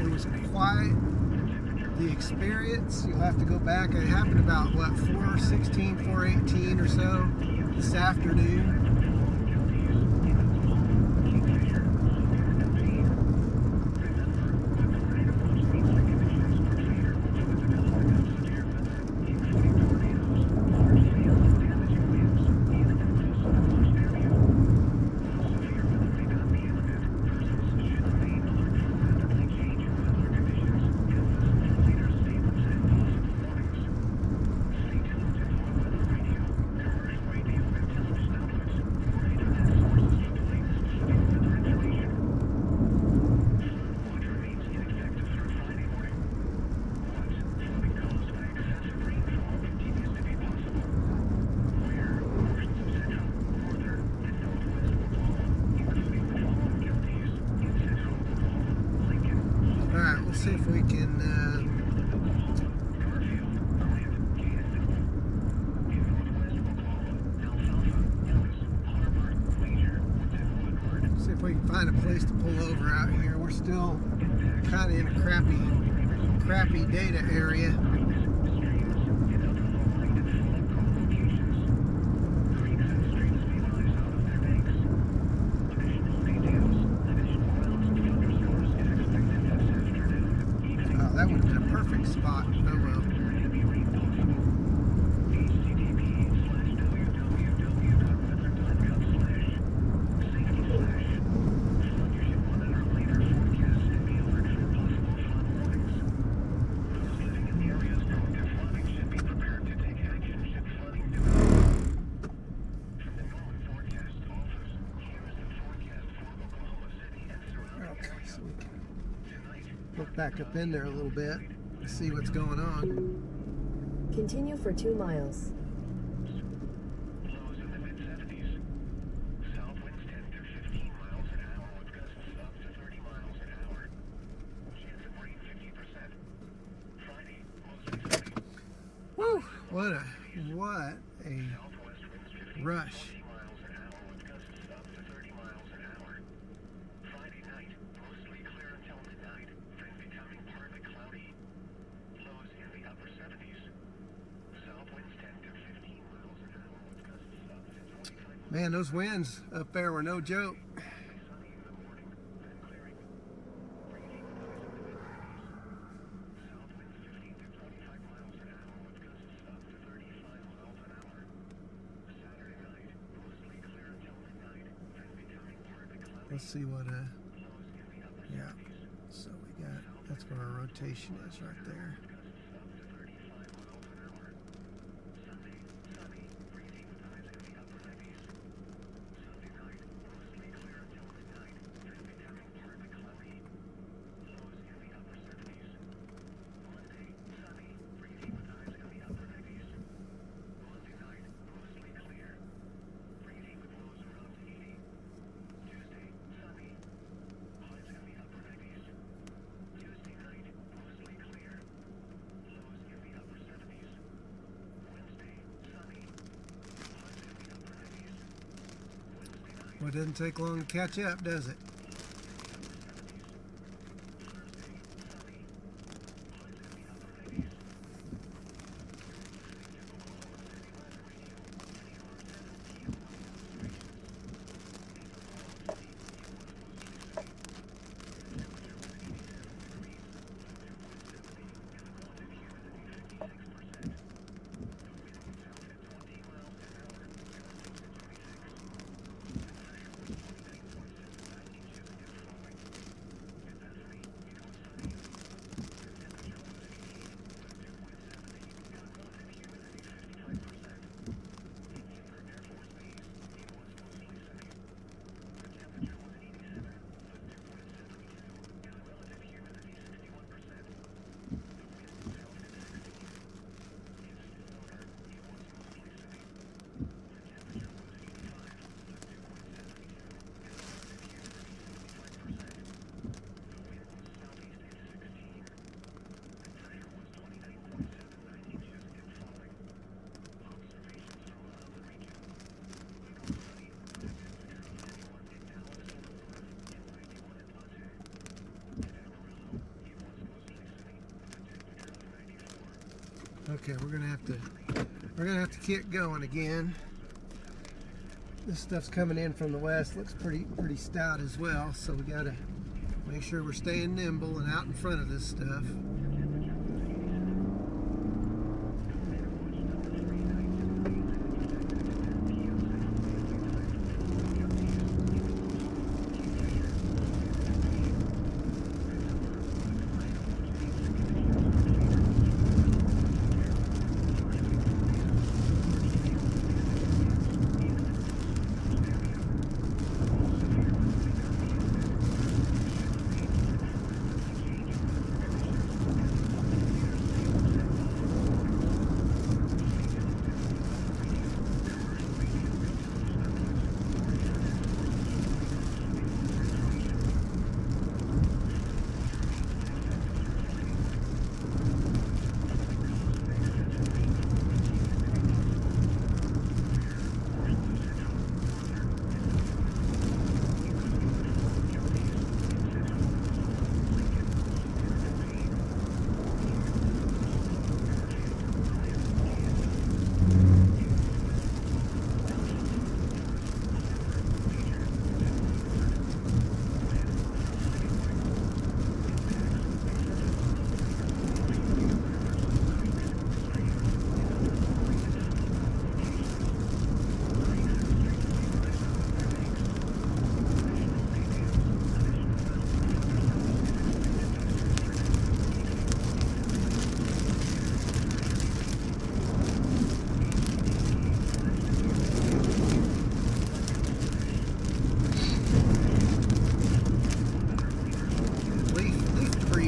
was quite the experience. You'll have to go back. It happened about what, 4:16, 4:18 or so this afternoon. See if we can find a place to pull over out here. We're still kind of in a crappy data area. That would have been a perfect spot. Oh well. Okay, so we can look back up in there a little bit and see what's going on. Continue for 2 miles. Woo! What a rush. Man, those winds up there were no joke. Let's see what, yeah, so we got, that's where our rotation is right there. Well, it doesn't take long to catch up, does it? Okay, we're gonna have to keep going again. This stuff's coming in from the west, looks pretty stout as well, so we gotta make sure we're staying nimble and out in front of this stuff.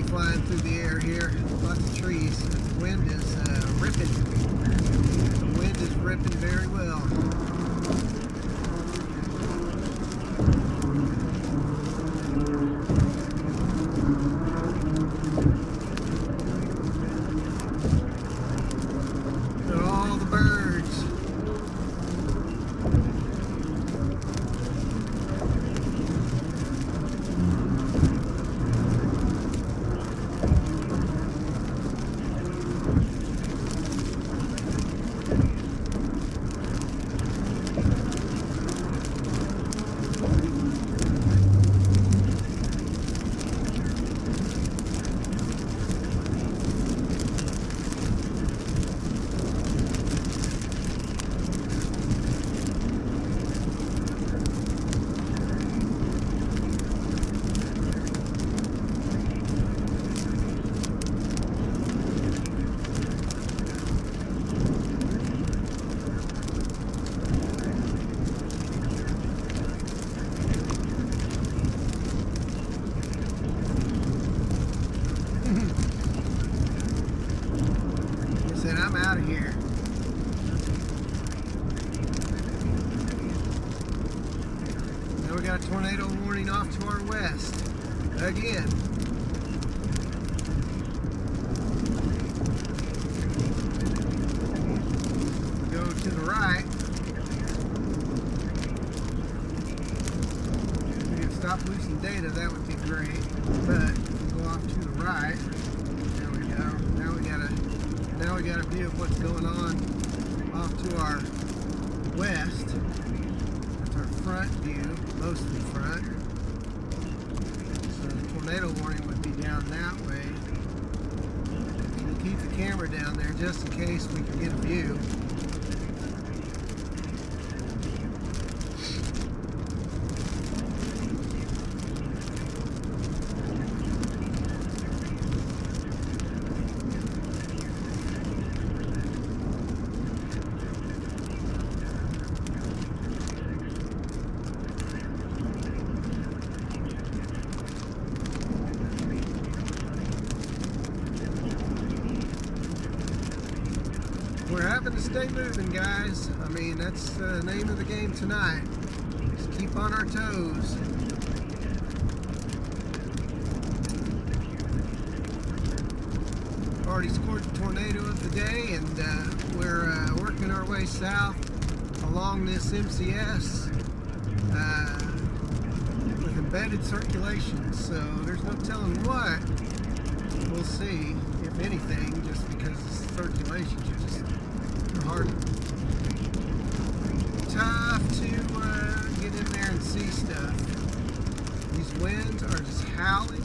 Flying through the air here, lots of trees. The wind is ripping. The wind is ripping very well. Look at all the birds. I'm out of here. Now we got a tornado warning off to our west. Again. Go to the right. stop losing data, that would be great. But if we go off to the right, there we go. Now we got a view of what's going on off to our west. That's our front view, mostly front. So the tornado warning would be down that way. We'll keep the camera down there just in case we can get a view. We're having to stay moving, guys. I mean, that's the name of the game tonight. Just keep on our toes. Already scored the tornado of the day, and we're working our way south along this MCS with embedded circulation. So there's no telling what we'll see, if anything, just because the circulations are just hard, tough to get in there and see stuff. These winds are just howling.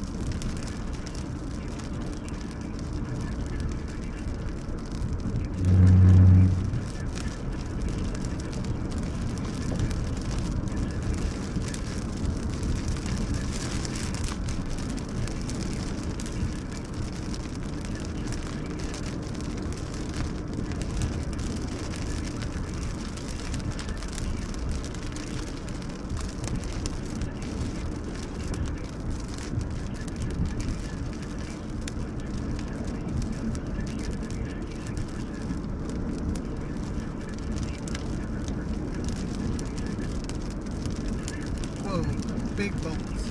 Whoa, big bolts.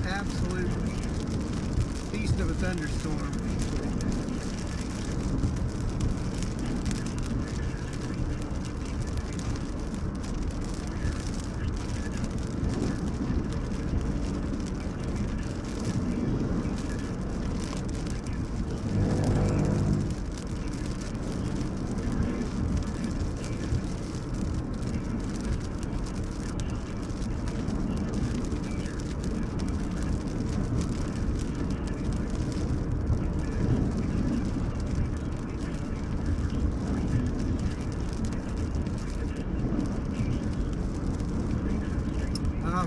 Absolute beast of a thunderstorm.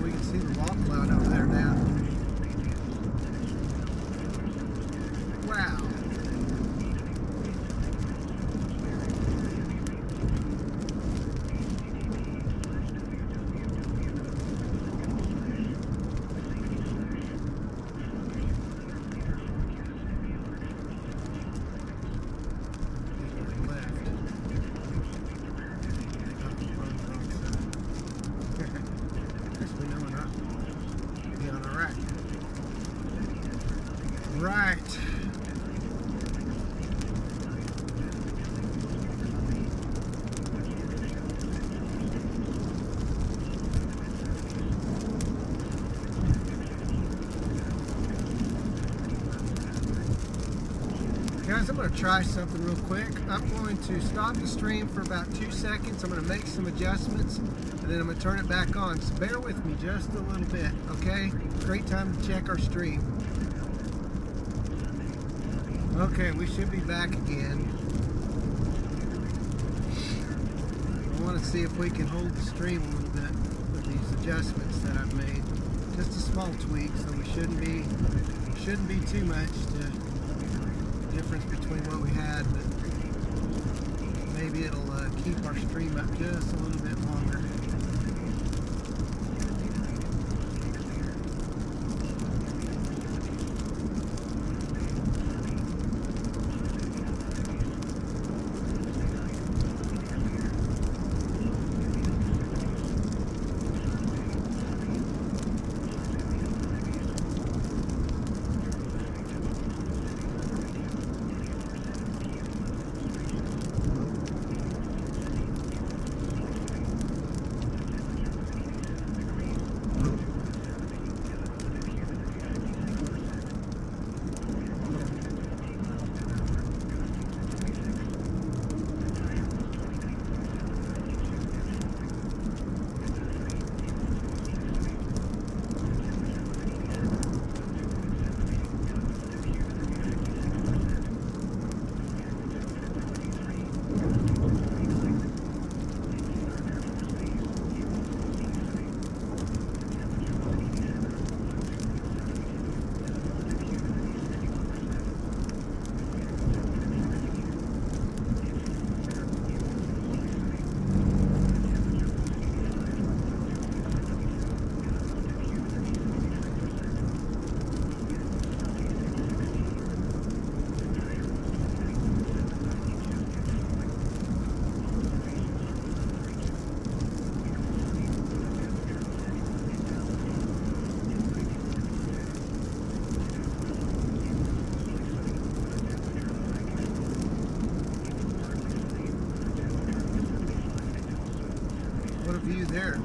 We can see the wall cloud over there now. Wow. guys, I'm going to try something real quick. I'm going to stop the stream for about 2 seconds. I'm going to make some adjustments, and then I'm going to turn it back on. So bear with me just a little bit, okay? Great time to check our stream. Okay, we should be back again. I want to see if we can hold the stream a little bit with these adjustments that I've made. Just a small tweak, so we shouldn't be too much to difference between what we had, but maybe it'll keep our stream up just a little bit longer. View there.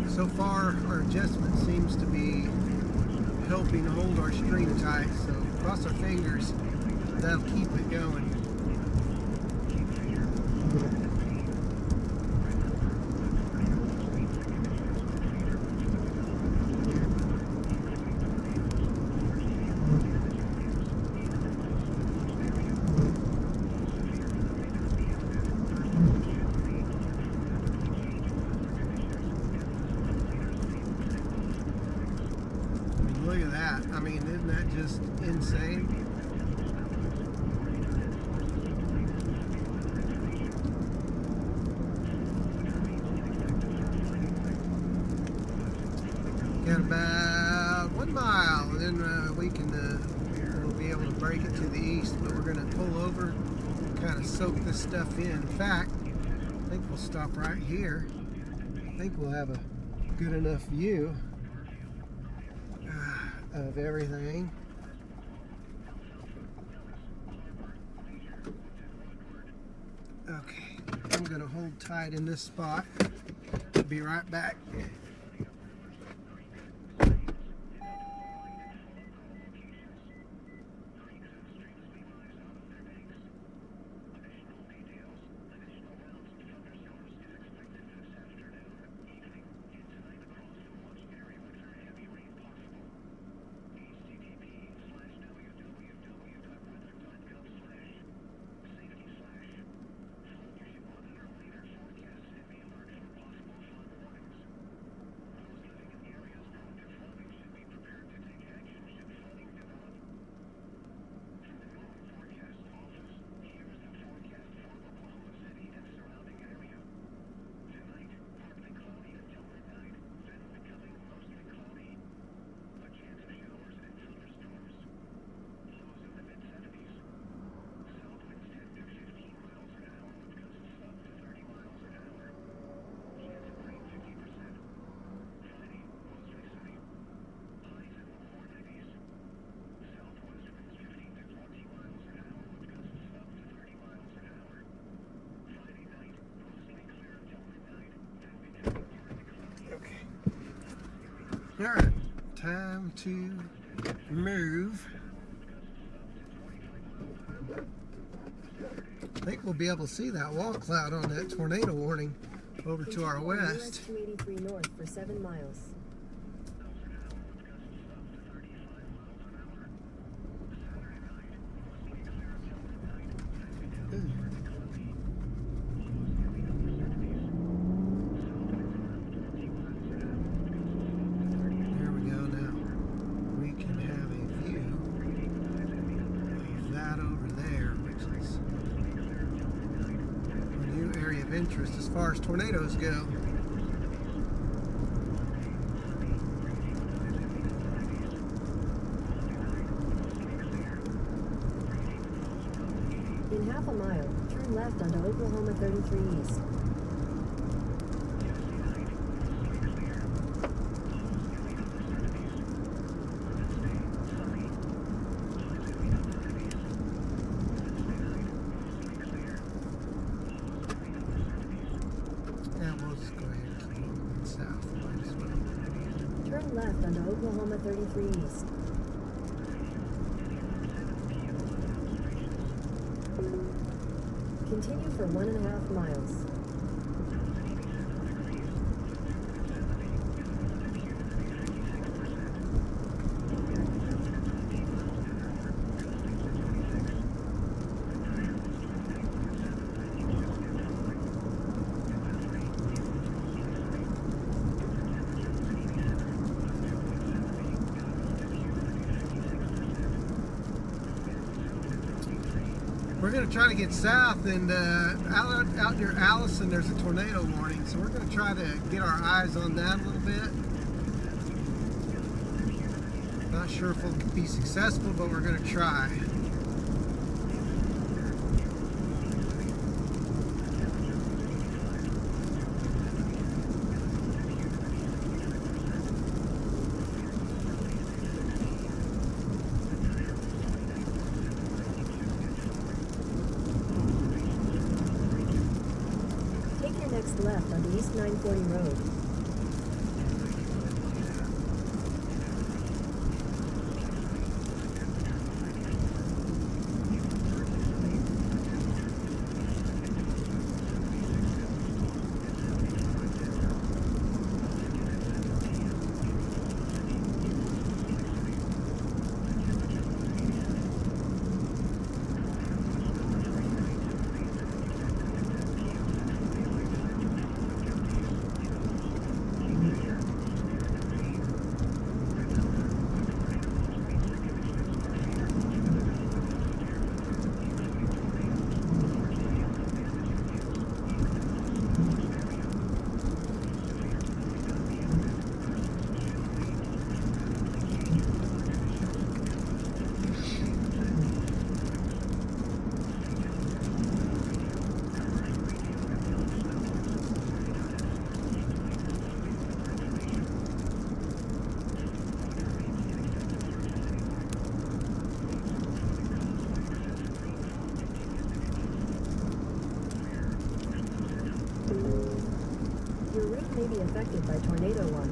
So far, our adjustment seems to be helping hold our stream tight, so cross our fingers, that'll keep it going. Look at that. I mean, isn't that just insane? Got about 1 mile, and then we'll be able to break it to the east, but we're going to pull over, kind of soak this stuff in. In fact, I think we'll stop right here. I think we'll have a good enough view of everything. Okay, I'm gonna hold tight in this spot. Be right back. Alright, time to move. I think we'll be able to see that wall cloud on that tornado warning over to our west. US 283 north for 7 miles. Interest as far as tornadoes go. In half a mile, turn left onto Oklahoma 33 East. Turn left onto Oklahoma 33 East. Continue for 1.5 miles. We're going to try to get south, and out near Allison there's a tornado warning, so we're going to try to get our eyes on that a little bit. Not sure if we'll be successful, but we're going to try. Next left onto East 940 Road. Your route may be affected by tornado watch.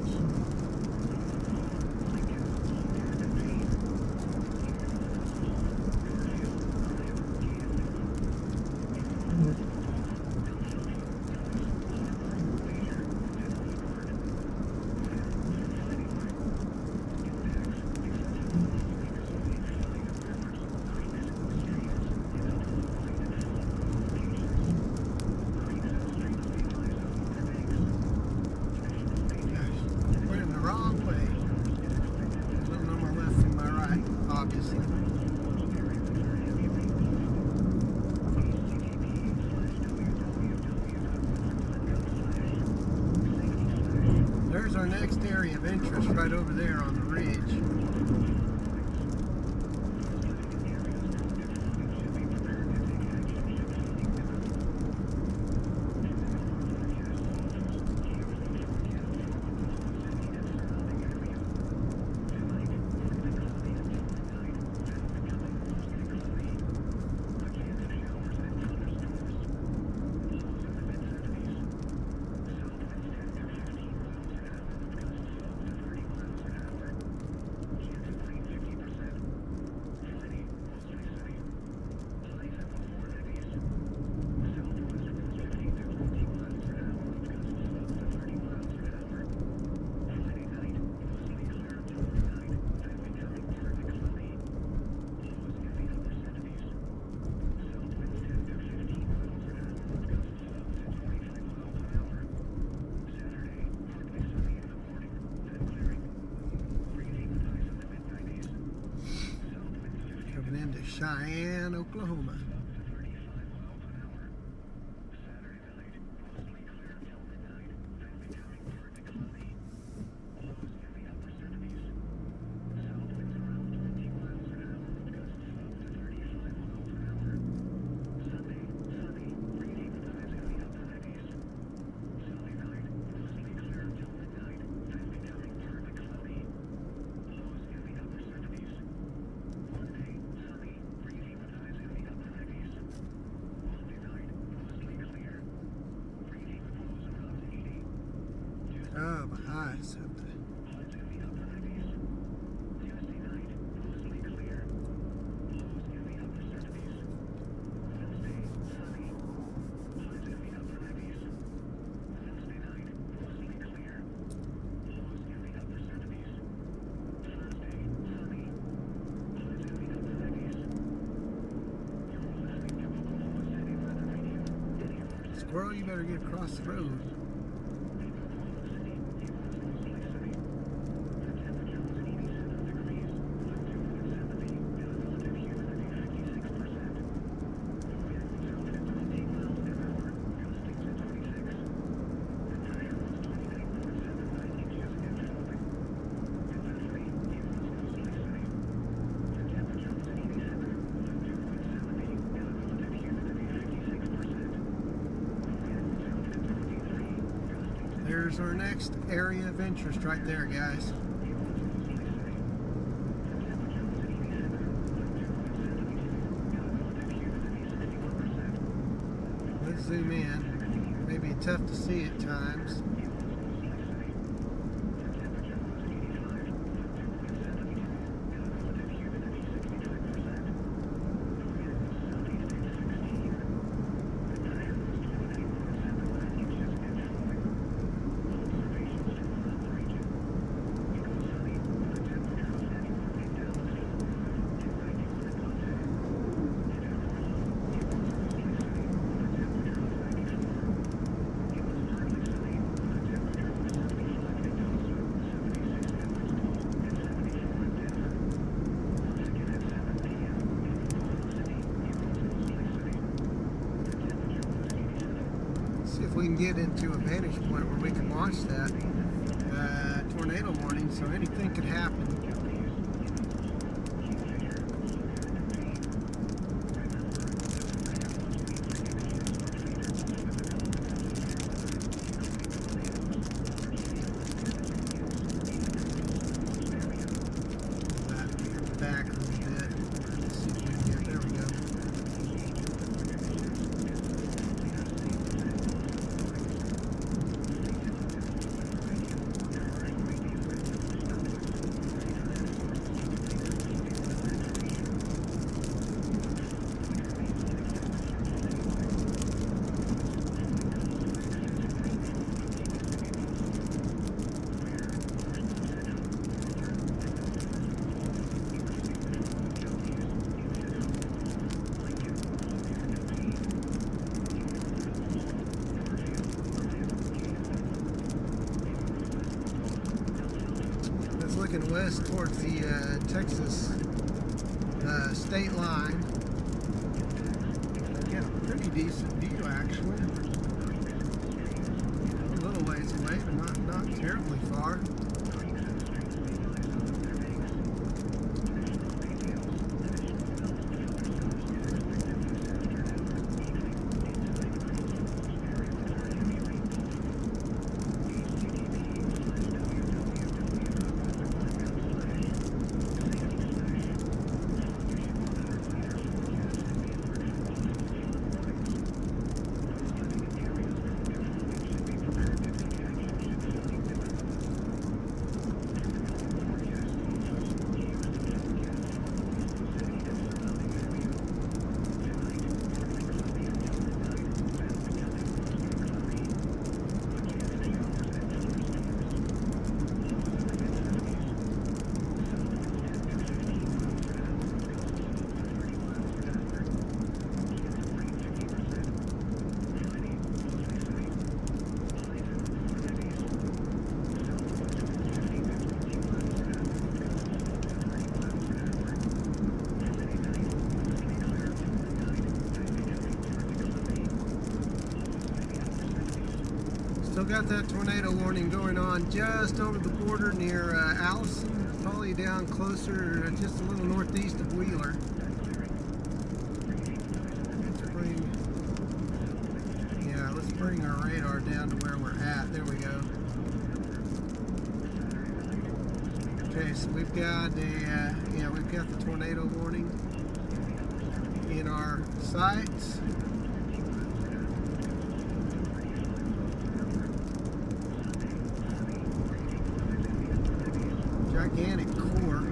There's our next area of interest right over there on the ridge. Moving into Cheyenne, Oklahoma. Oh, my eyes have to. Squirrel, you better get across the road. There's our next area of interest right there, guys. Let's zoom in. Maybe tough to see at times. If we can get into a vantage point where we can watch that tornado warning, so anything could happen. Back a little bit. Let's see if we can get, there we go. Looking west towards the Texas state line. Yeah, pretty decent view actually. A little ways away, but not terribly far. got that tornado warning going on just over the border near Allison, probably down closer, just a little northeast of Wheeler. Let's bring our radar down to where we're at. There we go. Okay, so we've got we've got the tornado warning in our sights. Gigantic core.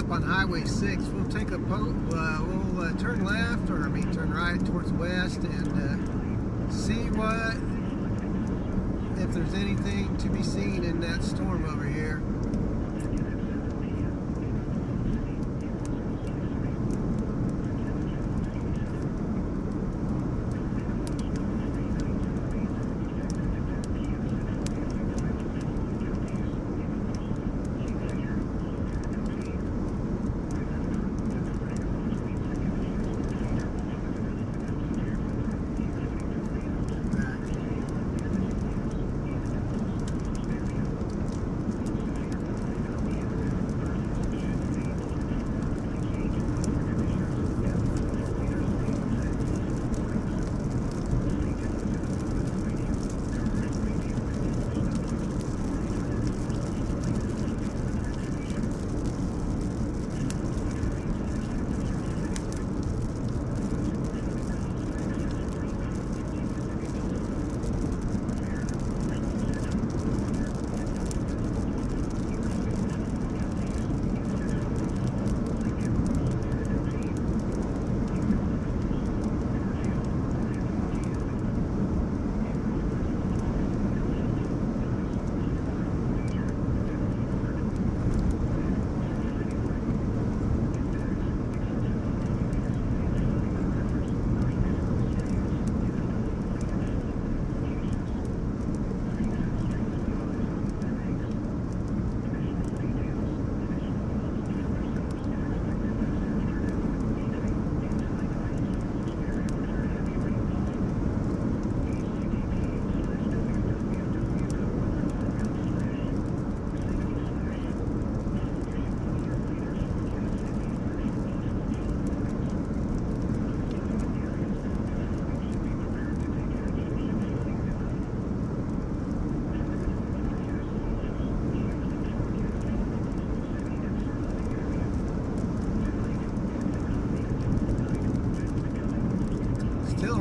On Highway 6, we'll take a we'll turn left, or turn right towards west, and see if there's anything to be seen in that storm over here.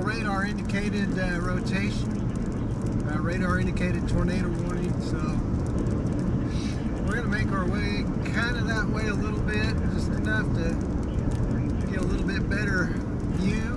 Radar indicated rotation, radar indicated tornado warning, so we're going to make our way kind of that way a little bit, just enough to get a little bit better view.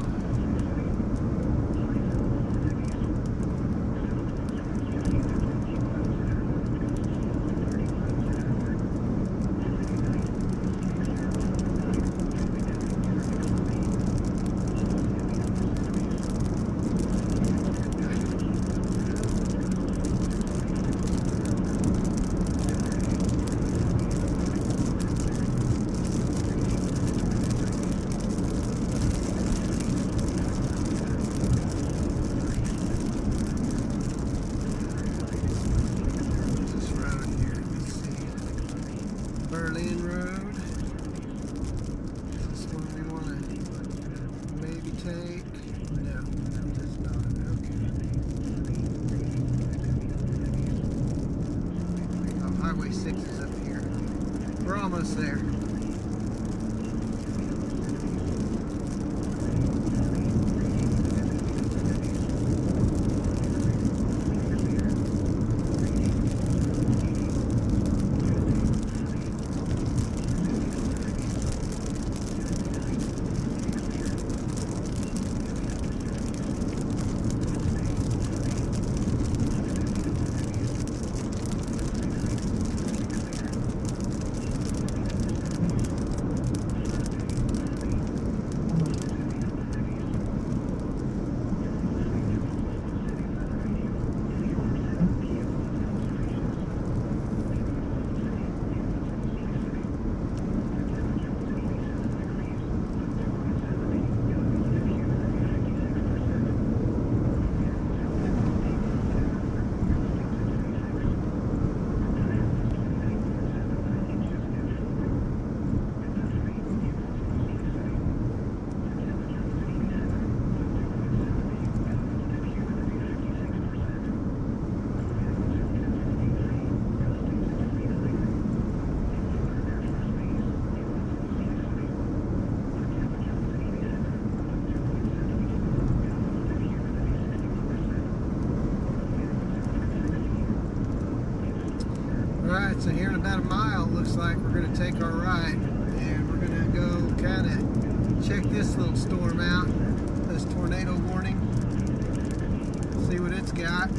Berlin Road. Is this one we want to maybe take? No, that does not. Okay. Oh, Highway 6 is up here. We're almost there. Alright, so here in about a mile, looks like we're going to take our ride, and we're going to go kind of check this little storm out, this tornado warning, see what it's got.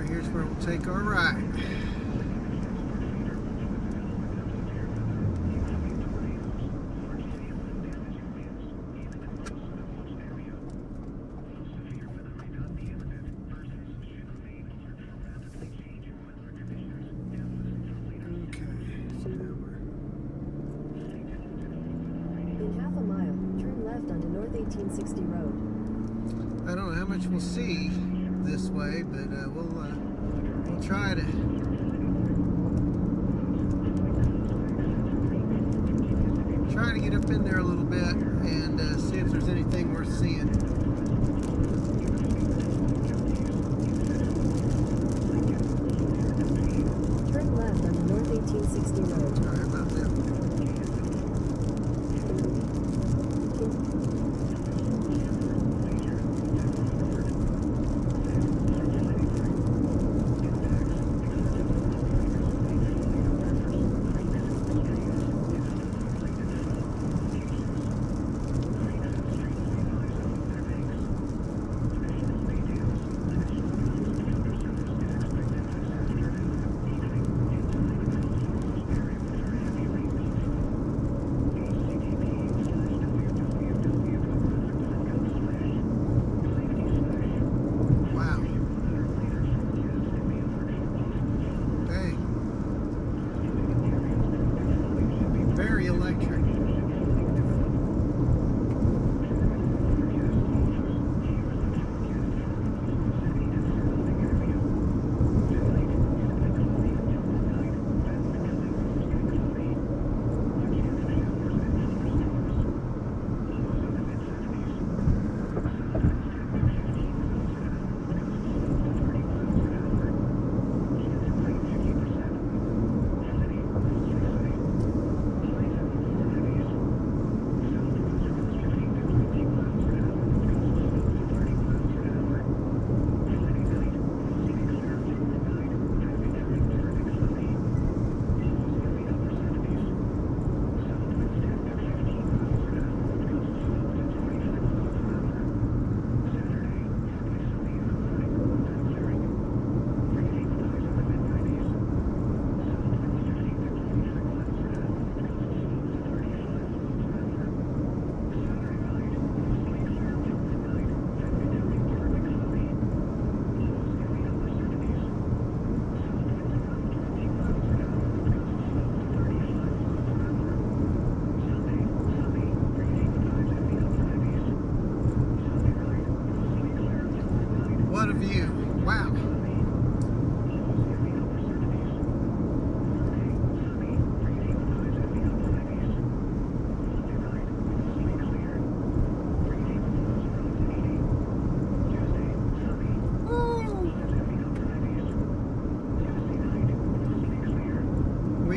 Here's where we'll take our ride. In half a mile, turn left onto North 1860 Road. I don't know how much we'll see this way, but we'll try to get up in there a little bit and see if there's anything worth seeing. Turn left onto North 1860 Road. Sorry about that.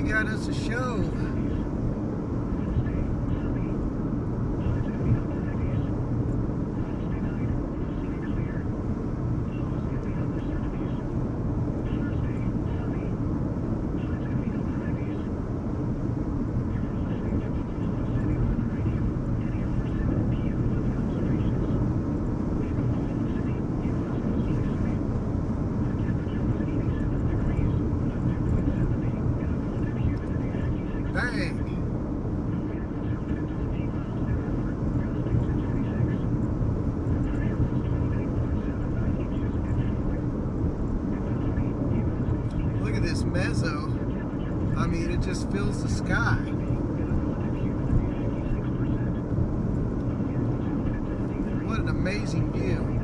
you got us a show. Look at this mezzo. I mean, it just fills the sky. What an amazing view.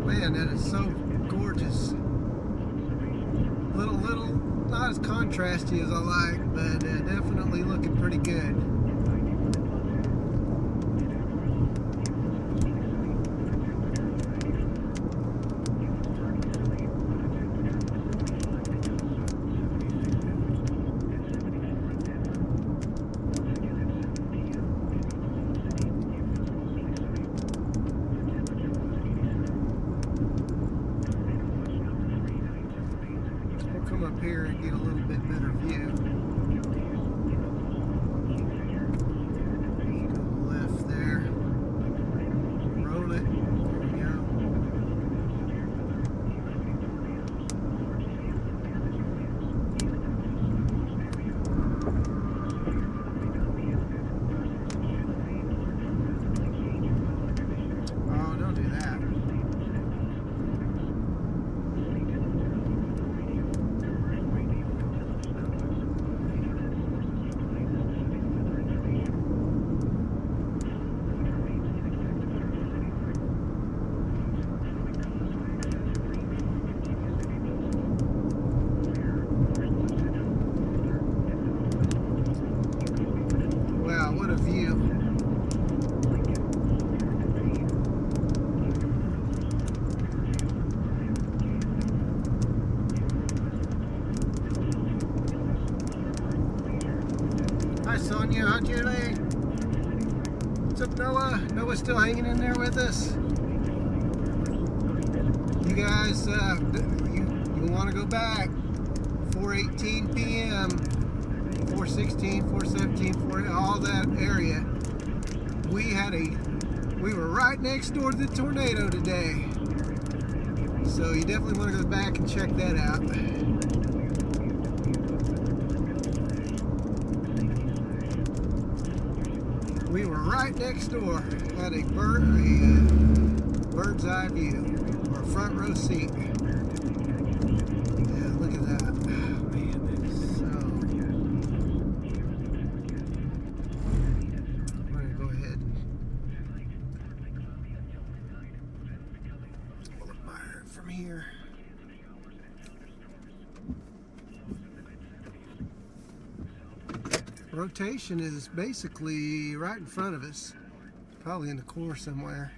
Man, that is so gorgeous. Little, not as contrasty as I like, but definitely looking pretty good. Come up here and get a little bit better view. Go left there. Roll it. There we go. Oh, don't do that. What a view. Hi Sonia, hi Julie. What's up Noah? Noah's still hanging in there with us. You guys, you want to go back. 4:18 p.m. 416, 417, 4, all that area. We were right next door to the tornado today. So you definitely want to go back and check that out. We were right next door. Had a bird's eye view, or a front row seat. Yeah, look at that. From here. Rotation is basically right in front of us, probably in the corner somewhere.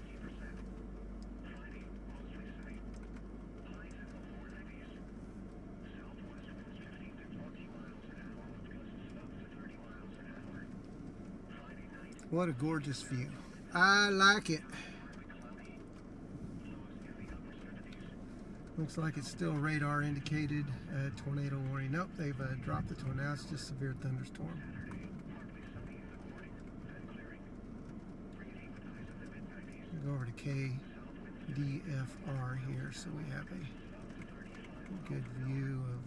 What a gorgeous view. I like it. Looks like it's still radar indicated tornado warning. Nope, they've dropped the tornado. Now it's just severe thunderstorm. We'll go over to KDFR here so we have a good view of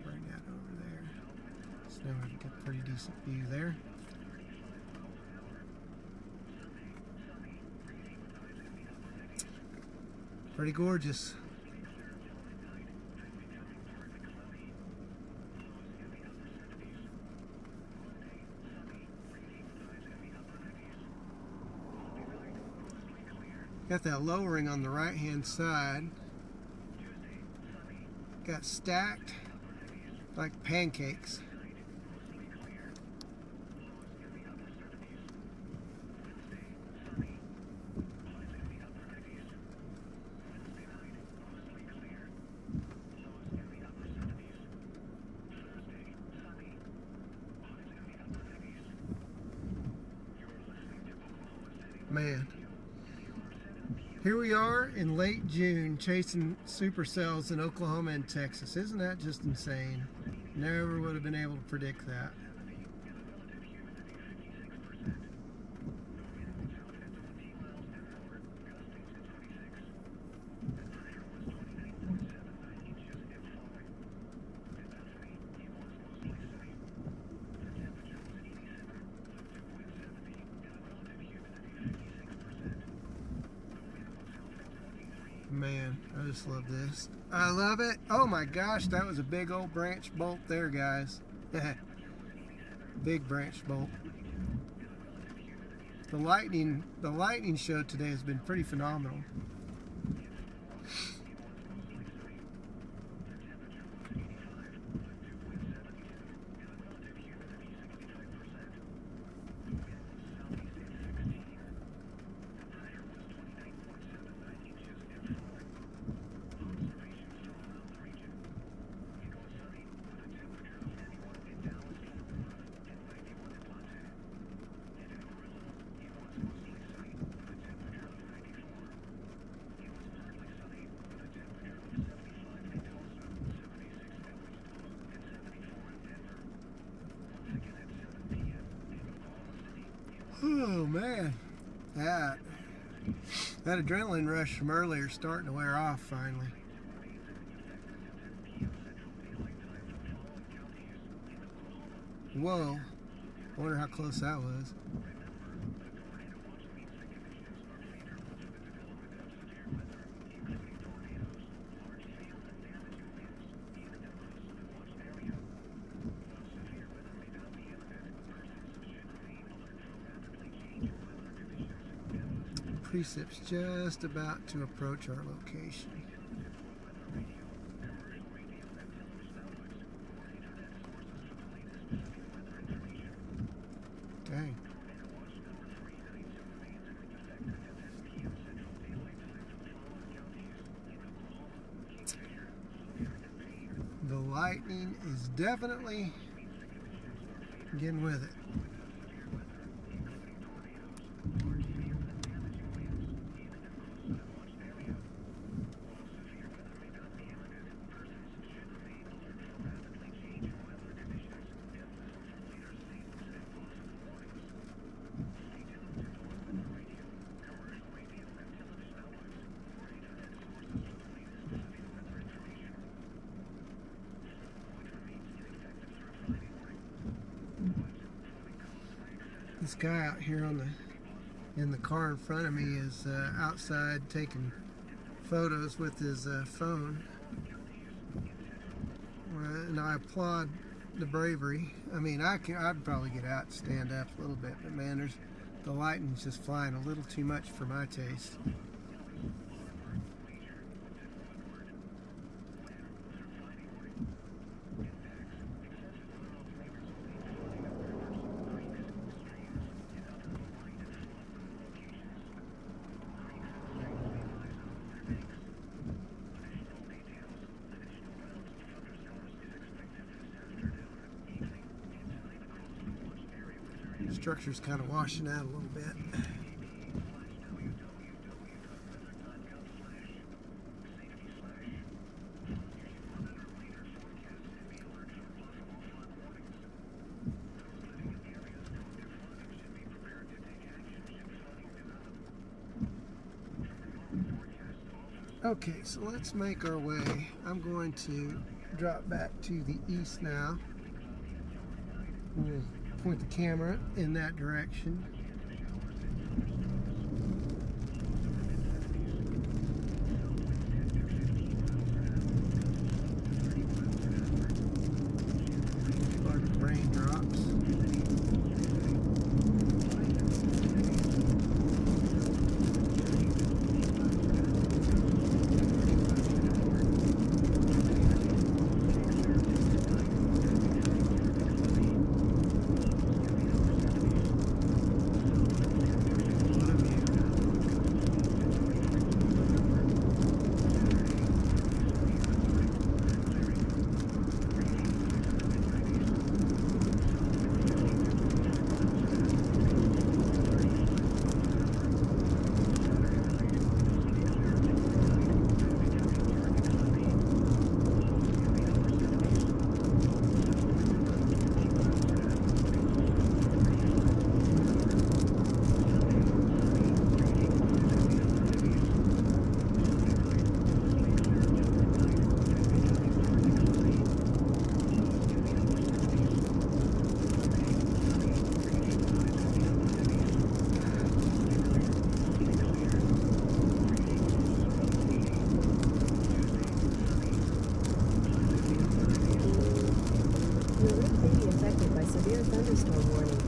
bring that over there. So now we get a pretty decent view there. Pretty gorgeous. Got that lowering on the right hand side. Got stacked like pancakes. Man, here we are in late June chasing supercells in Oklahoma and Texas. Isn't that just insane? Never would have been able to predict that. Man, I just love this. I love it. Oh my gosh, that was a big old branch bolt there, guys. Big branch bolt. The lightning show today has been pretty phenomenal. Oh man, that adrenaline rush from earlier is starting to wear off finally. Whoa, I wonder how close that was. Precip's just about to approach our location. Dang. The lightning is definitely getting with it. This guy out here in the car in front of me is outside taking photos with his phone, and I applaud the bravery. I mean, I'd probably get out and stand up a little bit, but man, the lightning's just flying a little too much for my taste. Structure's kind of washing out a little bit. Okay, so let's make our way. I'm going to drop back to the east now. Point the camera in that direction. Large raindrops. severe thunderstorm warning.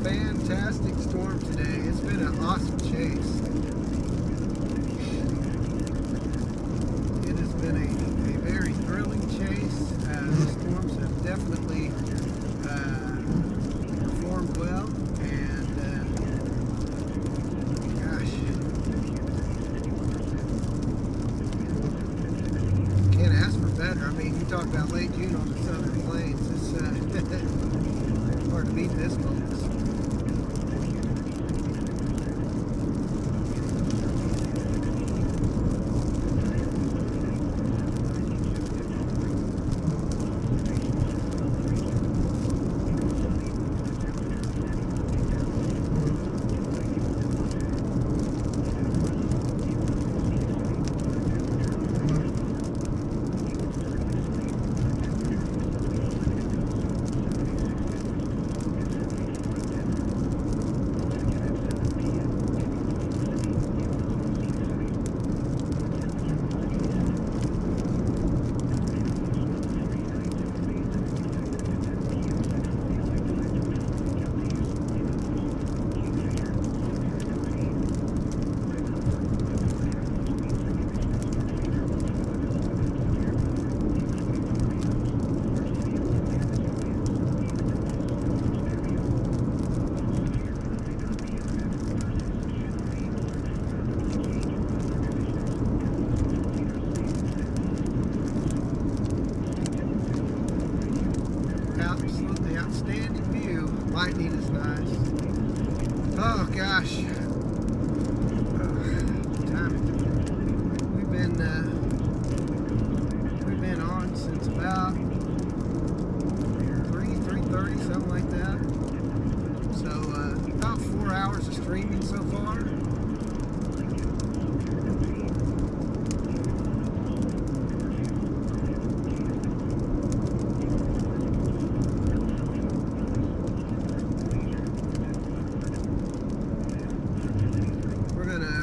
Fantastic storm today. It's been an awesome chase. It has been a very thrilling chase. The storms have definitely performed well, and gosh, can't ask for better. I mean, you talk about late June on the Southern Plains. It's hard to beat this, folks. Absolutely outstanding view. Lightning is nice. Oh gosh. We've been on since about 3:30, something like that. So about 4 hours of streaming so far.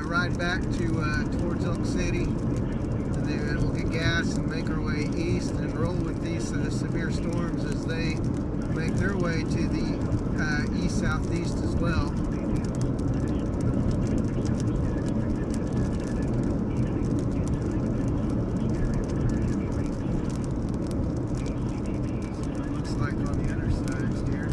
Ride back to towards Elk City, and then we'll get gas and make our way east and roll with these severe storms as they make their way to the east-southeast as well. Looks like on the other side here.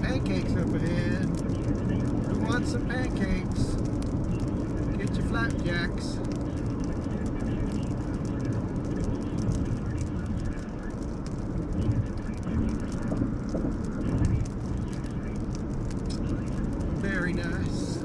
Pancakes up ahead. Who wants some pancakes? Get your flapjacks. Very nice.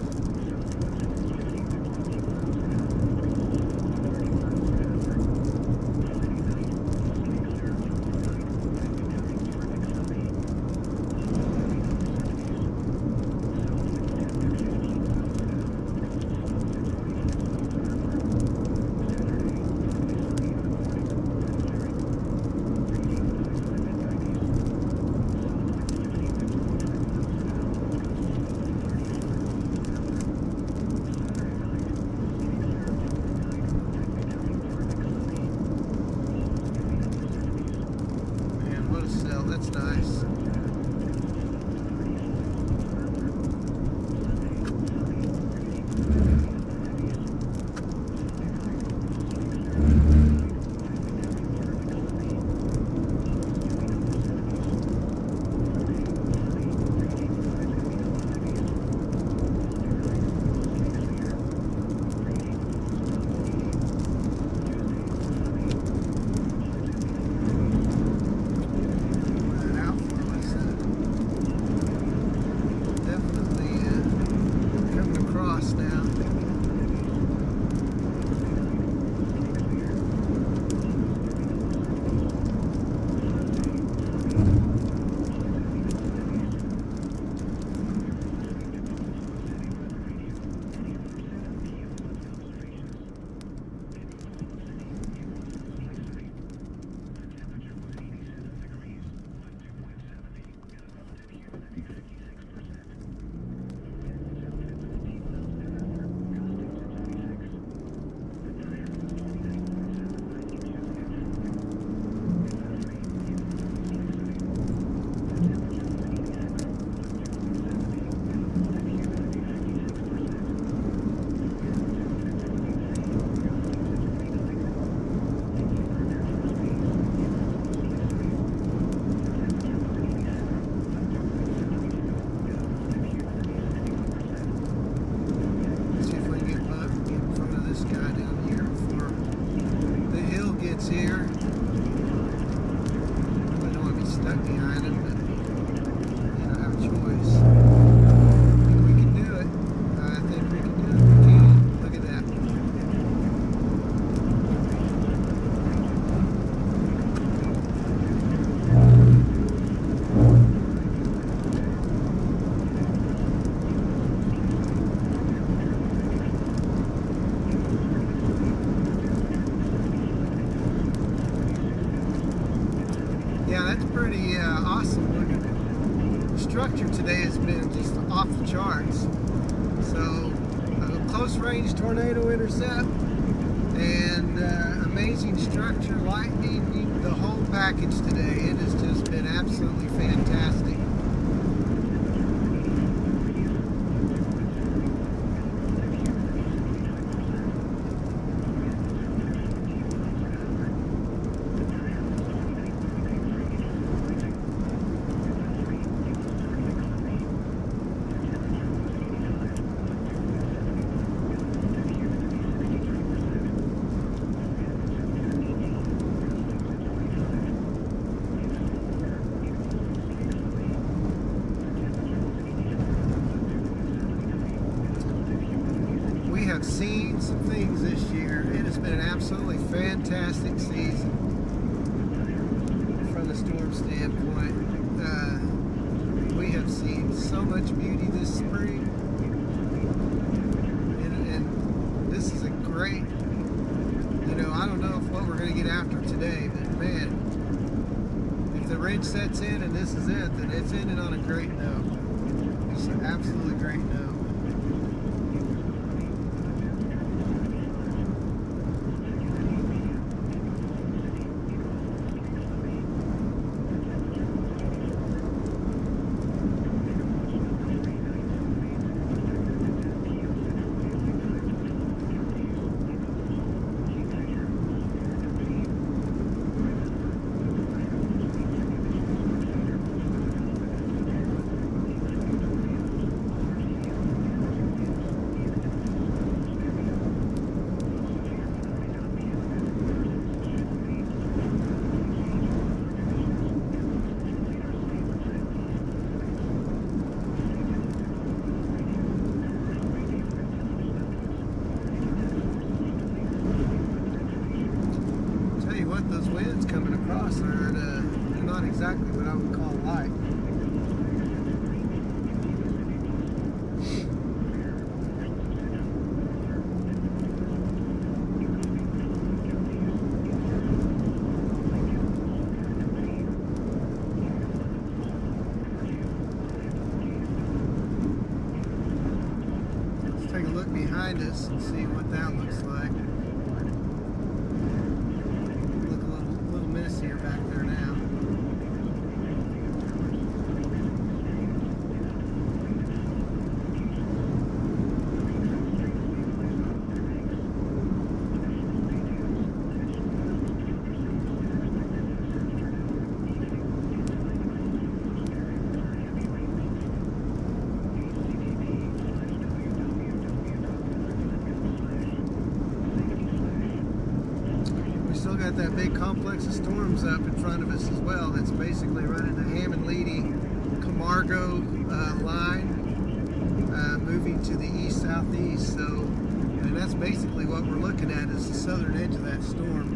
structure today has been just off the charts. So a close range tornado intercept and amazing structure, lightning, the whole package today. It has just been absolutely fantastic. Have seen some things this year. It has been an absolutely fantastic season from the storm standpoint. We have seen so much beauty this spring, and this is a great, I don't know if what we're going to get after today, but man, if the ridge sets in and this is it, then it's ending on a great note. It's an absolutely great note. Those winds coming across are they're not exactly what I would call light. Let's take a look behind us and see what that looks like. Here back there now. Still got that big complex of storms up in front of us as well. That's basically running the Hammond-Leedy-Camargo line, moving to the east-southeast. So, and that's basically what we're looking at is the southern edge of that storm.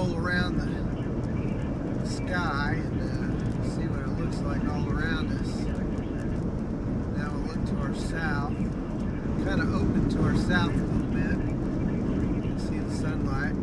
roll around the sky and see what it looks like all around us. Now we'll look to our south, kind of open to our south a little bit. You can see the sunlight.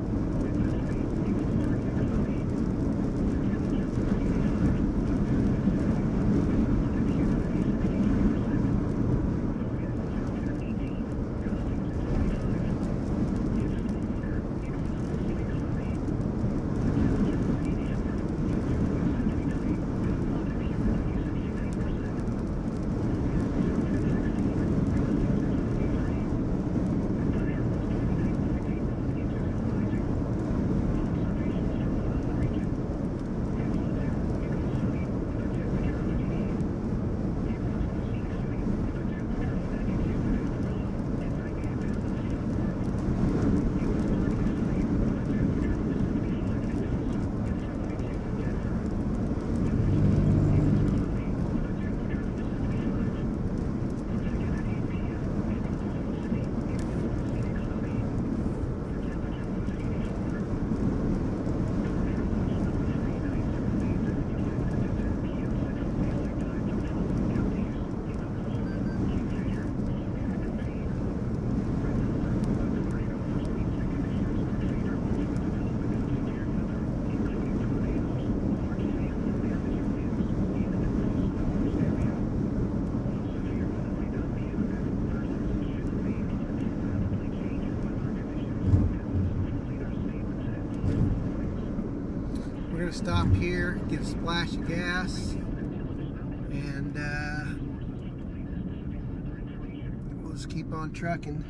We're going to stop here, get a splash of gas, and we'll just keep on trucking.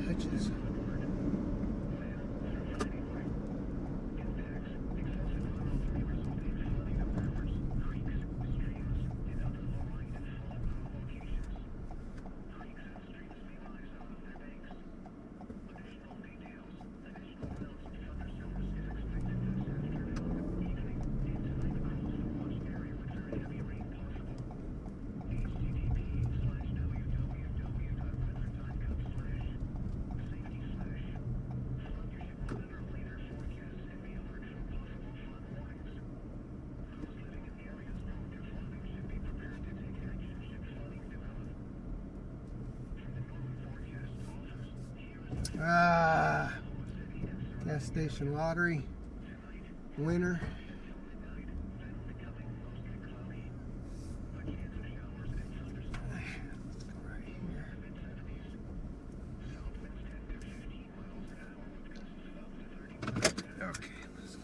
Hitches. Gas station lottery winner. Let's go right here. Okay, let's go.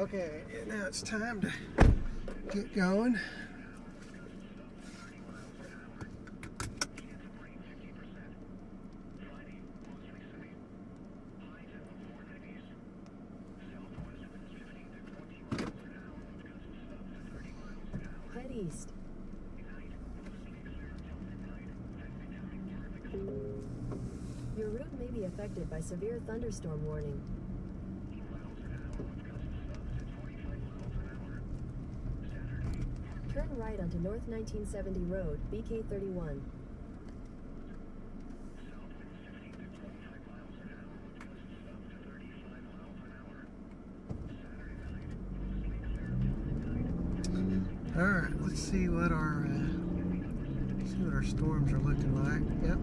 Okay, now it's time to get going. Head east. Your route may be affected by severe thunderstorm warning. Turn right onto North 1970 Road, BK31. All right, let's see what our storms are looking like. Yep,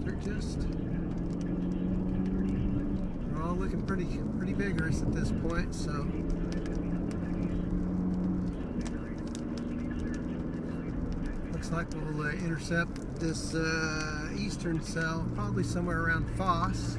they're all looking pretty vigorous at this point. So looks like we'll intercept this eastern cell probably somewhere around Foss.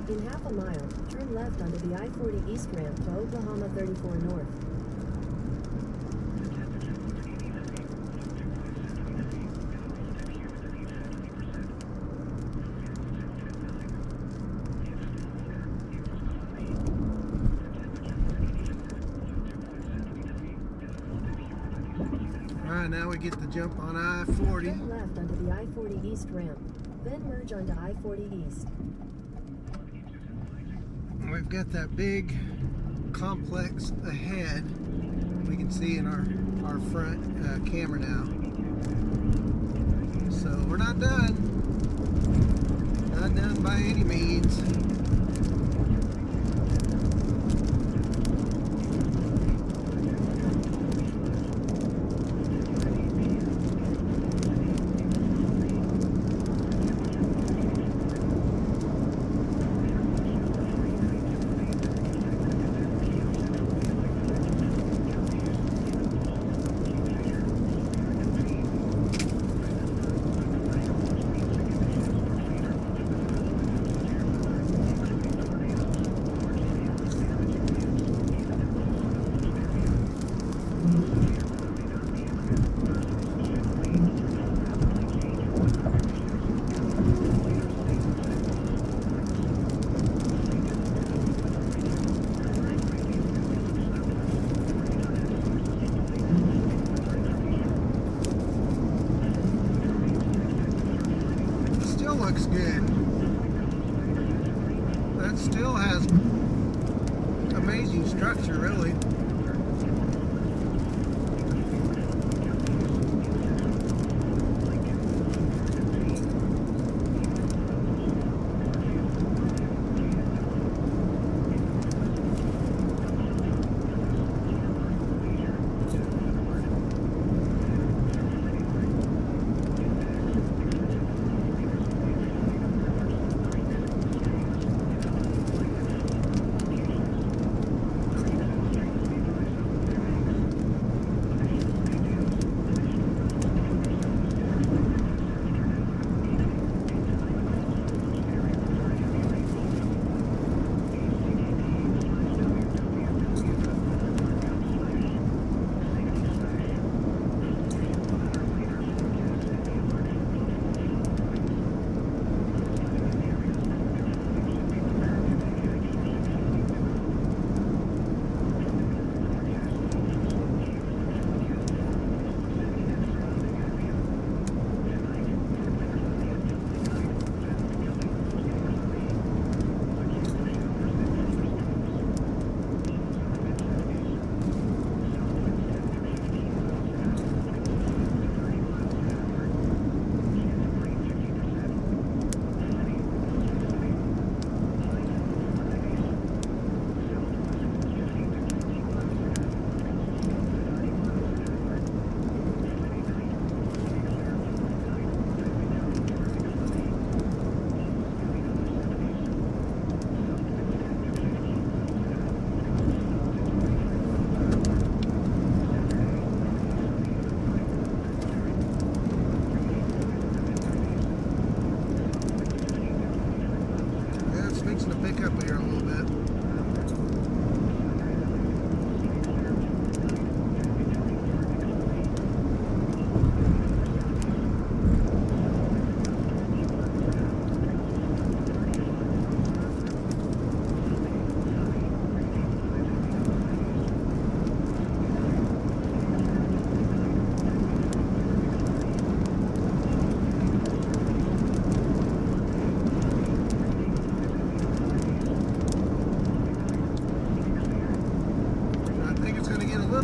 In half a mile, turn left onto the I-40 East ramp to Oklahoma 34 North. Alright, now we get the jump on I-40. Turn left onto the I-40 East ramp, then merge onto I-40 East. We've got that big complex ahead. We can see in our front camera now. So we're not done. Not done by any means.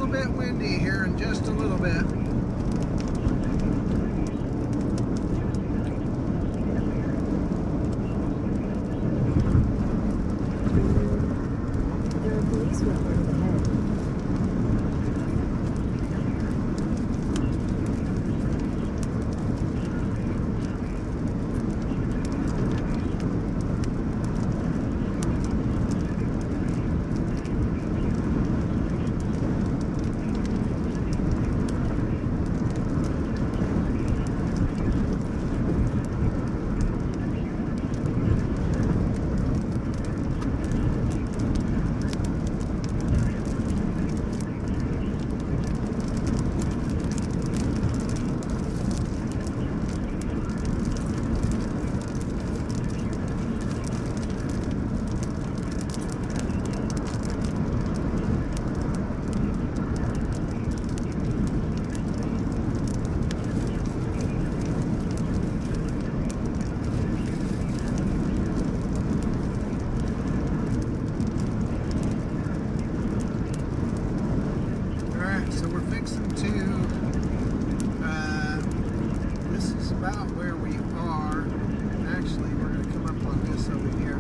little bit windy here in just a little bit. There are police reported ahead. So we're fixing to, this is about where we are. Actually, we're going to come up on this over here.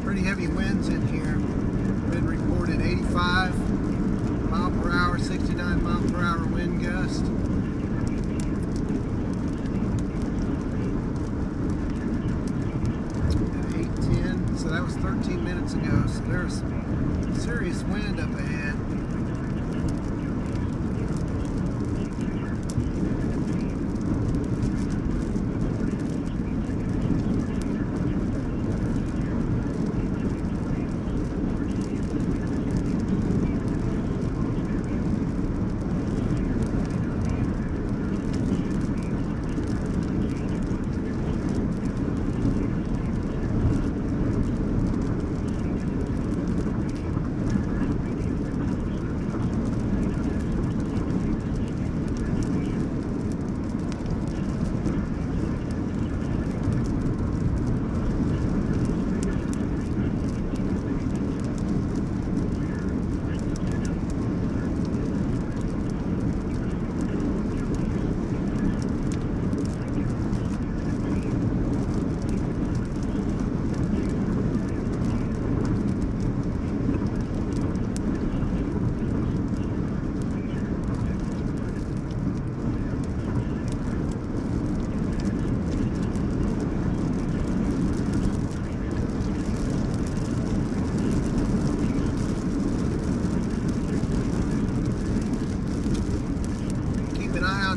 Pretty heavy winds in here. Been reported 85 mile per hour, 69 mile per hour wind gust. At 8:10, so that was 13 minutes ago. So there's serious wind up ahead.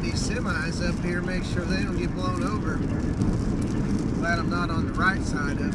These semis up here, make sure they don't get blown over. Glad I'm not on the right side of it.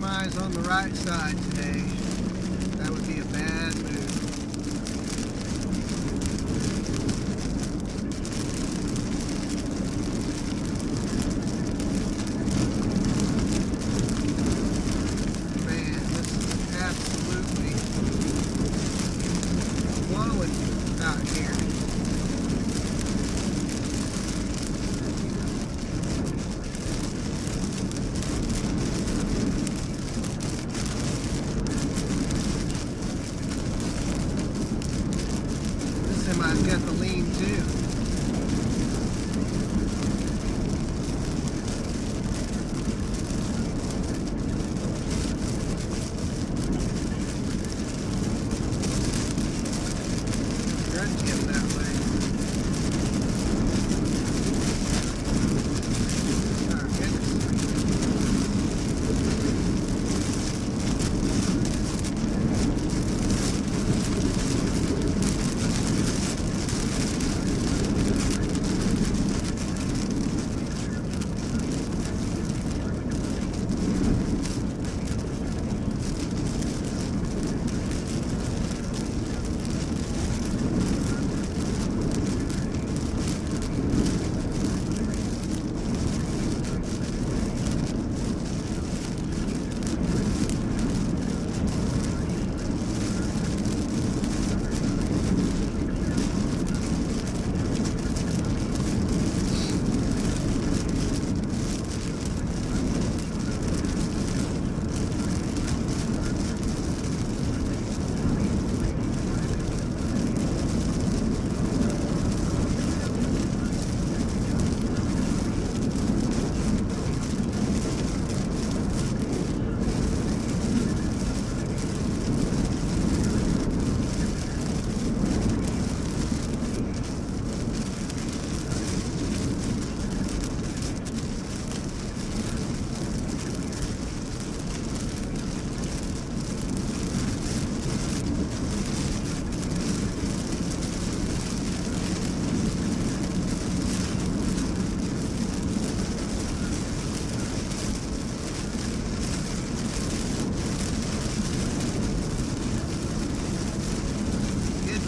semis on the right side today. That would be a bad move. Man, this is absolutely blowing out here. Semi's got the lean too. Run him that way. Oh goodness.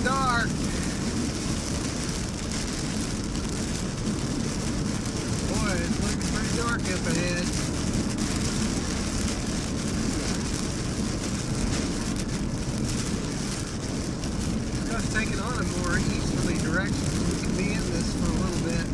Dark. Boy, it's looking pretty dark up ahead. It's taking on a more easterly direction, so we can be in this for a little bit.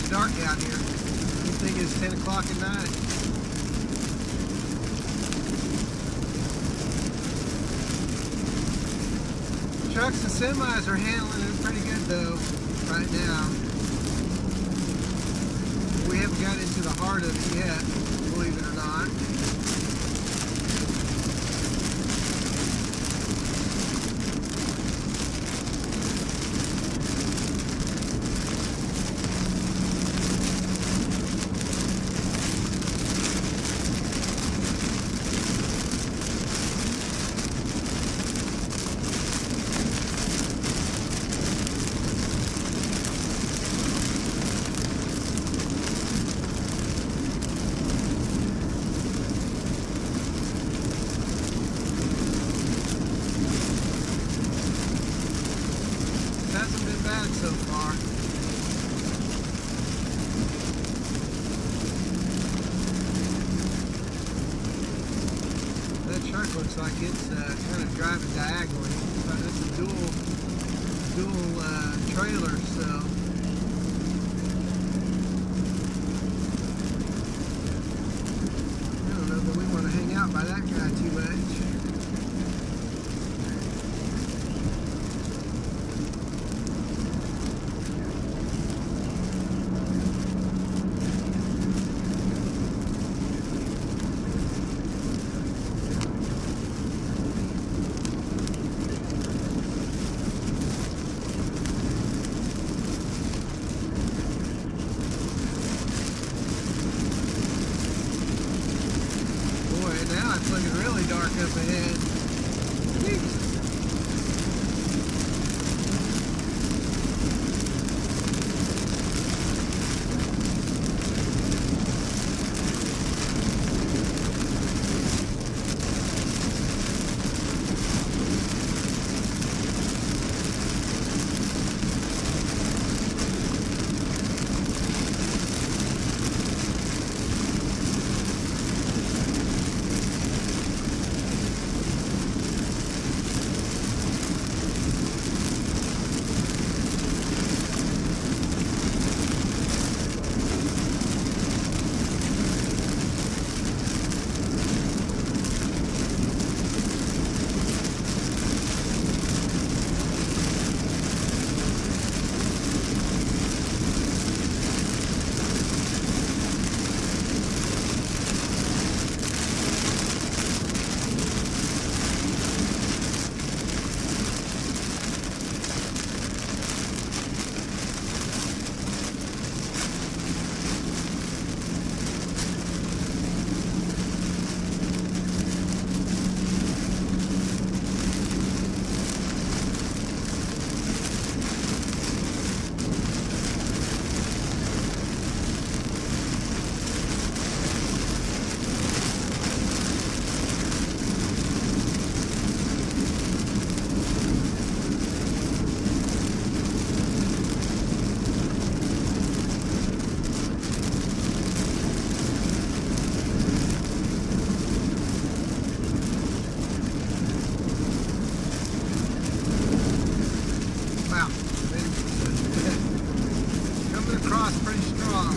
Dark out here. I think it's 10 o'clock at night. Trucks and semis are handling it pretty good though, right now. We haven't got into the heart of it yet, believe it or not. bad so far. That truck looks like it's kind of driving diagonally, but it's a dual trailer, so I don't know that we want to hang out by that guy too much. Now it's looking really dark up ahead. Jeez. Pretty strong.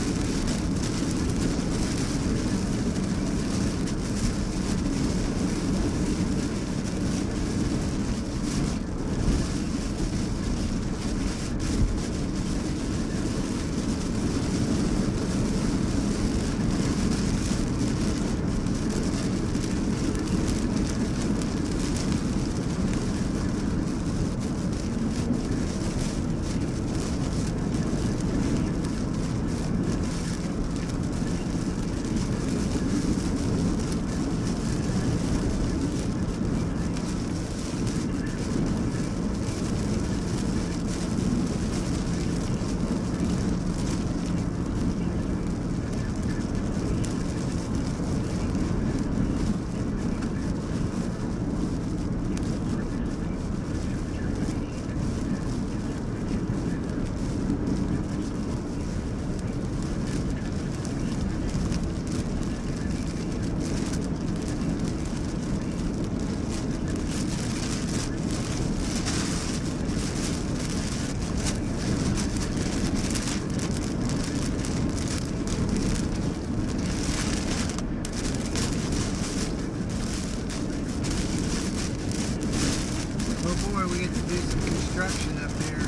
We get to do some construction up here.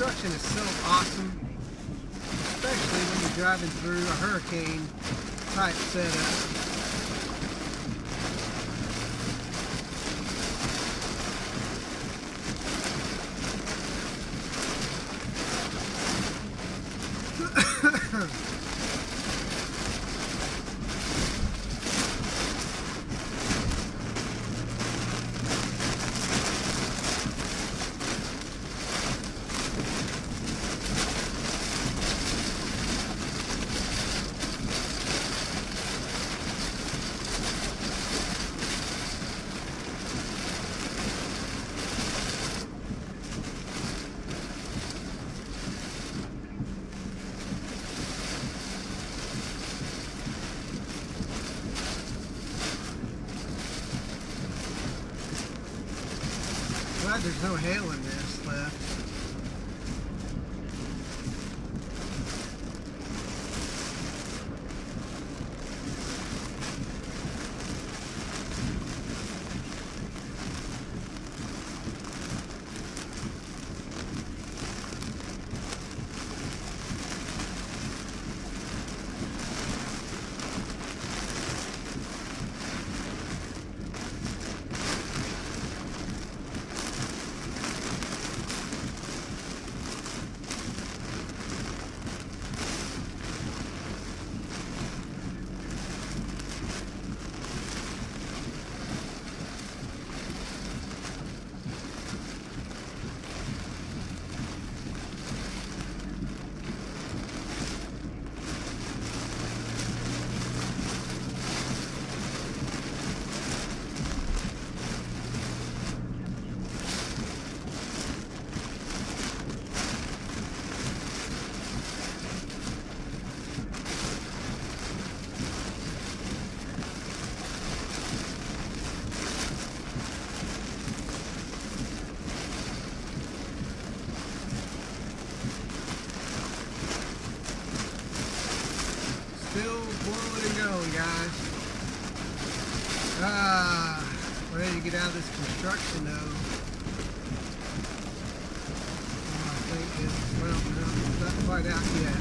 construction is so awesome, especially when you're driving through a hurricane type setup. Glad there's no hail in this left. Still blowing and going, guys. Ready to get out of this construction though. I think it's, well, no, not quite out yet.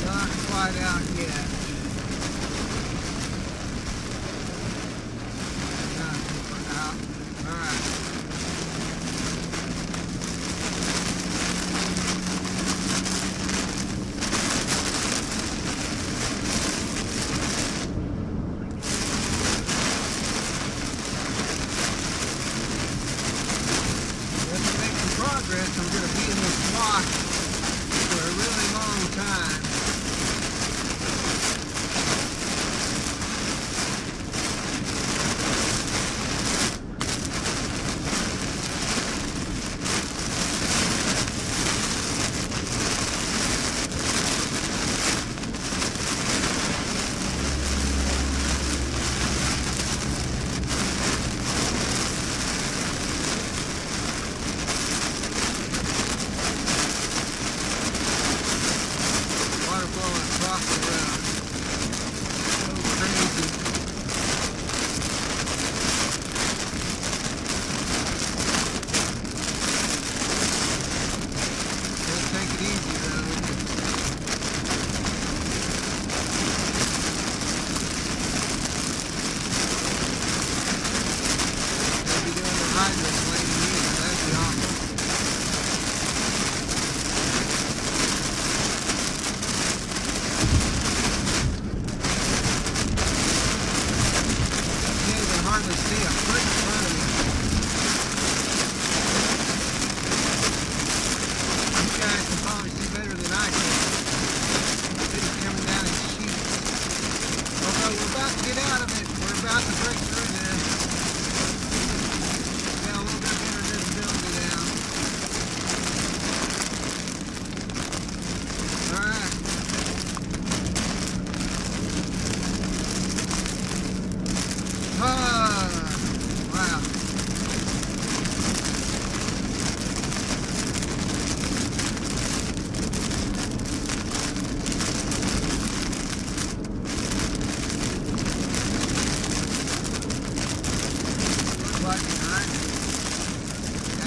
Not quite out yet. I think we're out. Alright. I'm going to be in this wash for a really long time.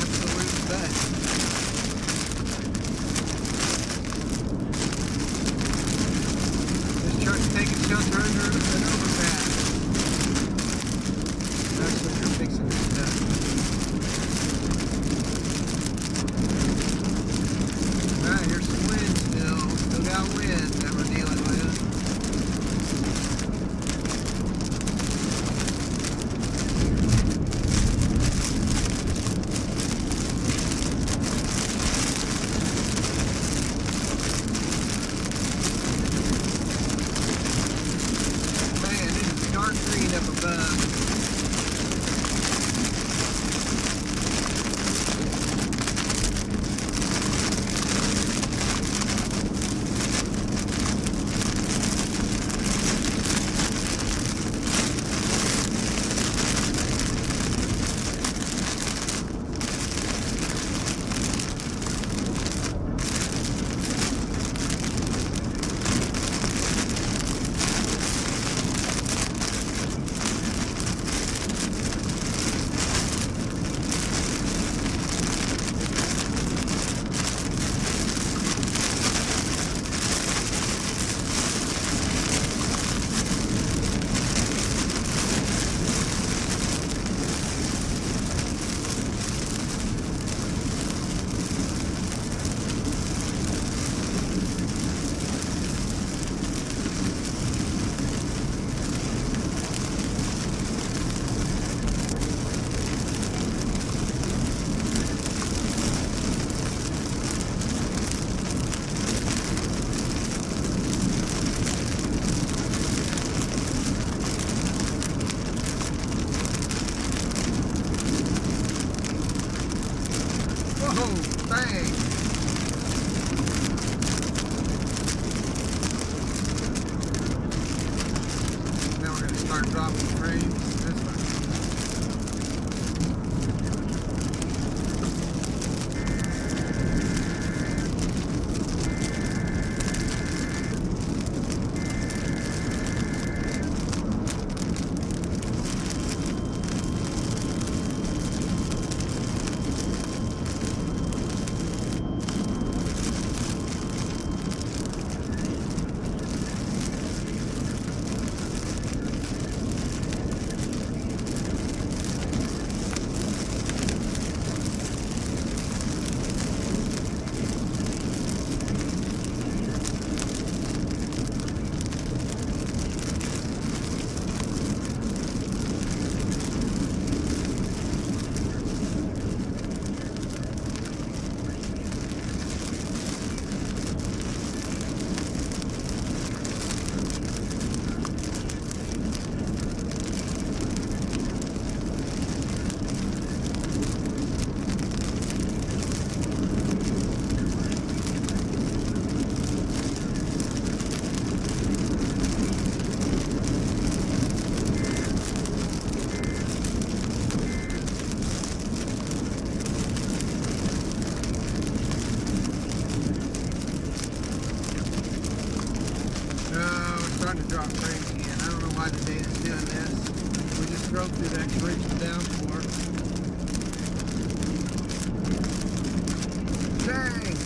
Absolutely Oh, bang! Now we're going to start dropping frames this way. Starting to drop frames again. I don't know why the data's doing this. We just drove through that torrential downpour. Dang!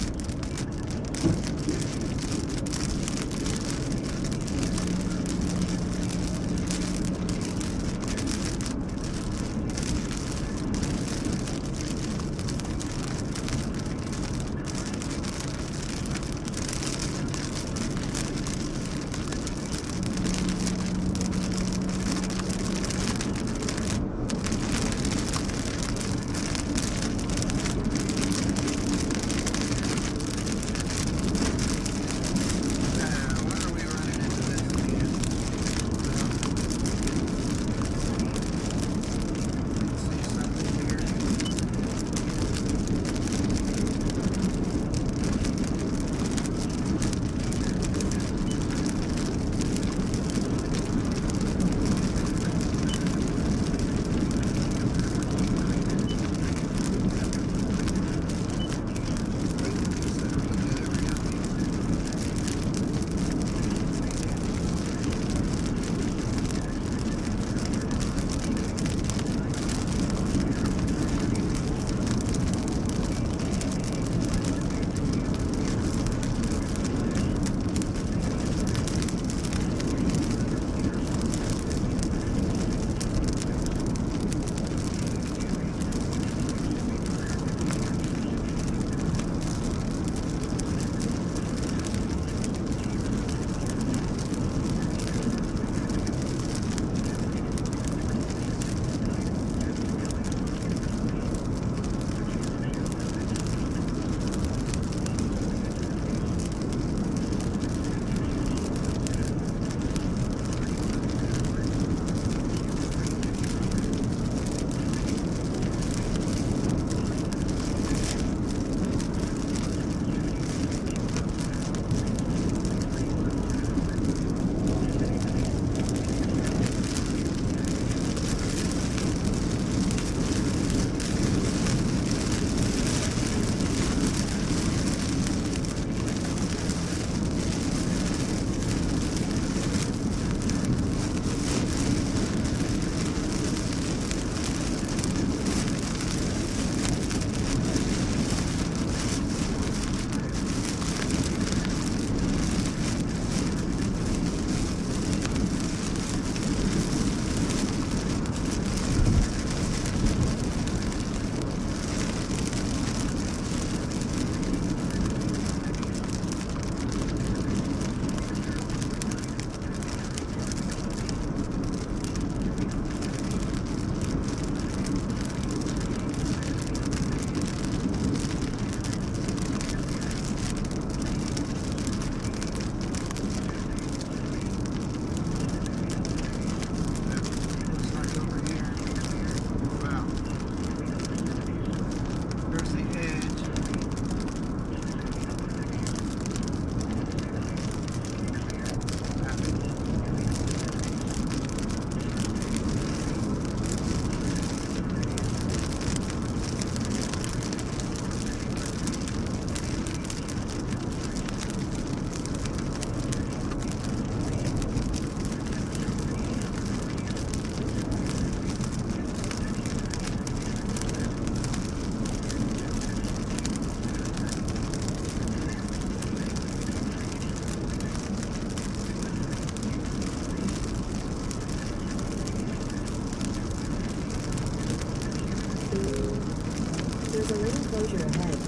a lane closure ahead.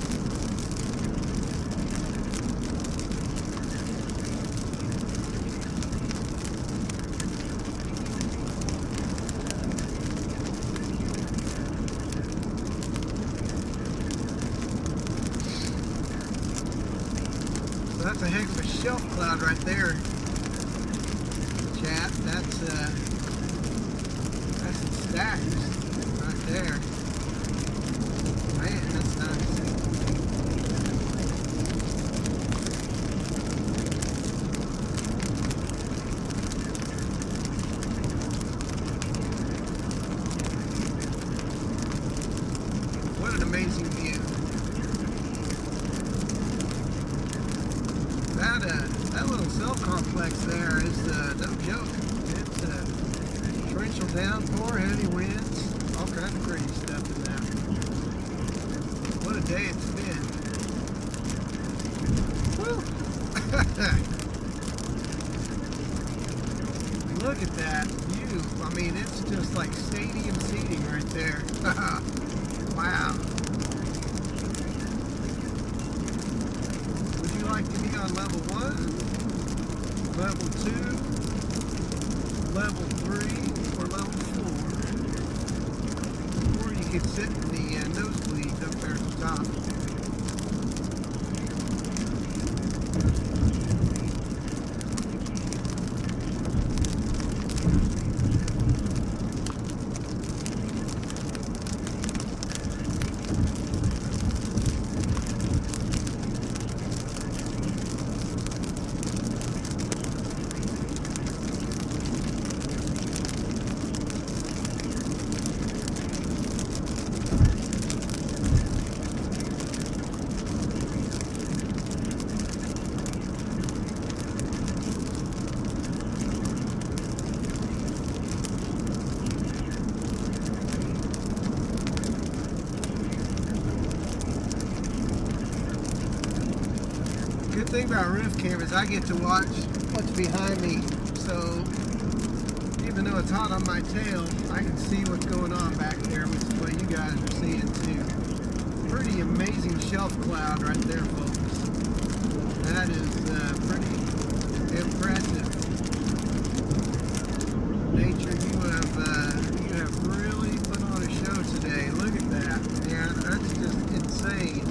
So that's a heck of a shelf cloud right there, chat. That's some stacks right there. Man, that's nice. What an amazing view. That little cell complex there is no joke. It's torrential downpour, heavy winds, all kinds of crazy stuff in that. What a day it's been. Woo! Look at that view. I mean, it's just like stadium seating right there. Wow. Would you like to be on level 1, level 2, level 3, or level 4? Or you could sit in the nosebleeds up there at the top. Good thing about roof cameras, I get to watch what's behind me. So even though it's hot on my tail, I can see what's going on back there, which is what you guys are seeing too. Pretty amazing shelf cloud right there, folks. That is pretty impressive. Nature, you have really put on a show today. Look at that, man. That's just insane.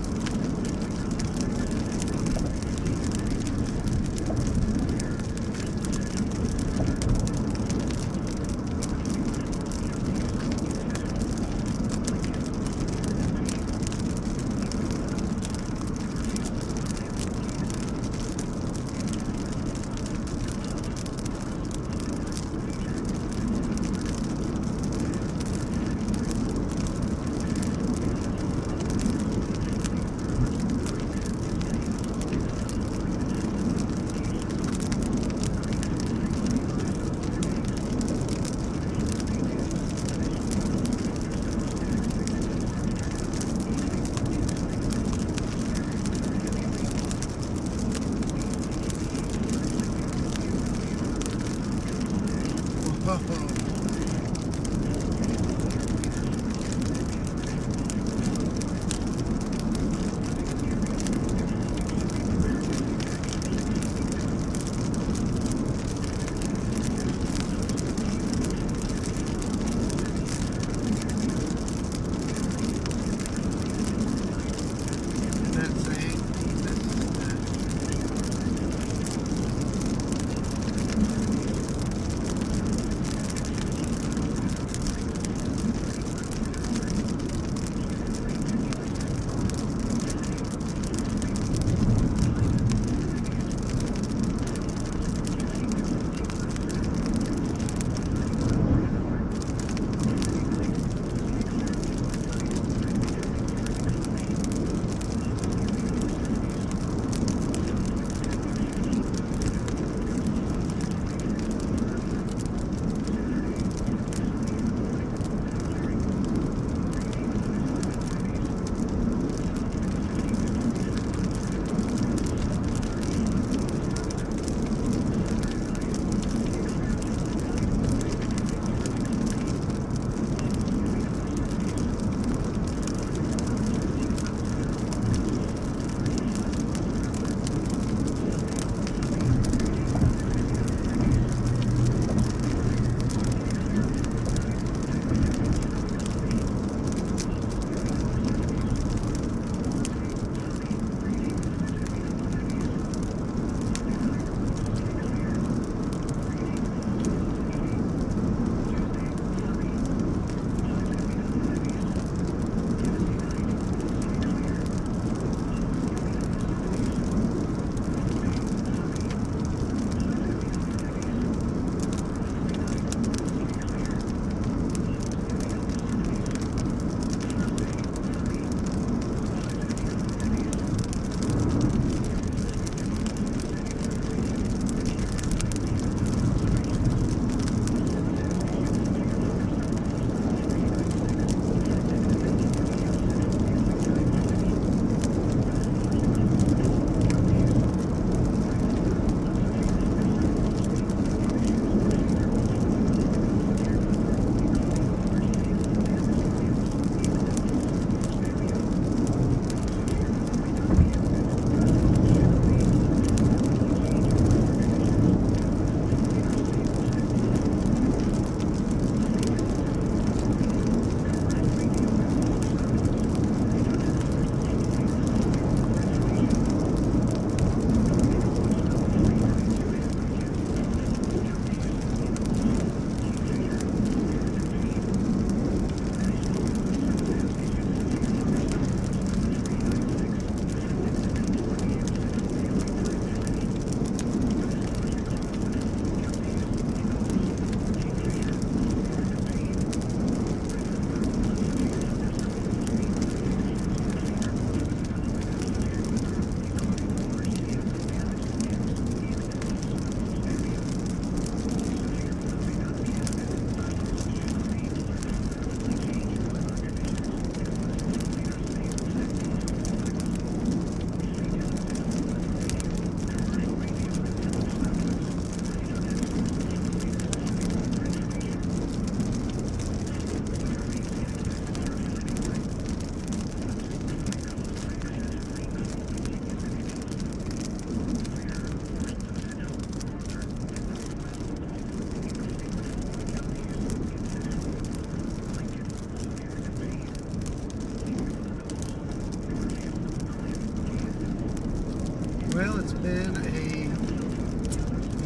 been a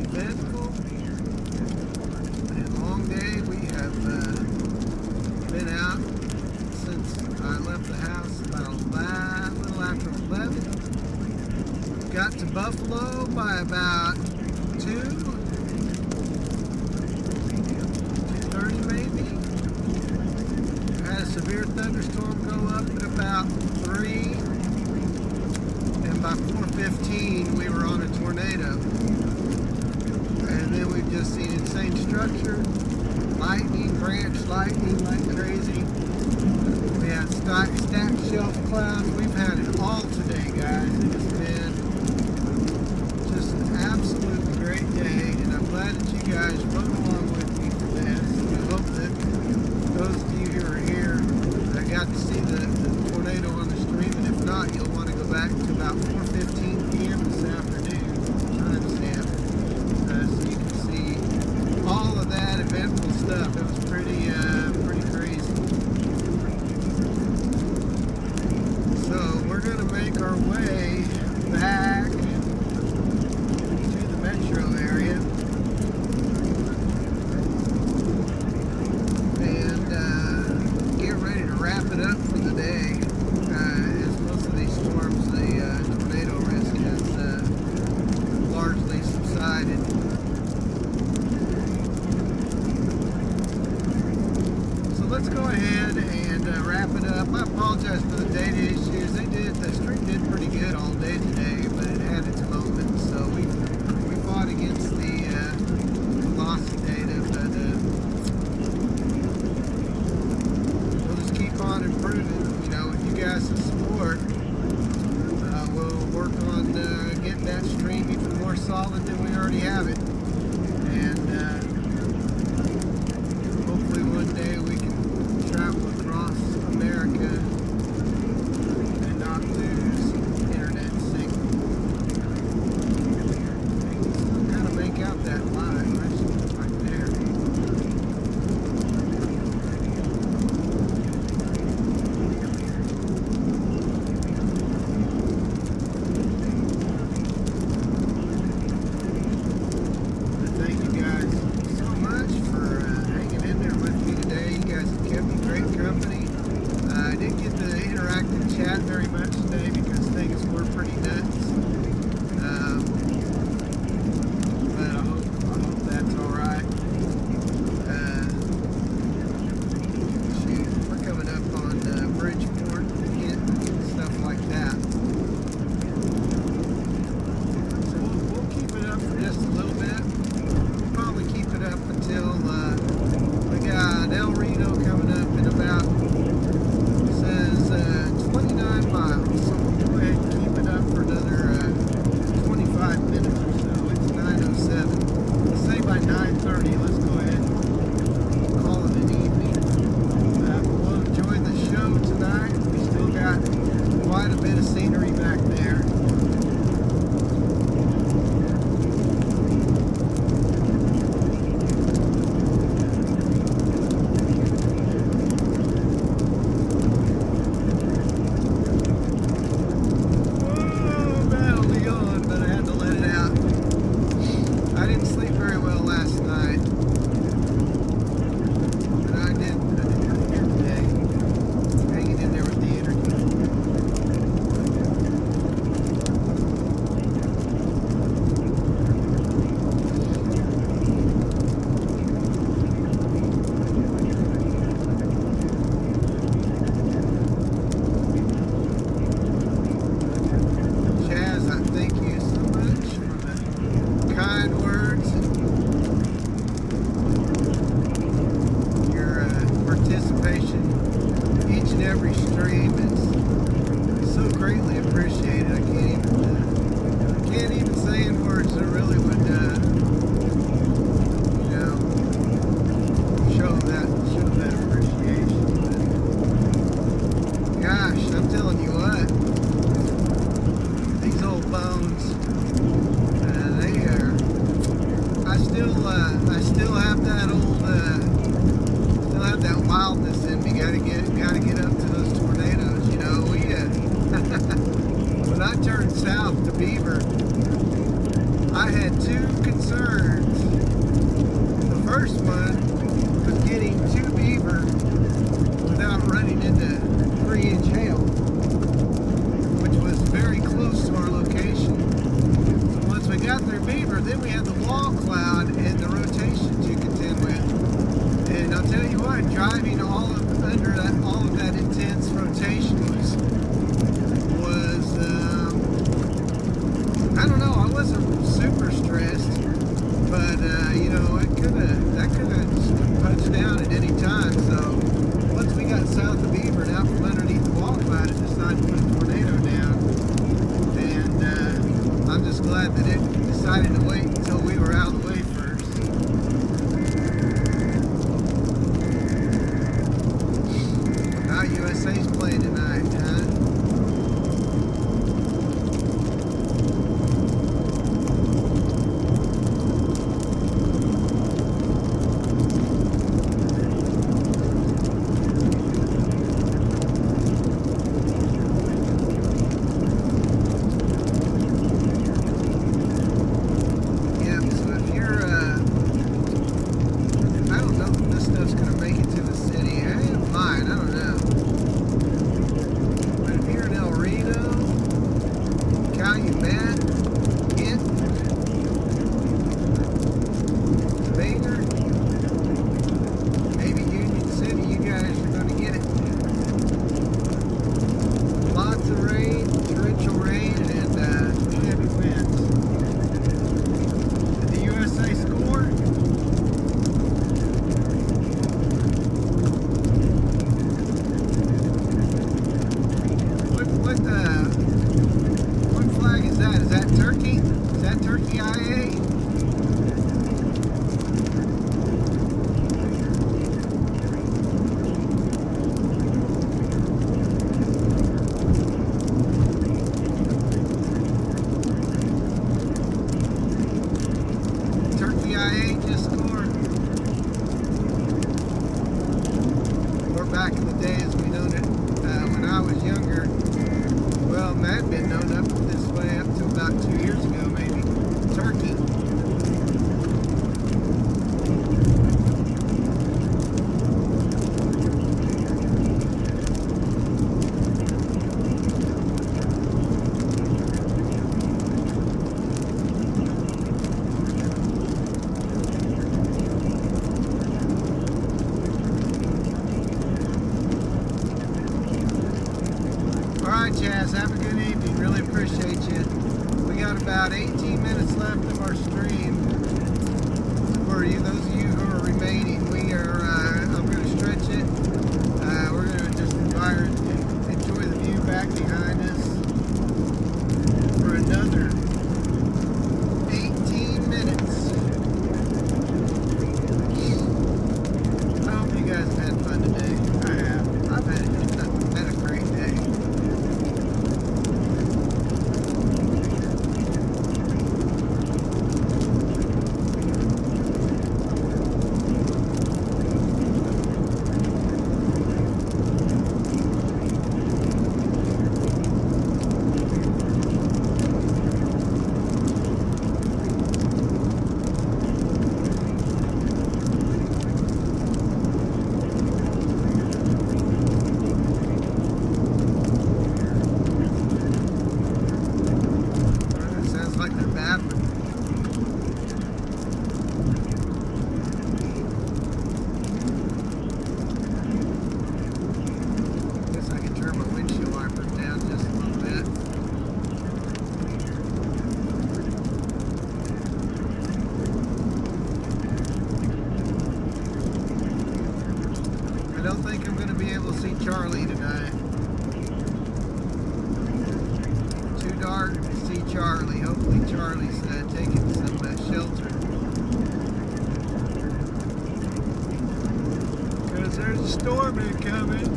eventful and long day. We have been out since I left the house about a little after 11. Got to Buffalo by about 2:30 maybe. Had a severe thunderstorm go up at about 3, and by 4:15 we were on a tornado. And then we've just seen insane structure, lightning, branch lightning like crazy. We had stacked shelf clouds. We've had it all today, guys. It has been just an absolutely great day, and I'm glad that you guys rode along with me for this. I hope that those of you who are here that got to see the tornado on the stream, and if not, you'll want to go back to about 4:15 p.m. this afternoon timestamp, so you can see all of that eventful stuff. It was pretty crazy. So we're going to make our way back to the metro area and get ready to wrap it up for the day. As most of these storms, the tornado risk has largely subsided. So let's go ahead and wrap it up. I apologize for the data issues. The stream did pretty good all day today, but it had its moments. So we fought against the lossy data, but we'll just keep on improving. You know, with you guys' support, we'll work on getting that stream even more solid than we already have it. And hopefully one day we can travel across America and not lose internet signal. Still kind of make out that line right there. But thank you guys so much for hanging in there with me today. You guys have kept me great company. I didn't get to interact and chat very much today because things were pretty nuts. But I hope that's all right. Shoot, we're coming up on Bridgeport and stuff like that. So we'll keep it up for just a little bit. We'll probably keep it up until we got El Reno coming up in about, it says 29 miles. So we'll go ahead and keep it up for another 25 minutes or so. It's 9:07. Let's say by 9:30, let's go ahead and call it an evening. We'll enjoy the show tonight. We still got quite a bit of scenery back there. When I turned south to Beaver, back in the day as we known it when I was younger. Well, it had been known up this way up to about 2 years ago, maybe. Turkey. Alright, Chaz, have a good evening. Really appreciate you. We got about 18 minutes left of our stream. For you, those of you who are remaining, I'm going to stretch it. We're going to just enjoy the view back behind us for another 18 minutes. I hope you guys have had fun today. I have. I've had a great day. I don't think I'm going to be able to see Charlie tonight. Too dark to see Charlie. Hopefully Charlie's taking some shelter. Because there's a storm incoming.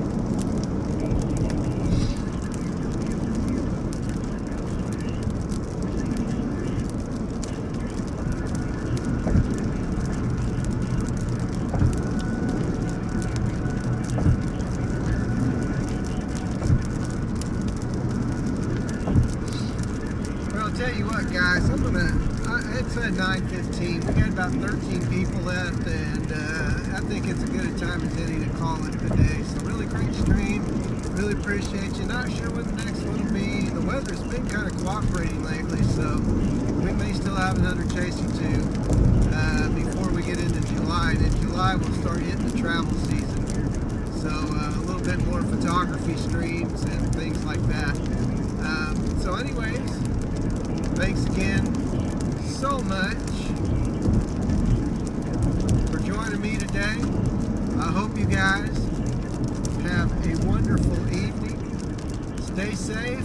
Tell you what, guys, it said 9:15. We got about 13 people left, and I think it's as good a time as any to call it a day. So really great stream. Really appreciate you. Not sure what the next one will be. The weather's been kind of cooperating lately, so we may still have another chase or two before we get into July. And in July, we'll start hitting the travel season. So a little bit more photography streams and things like that. So anyways, thanks again so much for joining me today. I hope you guys have a wonderful evening. Stay safe,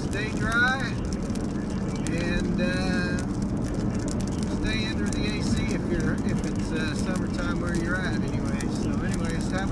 stay dry, and stay under the AC if it's summertime where you're at. Anyways, have